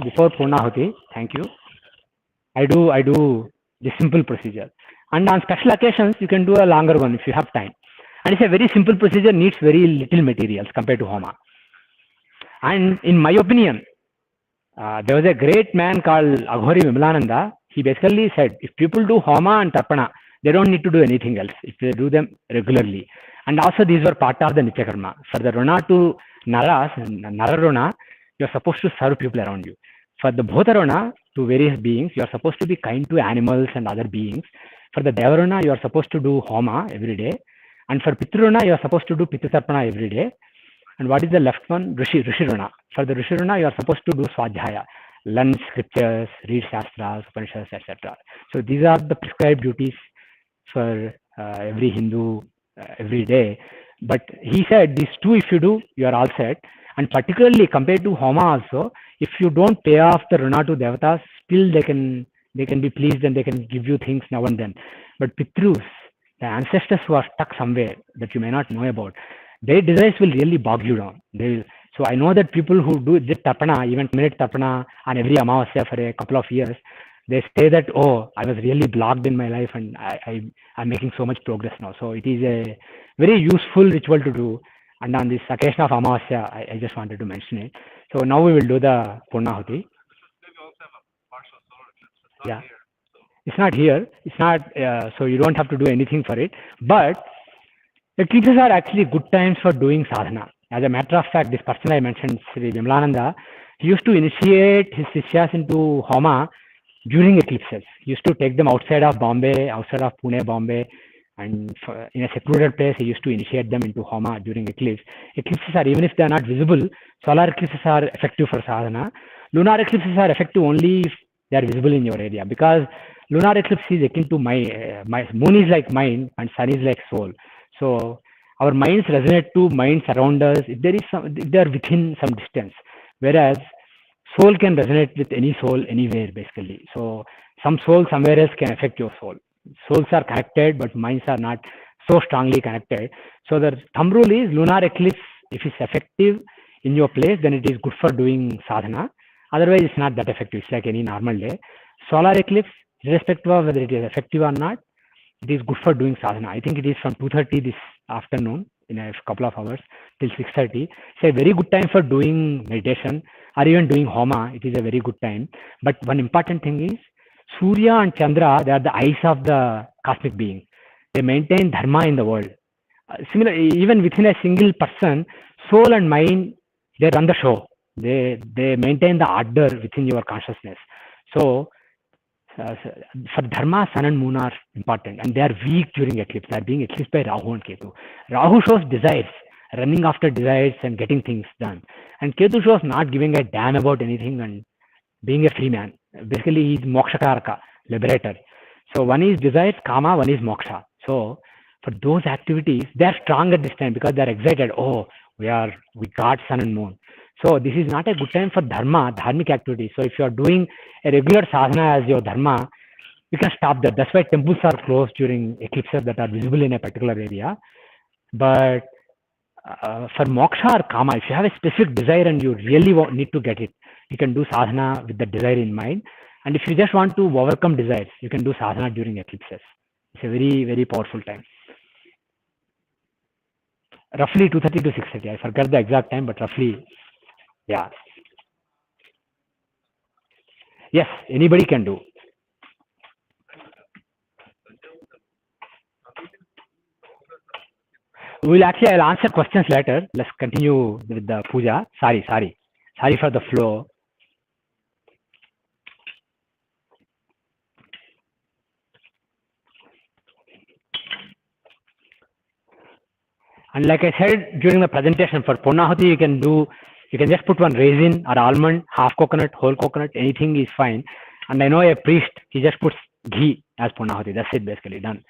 Speaker 6: before Purnahuti, thank you. I do the simple procedure. And on special occasions, you can do a longer one if you have time. And it's a very simple procedure, needs very little materials compared to Homa. And in my opinion, there was a great man called Aghori Vimlananda. He basically said, if people do Homa and Tarpana, they don't need to do anything else if they do them regularly. And also these were part of the Nitya Karma. For the Runa to Naras, Nararuna, you're supposed to serve people around you. For the Bhotaruna, to various beings, you are supposed to be kind to animals and other beings. For the Devaruna, you are supposed to do Homa every day. And for Pitruna, you are supposed to do Pitratarpana every day. And what is the left one? Rishiruna. For the Rishiruna, you are supposed to do Swadhyaya, learn scriptures, read Shastras, Upanishads, etc. So these are the prescribed duties for every Hindu every day. But he said these two, if you do, you are all set. And particularly compared to Homa also, if you don't pay off the Runa to Devatas, still they can be pleased and they can give you things now and then. But Pitrus, the ancestors who are stuck somewhere that you may not know about, their desires will really bog you down. So I know that people who do this Tarpana, even 10-minute Tarpana on every Amavasya for a couple of years, they say that, oh, I was really blocked in my life and I'm making so much progress now. So it is a very useful ritual to do. And on this occasion of Amavasya, I just wanted to mention it. So now we will do the Purnahuti. Yeah. It's not here. It's not, so you don't have to do anything for it. But eclipses are actually good times for doing sadhana. As a matter of fact, this person I mentioned, Sri Vimlananda, he used to initiate his Sishyas into Homa during eclipses. He used to take them outside of Bombay, outside of Pune, Bombay, and in a secluded place, he used to initiate them into Homa during eclipse. Eclipses are, even if they are not visible, solar eclipses are effective for sadhana. Lunar eclipses are effective only if they are visible in your area, because lunar eclipse is akin to my moon is like mind and sun is like soul. So our minds resonate to minds around us if they are within some distance, whereas soul can resonate with any soul anywhere basically. So some soul somewhere else can affect your soul. Souls are connected, but minds are not so strongly connected. So the thumb rule is lunar eclipse, if it's effective in your place, then it is good for doing sadhana. Otherwise, it's not that effective. It's like any normal day. Solar eclipse, irrespective of whether it is effective or not, it is good for doing sadhana. I think it is from 2:30 this afternoon, in a couple of hours, till 6:30. It's a very good time for doing meditation or even doing Homa. It is a very good time. But one important thing is, Surya and Chandra, they are the eyes of the cosmic being. They maintain dharma in the world. Similarly, even within a single person, soul and mind, they run the show. They maintain the order within your consciousness. So for dharma, sun and moon are important, and they are weak during eclipse. They are being eclipsed by Rahu and Ketu. Rahu shows desires, running after desires and getting things done. And Ketu shows not giving a damn about anything and being a free man. Basically, he is mokshakaraka, liberator. So one is desires, kama, one is moksha. So for those activities, they are strong at this time because they are excited. Oh, we got sun and moon. So this is not a good time for dharma, dharmic activities. So if you are doing a regular sadhana as your dharma, you can stop that. That's why temples are closed during eclipses that are visible in a particular area. But for moksha or kama, if you have a specific desire and you really need to get it, you can do sadhana with the desire in mind. And if you just want to overcome desires, you can do sadhana during eclipses. It's a very, very powerful time. Roughly 2:30 to 6:30. I forgot the exact time, but roughly, yeah. Yes, anybody can do. I'll answer questions later. Let's continue with the puja. Sorry for the flow. And like I said during the presentation, for Purnahuti, you can just put one raisin or almond, half coconut, whole coconut, anything is fine. And I know a priest, he just puts ghee as Purnahuti. That's it, basically done.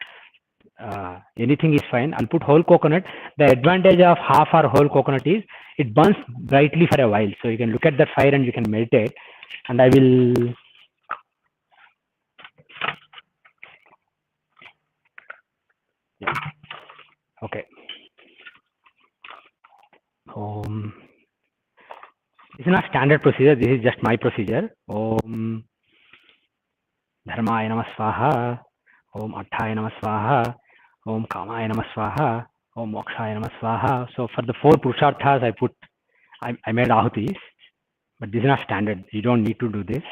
Speaker 6: Anything is fine. I'll put whole coconut. The advantage of half or whole coconut is it burns brightly for a while. So you can look at that fire and you can meditate. And I will. Yeah. Okay. This is not standard procedure. This is just my procedure. Om Dharmaya Namah Swaha. Om Arthaya Namah Swaha. Om Kamaya Namah Swaha. Om Mokshaya Namah Swaha. So for the 4 Purusharthas, I made ahutis, but this is not standard. You don't need to do this.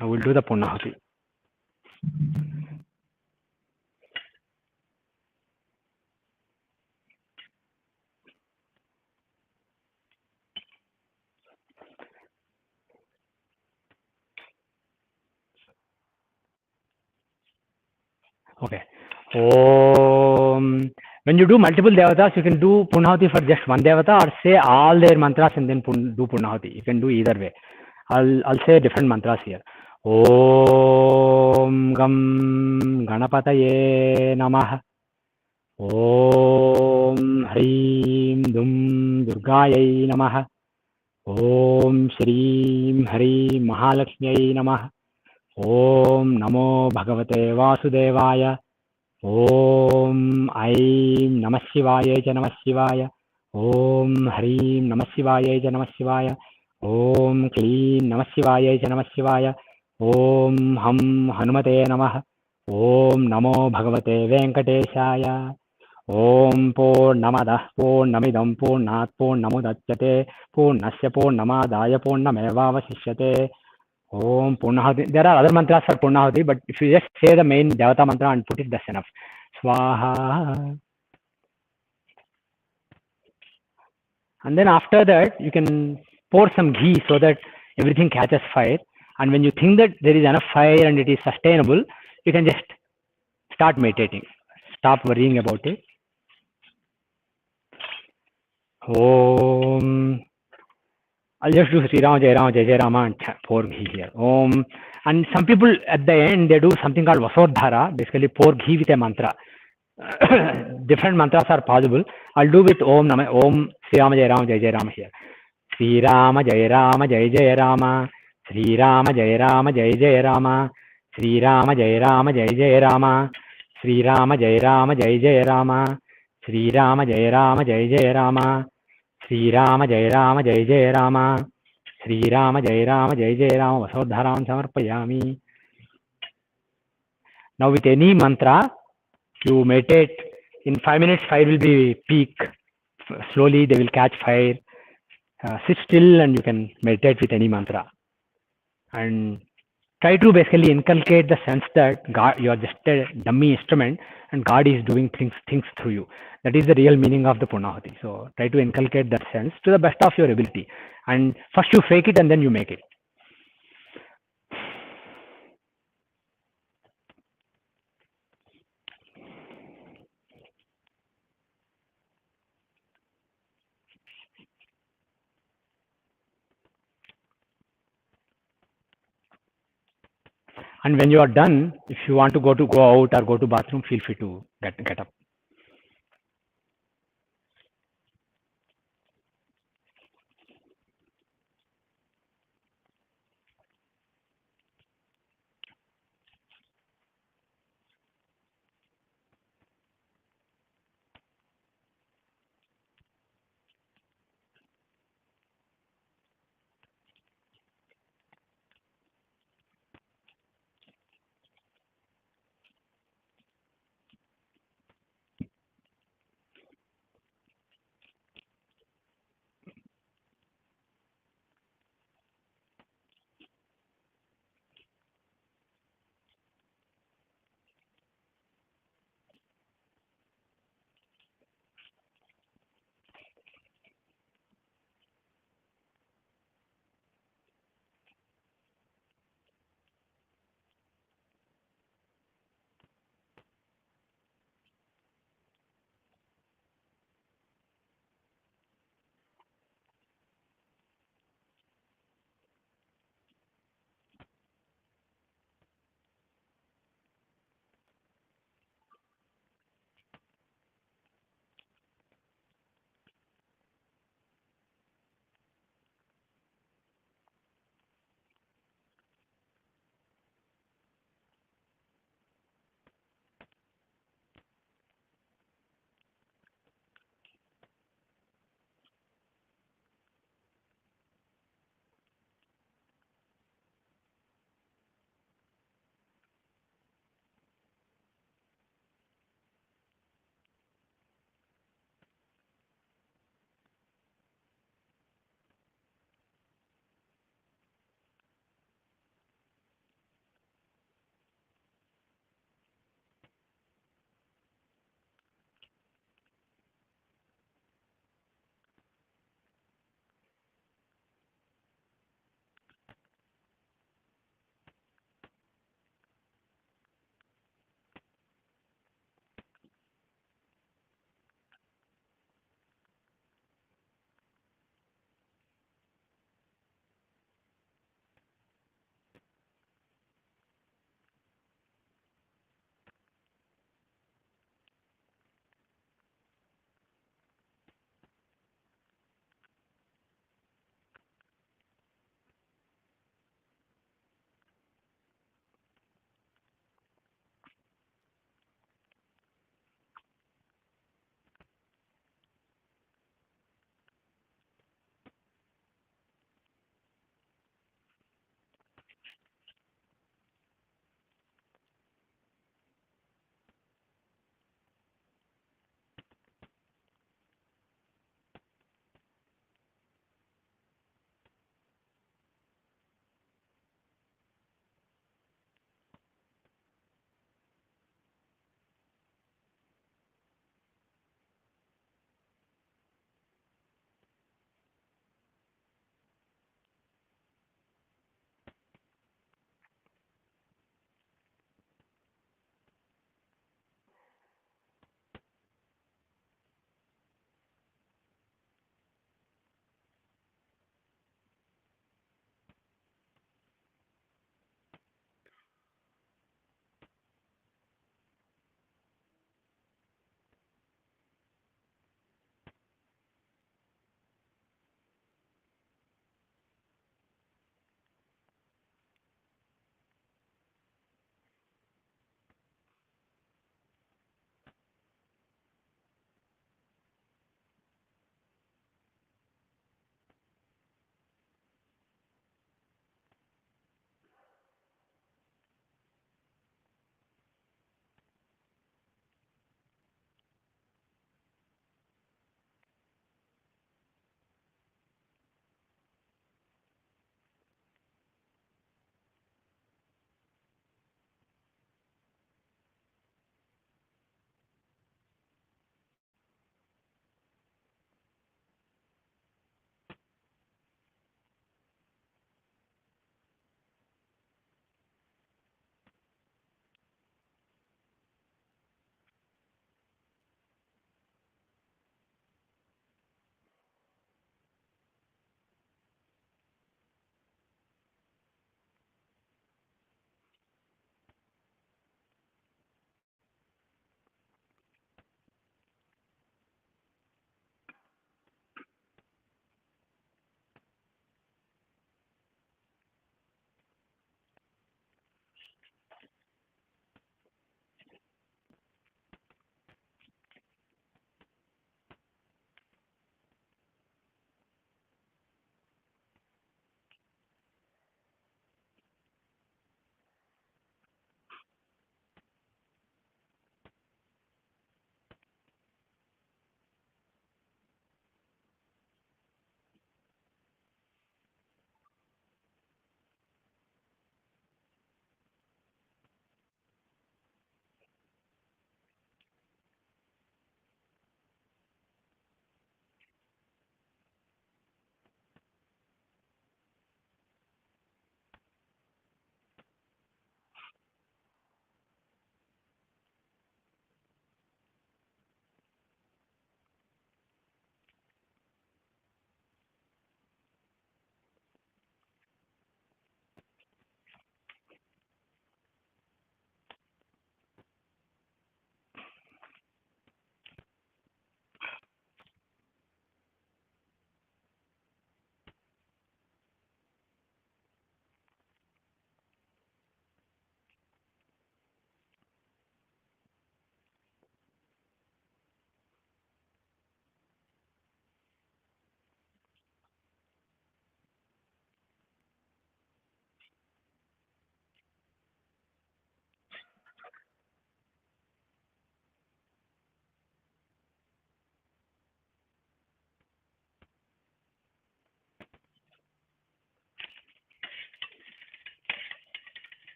Speaker 6: I will do the Purnahuti. Okay. When you do multiple devatas, you can do Purnahuti for just one devata or say all their mantras and then do Purnahuti. You can do either way. I'll say different mantras here. Om Gam Ganapataye Namah. Om Hrim Dum Durgayai Namah. Om Shrim Hrim Mahalakshmiyai Namah. Om Namo Bhagavate Vasudevaya. Om Aim Namah Shivaya Cha Namah Shivaya. Om Hrim Namah Shivaya Cha Namah Shivaya. Om Kleen Namah Shivaya Cha Namah Shivaya. Om Ham Hanumate Namah. Om Namo Bhagavate Venkateshaya. Om Purnamadah Purnamidam Purnat Purnamudachyate Purnasya Purnamadaya Purnamevavasishyate. Om Purnahuti. There are other mantras for Purnahuti, but if you just say the main Devata mantra and put it, that's enough. Swaha. And then after that, you can pour some ghee so that everything catches fire. And when you think that there is enough fire and it is sustainable, you can just start meditating. Stop worrying about it. Om. I'll just do Sri Rama Jai Rama Jai Jai Rama and pour ghee here. Om. And some people at the end, they do something called Vasodhara, basically pour ghee with a mantra. Different mantras are possible. I'll do with Om Nama, Om Sri Rama Jai Rama Jai Jai Rama here. Sri Rama Jai Rama Jai Jai Rama. Sri Rama Jai Rama Jai Jai Rama. Sri Rama Jai Rama Jai Jai Rama. Sri Rama Jai Rama Jai Jai Rama. Sri Rama Jai Rama Jai Jai Rama. Sri Rama Jai Rama Jai Jai Rama. Sri Rama Jai Rama Jai Jai Rama. Vasodharam Samarpayami. Now with any mantra, you meditate. In 5 minutes, fire will be peak. Slowly they will catch fire. Sit still and you can meditate with any mantra. And try to basically inculcate the sense that God, you are just a dummy instrument and God is doing things through you. That is the real meaning of the Purnahuti. So try to inculcate that sense to the best of your ability. And first you fake it and then you make it. And when you are done, if you want to go out or go to bathroom, feel free to get up.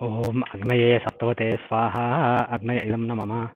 Speaker 6: Om Agnaye Saptavate Swaha Agnaya Idam Namama.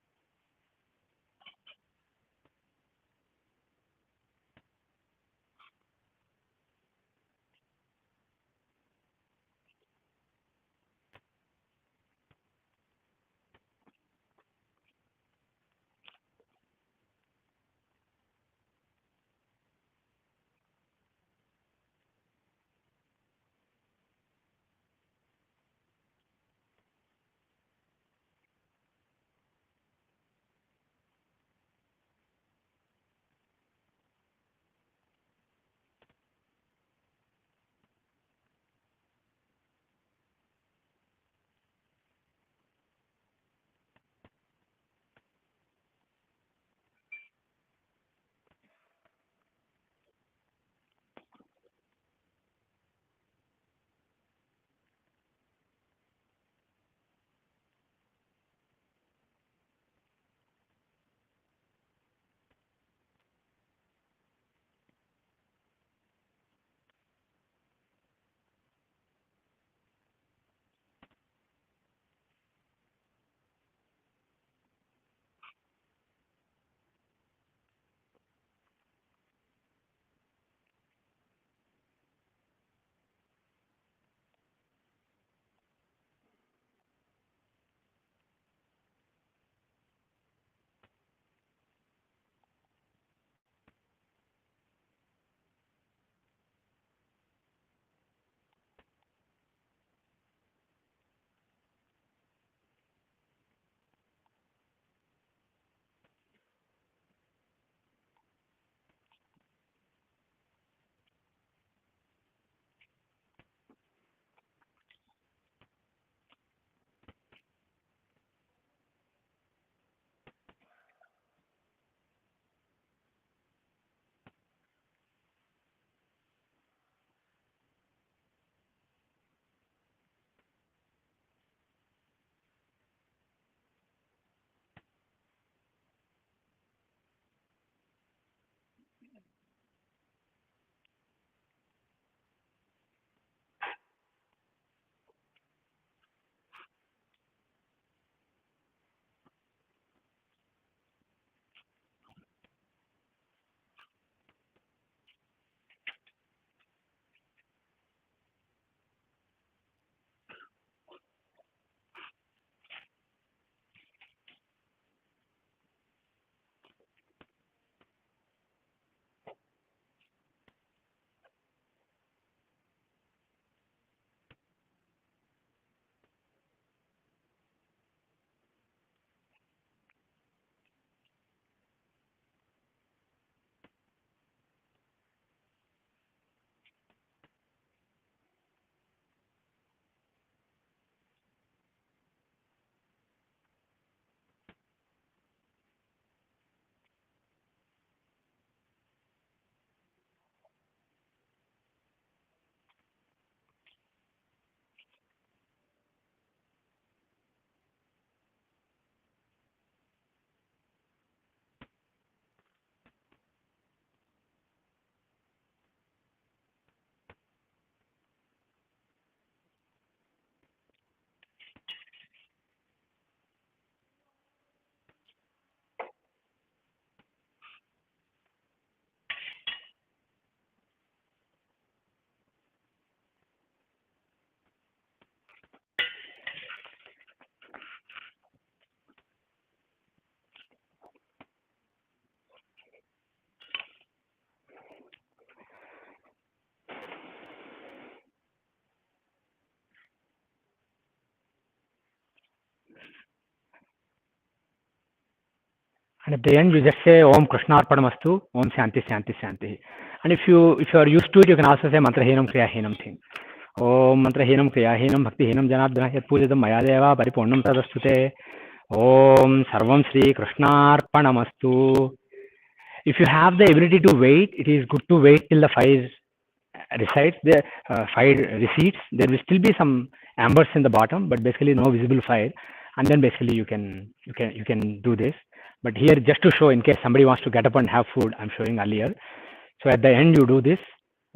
Speaker 6: And at the end, you just say Om Krishnarpanamastu, Om Shanti Shanti Shanti. And if you are used to it, you can also say Mantrahinam Kriyahinam thing. Om Mantrahinam Kriyahinam Bhaktihinam Janardana Yat Pujitam Maya Deva Paripurnam Tadastute. Om Sarvam Sri Krishnarpanamastu. If you have the ability to wait, it is good to wait till the fire recites. The fire recedes. There will still be some ambers in the bottom, but basically no visible fire. And then basically you can do this. But here, just to show, in case somebody wants to get up and have food, I'm showing earlier. So at the end, you do this.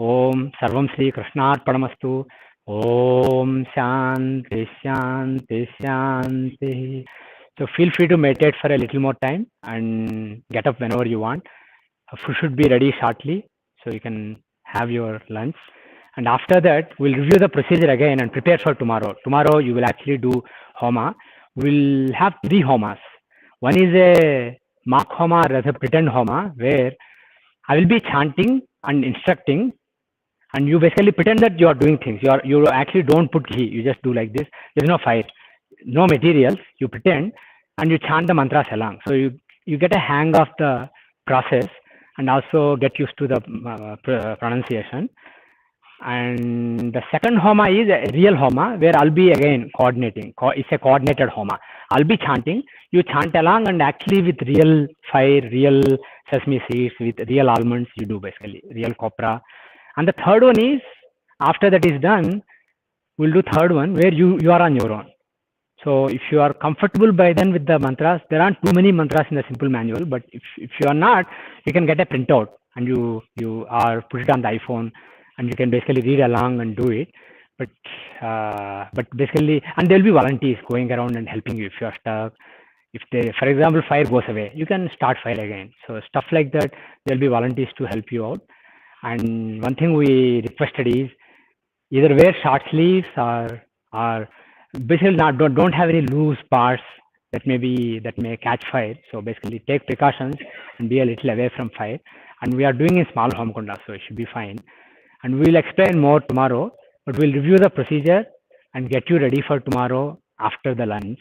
Speaker 6: Om Sarvam Sri Krishnarpanamastu. Om Shanti Shanti Shanti. So feel free to meditate for a little more time and get up whenever you want. Food should be ready shortly, so you can have your lunch. And after that, we'll review the procedure again and prepare for tomorrow. Tomorrow, you will actually do Homa. We'll have 3 Homas. One is a mock Homa or as a pretend Homa, where I will be chanting and instructing, and you basically pretend that you are doing things. You actually don't put ghee. You just do like this. There's no fire, no materials. You pretend, and you chant the mantras along. So you get a hang of the process and also get used to the pronunciation. And the second Homa is a real Homa where I'll be again coordinating. It's a coordinated Homa. I'll be chanting. You chant along, and actually with real fire, real sesame seeds, with real almonds, you do basically real copra. And the third one is, after that is done, we'll do third one where you are on your own. So if you are comfortable by then with the mantras, there aren't too many mantras in the simple manual, but if you are not, you can get a printout and you are put it on the iPhone, and you can basically read along and do it. But basically, and there'll be volunteers going around and helping you if you are stuck. If they, for example, fire goes away, you can start fire again. So stuff like that, there'll be volunteers to help you out. And one thing we requested is either wear short sleeves or basically don't have any loose parts that may catch fire. So basically take precautions and be a little away from fire. And we are doing in small home kunda, so it should be fine. And we'll explain more tomorrow, but we'll review the procedure and get you ready for tomorrow after the lunch.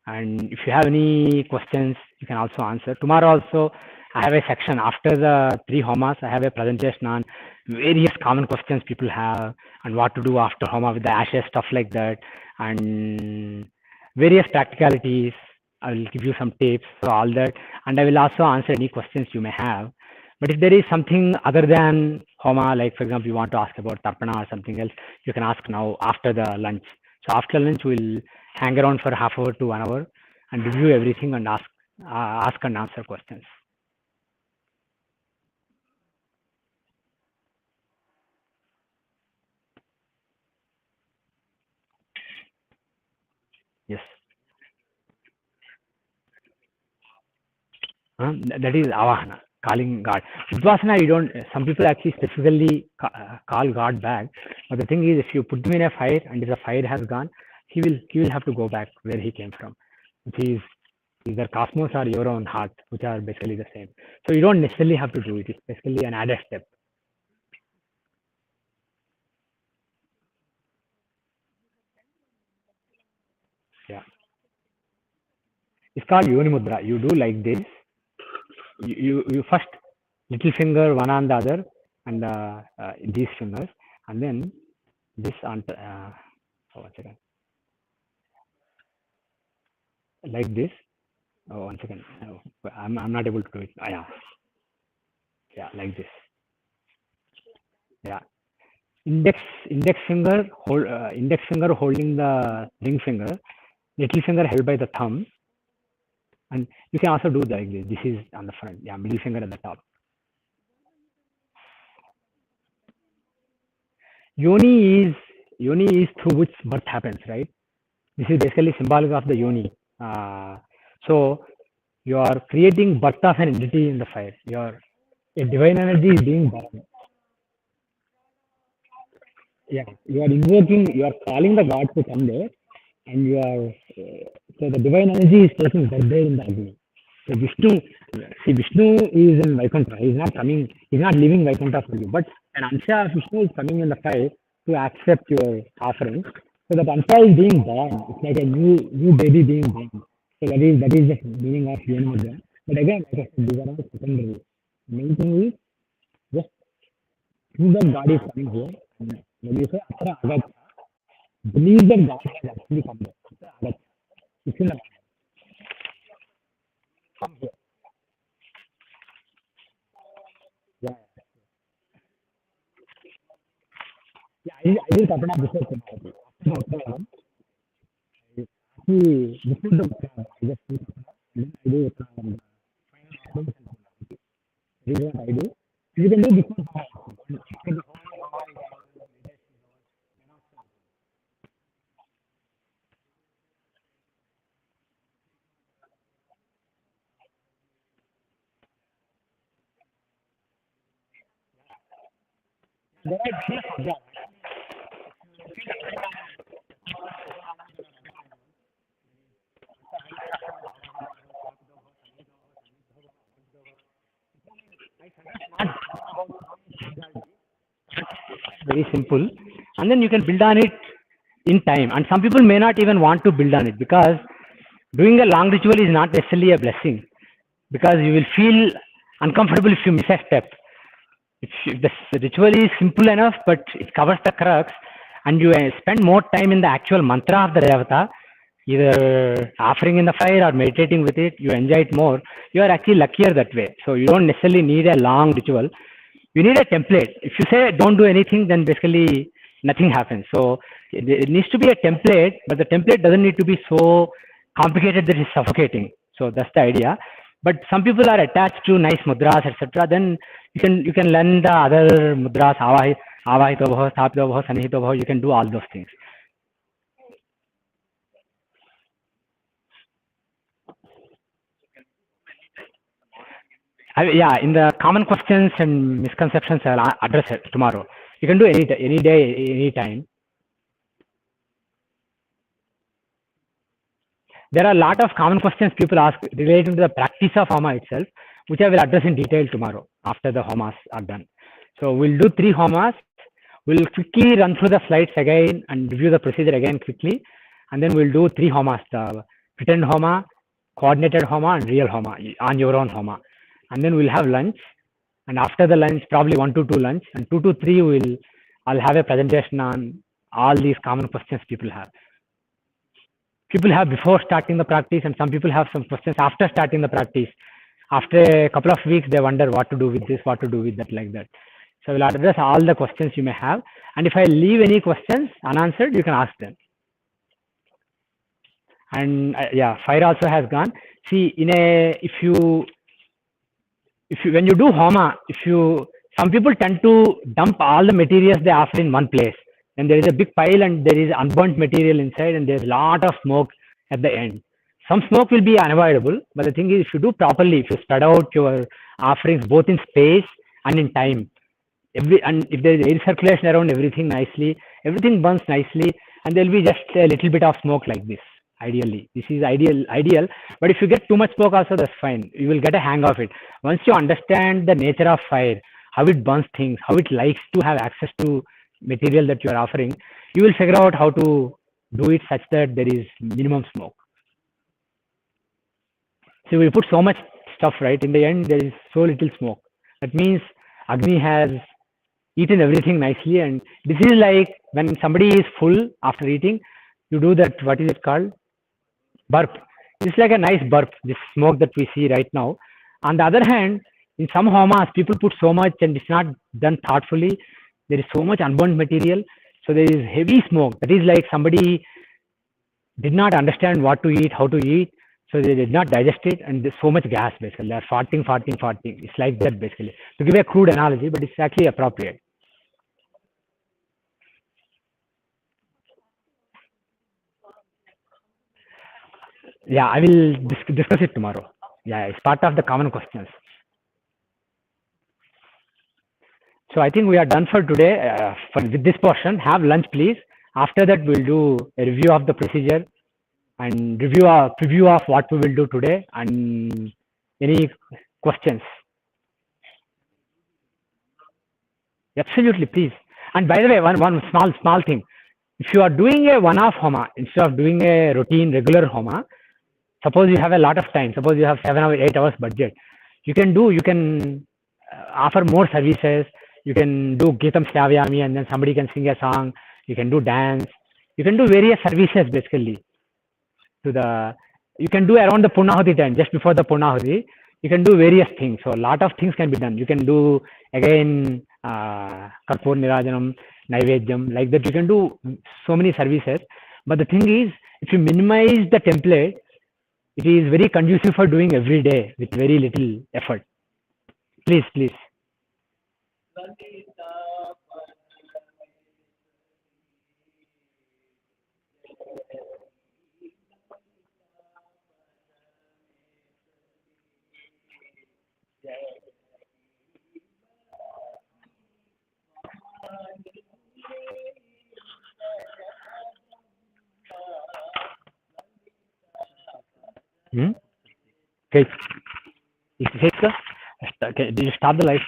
Speaker 6: And if you have any questions, you can also answer. Tomorrow also, I have a section after the 3 Homas. I have a presentation on various common questions people have and what to do after Homa with the ashes, stuff like that, and various practicalities. I will give you some tips for all that, and I will also answer any questions you may have. But if there is something other than Homa, like for example, you want to ask about Tarpana or something else, you can ask now after the lunch. So after lunch, we'll hang around for half hour to 1 hour and review everything and ask and answer questions. Yes. That is Avahana, calling God. Udvasana, you don't, some people actually specifically call God back. But the thing is, if you put him in a fire and if the fire has gone, he will have to go back where he came from, which is either cosmos or your own heart, which are basically the same. So you don't necessarily have to do it. It's basically an added step. Yeah. It's called Yooni Mudra. You do like this. You first little finger one on the other and these fingers, and then this on one second, like this. Oh, 1 second. Oh, I'm not able to do it. Yeah, like this. Yeah. Index finger holding the ring finger, little finger held by the thumb, and you can also do like this. This is on the front. Yeah, middle finger at the top. Yoni is through which birth happens, right? This is basically symbolic of the yoni. So you are creating birth of an entity in the fire. A divine energy is being born. Yeah, you are invoking, you are calling the god to come there, and you are so the divine energy is taking birth there in the Agni. So Vishnu is in Vaikuntha. He's not leaving Vaikuntha for you. But an Ansha of Vishnu is coming in the fire to accept your offering. So that Ansha is being born. It's like a new baby being born. So that is the meaning of Yooni Mudra. But again, like I said, these are all secondary. The main thing is just prove that God is coming here. And when you say Atra Agatha, believe that God has actually come there. Atra Agatha. It's in the mind. Come here. Yeah. Yeah, I did Tarpana before tomorrow. After before the I just do then I do final this is what I do. You can do before after the Very simple, and then you can build on it in time. And some people may not even want to build on it because doing a long ritual is not necessarily a blessing, because you will feel uncomfortable if you miss a step. If the ritual is simple enough but it covers the crux, and you spend more time in the actual mantra of the devata, either offering in the fire or meditating with it, you enjoy it more. You are actually luckier that way. So you don't necessarily need a long ritual. You need a template. If you say don't do anything, then basically nothing happens. So it needs to be a template, but the template doesn't need to be so complicated that it's suffocating. So that's the idea. But some people are attached to nice mudras, etc. Then you can learn the other mudras, avahito bhava, sthapito bhava, sanihito bhava. You can do all those things. Yeah, in the common questions and misconceptions, I'll address it tomorrow. You can do any day, any time. There are a lot of common questions people ask relating to the practice of Homa itself, which I will address in detail tomorrow after the Homas are done. So we'll do 3 Homas. We'll quickly run through the slides again and review the procedure again quickly. And then we'll do 3 Homas, the pretend Homa, coordinated Homa, and real Homa, on your own Homa. And then we'll have lunch. And after the lunch, probably 1 to 2 lunch. And 2 to 3, I'll have a presentation on all these common questions people have. People have before starting the practice, and some people have some questions after starting the practice. After a couple of weeks, they wonder what to do with this, what to do with that, like that. So we'll address all the questions you may have. And if I leave any questions unanswered, you can ask them. And yeah, fire also has gone. See, when you do Homa, some people tend to dump all the materials they offer in one place. And there is a big pile and there is unburnt material inside, and there's a lot of smoke at the end. Some smoke will be unavoidable, but the thing is, if you do properly, if you spread out your offerings both in space and in time, and if there is air circulation around everything nicely, everything burns nicely, and there will be just a little bit of smoke like this. Ideally, this is ideal. But if you get too much smoke also, that's fine. You will get a hang of it. Once you understand the nature of fire, how it burns things, how it likes to have access to material that you are offering, you will figure out how to do it such that there is minimum smoke. So we put so much stuff, right? In the end, there is so little smoke. That means Agni has eaten everything nicely. And this is like when somebody is full after eating, you do that, what is it called? Burp. It's like a nice burp, this smoke that we see right now. On the other hand, in some homas, people put so much and it's not done thoughtfully. There is so much unburned material. So there is heavy smoke. That is like somebody did not understand what to eat, how to eat. So they did not digest it, and there's so much gas basically. They are farting. It's like that basically. To give a crude analogy, but it's actually appropriate. Yeah, I will discuss it tomorrow. Yeah, it's part of the common questions. So I think we are done for today with this portion. Have lunch, please. After that, we'll do a review of the procedure and preview of what we will do today, and any questions. Absolutely, please. And by the way, one small thing. If you are doing a one-off Homa instead of doing a routine regular Homa, suppose you have a lot of time, suppose you have 7 or 8 hours budget, you can offer more services. You can do Geetam Shlavyami, and then somebody can sing a song. You can do dance. You can do various services basically. You can do around the Purnahuti time, just before the Purnahuti. You can do various things. So a lot of things can be done. You can do again Karpur Nirajanam, Naivedyam, like that. You can do so many services. But the thing is, if you minimize the template, it is very conducive for doing every day with very little effort. Please. Okay. Is it sir? Okay. Did you stop the live?